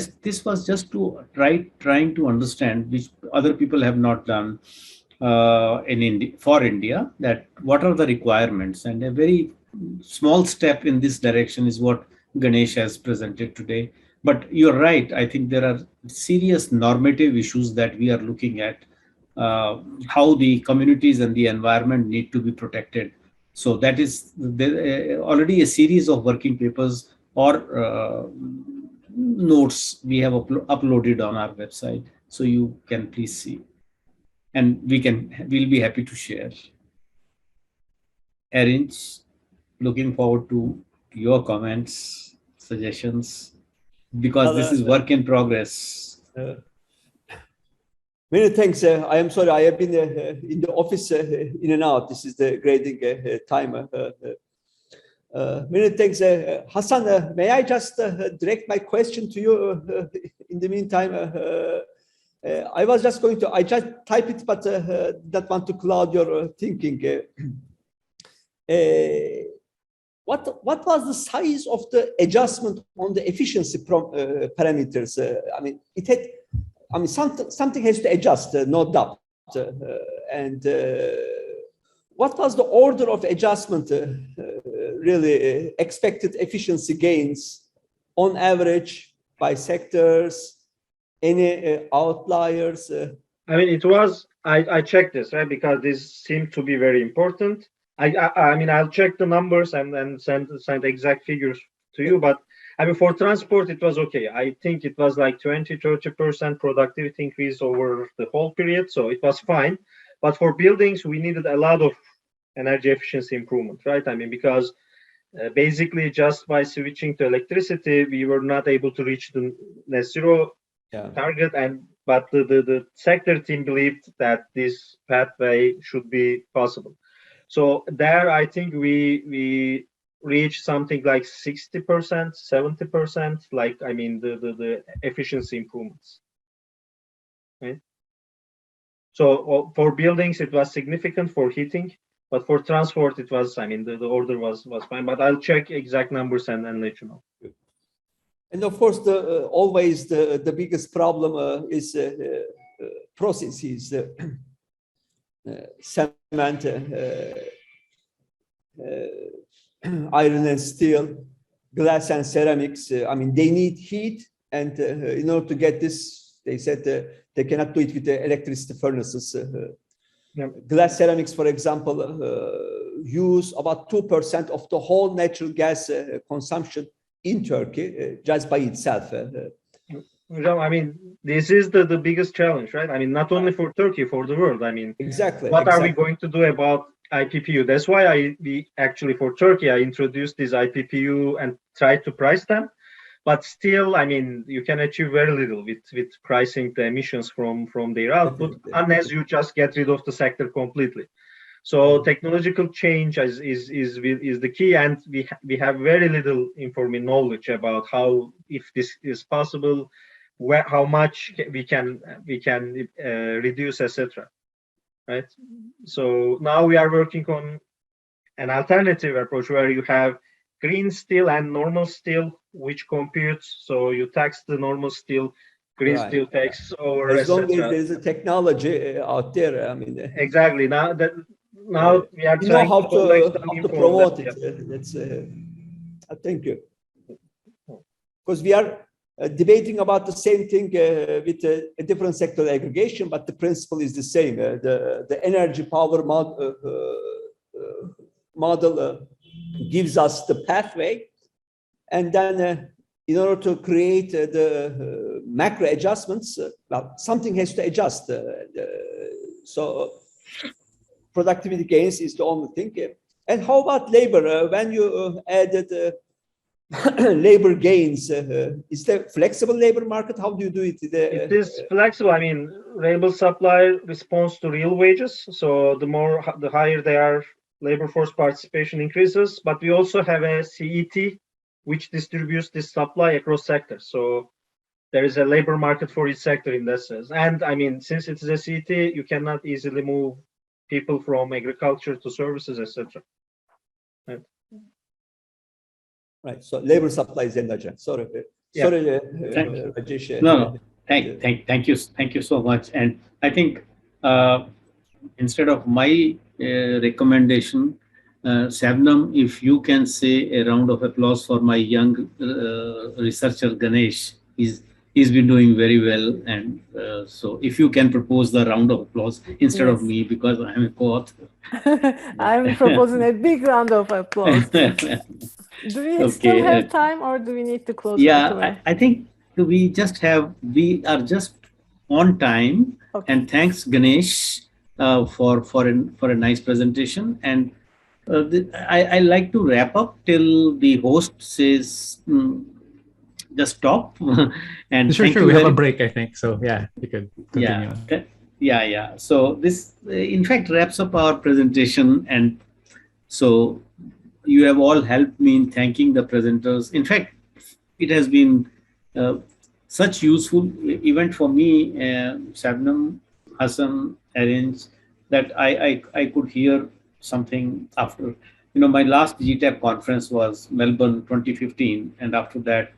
[SPEAKER 1] was just to trying to understand, which other people have not done in India, for India, that what are the requirements, and a very small step in this direction is what Ganesh has presented today. But you're right. I think there are serious normative issues that we are looking at, how the communities and the environment need to be protected. So that is already a series of working papers or notes we have uploaded on our website. So you can please see, and we'll be happy to share. Erinc, looking forward to your comments, suggestions, because this is work in progress.
[SPEAKER 2] Many thanks. I am sorry, I have been in the office in and out. This is the grading time. Many thanks. Hassan, may I just direct my question to you in the meantime? I was just going to, I just type it, but don't want to cloud your thinking. What was the size of the adjustment on the efficiency parameters? I mean, it had, I mean, something has to adjust, no doubt. And what was the order of adjustment, really expected efficiency gains on average by sectors, any outliers?
[SPEAKER 5] I mean, it was, I checked this, right? Because this seemed to be very important. I mean, I'll check the numbers and send exact figures to you. But I mean, for transport, it was okay. I think it was like 20-30% productivity increase over the whole period. So it was fine. But for buildings, we needed a lot of energy efficiency improvement, right? I mean, because basically just by switching to electricity, we were not able to reach the net zero target. But the sector team believed that this pathway should be possible. So there, I think we reached something like 60%, 70%. Like, I mean, the efficiency improvements. Right? So for buildings, it was significant for heating, but for transport, it was, I mean, the order was fine. But I'll check exact numbers and let you know.
[SPEAKER 2] And of course, always the biggest problem is processes. Cement, iron and steel, glass and ceramics. I mean, they need heat, and in order to get this, they said they cannot do it with the electricity furnaces. Glass ceramics, for example, use about 2% of the whole natural gas consumption in Turkey just by itself.
[SPEAKER 5] I mean, this is the biggest challenge, right? I mean, not only for Turkey, for the world. I mean,
[SPEAKER 2] exactly.
[SPEAKER 5] What are we going to do about IPPU? That's why for Turkey, I introduced this IPPU and tried to price them. But still, I mean, you can achieve very little with pricing the emissions from their output unless you just get rid of the sector completely. So technological change is the key, and we have very little knowledge about how, if this is possible, how much we can reduce, etc. Right. So now we are working on an alternative approach where you have green steel and normal steel, which computes. So you tax the normal steel, green steel tax over.
[SPEAKER 2] As long as there's a technology out there, I mean.
[SPEAKER 5] Exactly. Now we are
[SPEAKER 2] trying
[SPEAKER 5] how
[SPEAKER 2] to promote it. That's. Thank you. Because we are debating about the same thing with a different sector aggregation, but the principle is the same. The energy power model gives us the pathway, and then in order to create the macro adjustments, well, something has to adjust. So productivity gains is the only thing. And how about labor? When you added labor gains, is there flexible labor market? How do you do it?
[SPEAKER 5] It is flexible. I mean, labor supply responds to real wages. So the higher they are, labor force participation increases. But we also have a CET, which distributes this supply across sectors. So there is a labor market for each sector in that sense. And I mean, since it's a city, you cannot easily move people from agriculture to services, etc. Right.
[SPEAKER 2] Right. So labor supply is energy. Sorry, sorry, Rajesh.
[SPEAKER 1] No. Thank you so much. And I think instead of my recommendation, Sebnem, if you can say a round of applause for my young researcher Ganesh, he's been doing very well. And so if you can propose the round of applause instead of me, because I'm a co-author.
[SPEAKER 4] I'm proposing a big round of applause. Do we still have time, or do we need to close right away?
[SPEAKER 1] I think we are just on time. Okay. And thanks, Ganesh, for a nice presentation. And I like to wrap up till the host says just stop. And
[SPEAKER 3] sure, we have a break, I think. So yeah, you could continue.
[SPEAKER 1] Yeah. So this, in fact, wraps up our presentation. And so you have all helped me in thanking the presenters. In fact, it has been such useful event for me, Sebnem, Hassan, Erinc, that I could hear something after. My last Gtap conference was Melbourne 2015, and after that,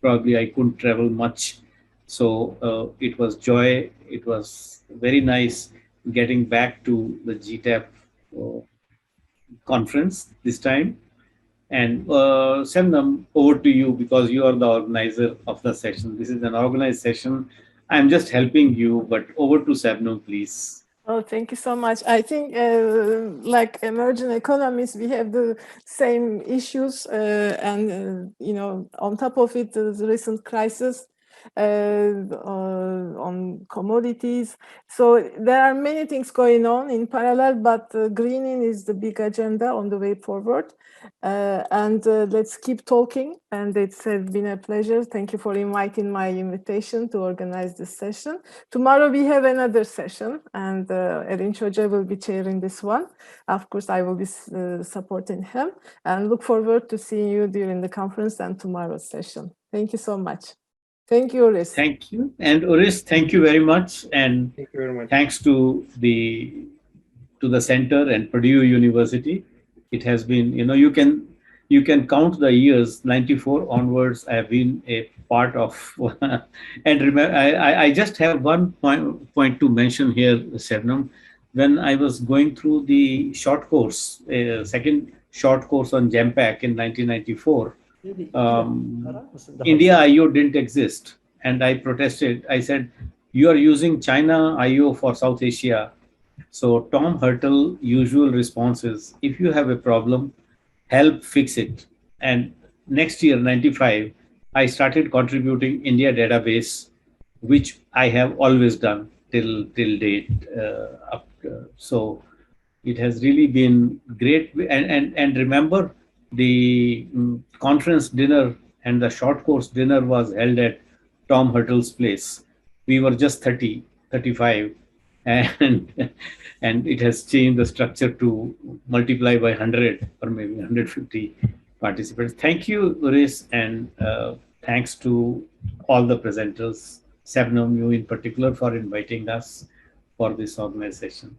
[SPEAKER 1] probably I couldn't travel much. So it was joy. It was very nice getting back to the Gtap conference this time. And Sebnem, over to you, because you are the organizer of the session. This is an organized session. I'm just helping you, but over to Sebnem, please.
[SPEAKER 4] Oh, thank you so much. I think like emerging economists, we have the same issues and, on top of it, the recent crisis on commodities. So there are many things going on in parallel, but greening is the big agenda on the way forward. And let's keep talking. And it's been a pleasure. Thank you for inviting my invitation to organize this session. Tomorrow we have another session, and Erinc Hoca will be chairing this one. Of course, I will be supporting him, and look forward to seeing you during the conference and tomorrow's session. Thank you so much. Thank you, Uris.
[SPEAKER 1] Thank you. And Uris, thank you very much. And
[SPEAKER 5] thank you very much.
[SPEAKER 1] Thanks to the center and Purdue University. It has been, you can count the years, 94 onwards. I have been a part of. And remember, I just have one point to mention here, Sebnem. When I was going through the short course, second short course on GEMPAC in 1994, India IO didn't exist. And I protested. I said, you are using China IO for South Asia. So Tom Hurtle usual response is, if you have a problem, help fix it. And next year, 95, I started contributing India database, which I have always done till date. So it has really been great. And remember, the conference dinner and the short course dinner was held at Tom Hurtle's place. We were just 30, 35. And it has changed the structure to multiply by 100 or maybe 150 participants. Thank you, Uris, and thanks to all the presenters, Sebnem, you in particular, for inviting us for this organization.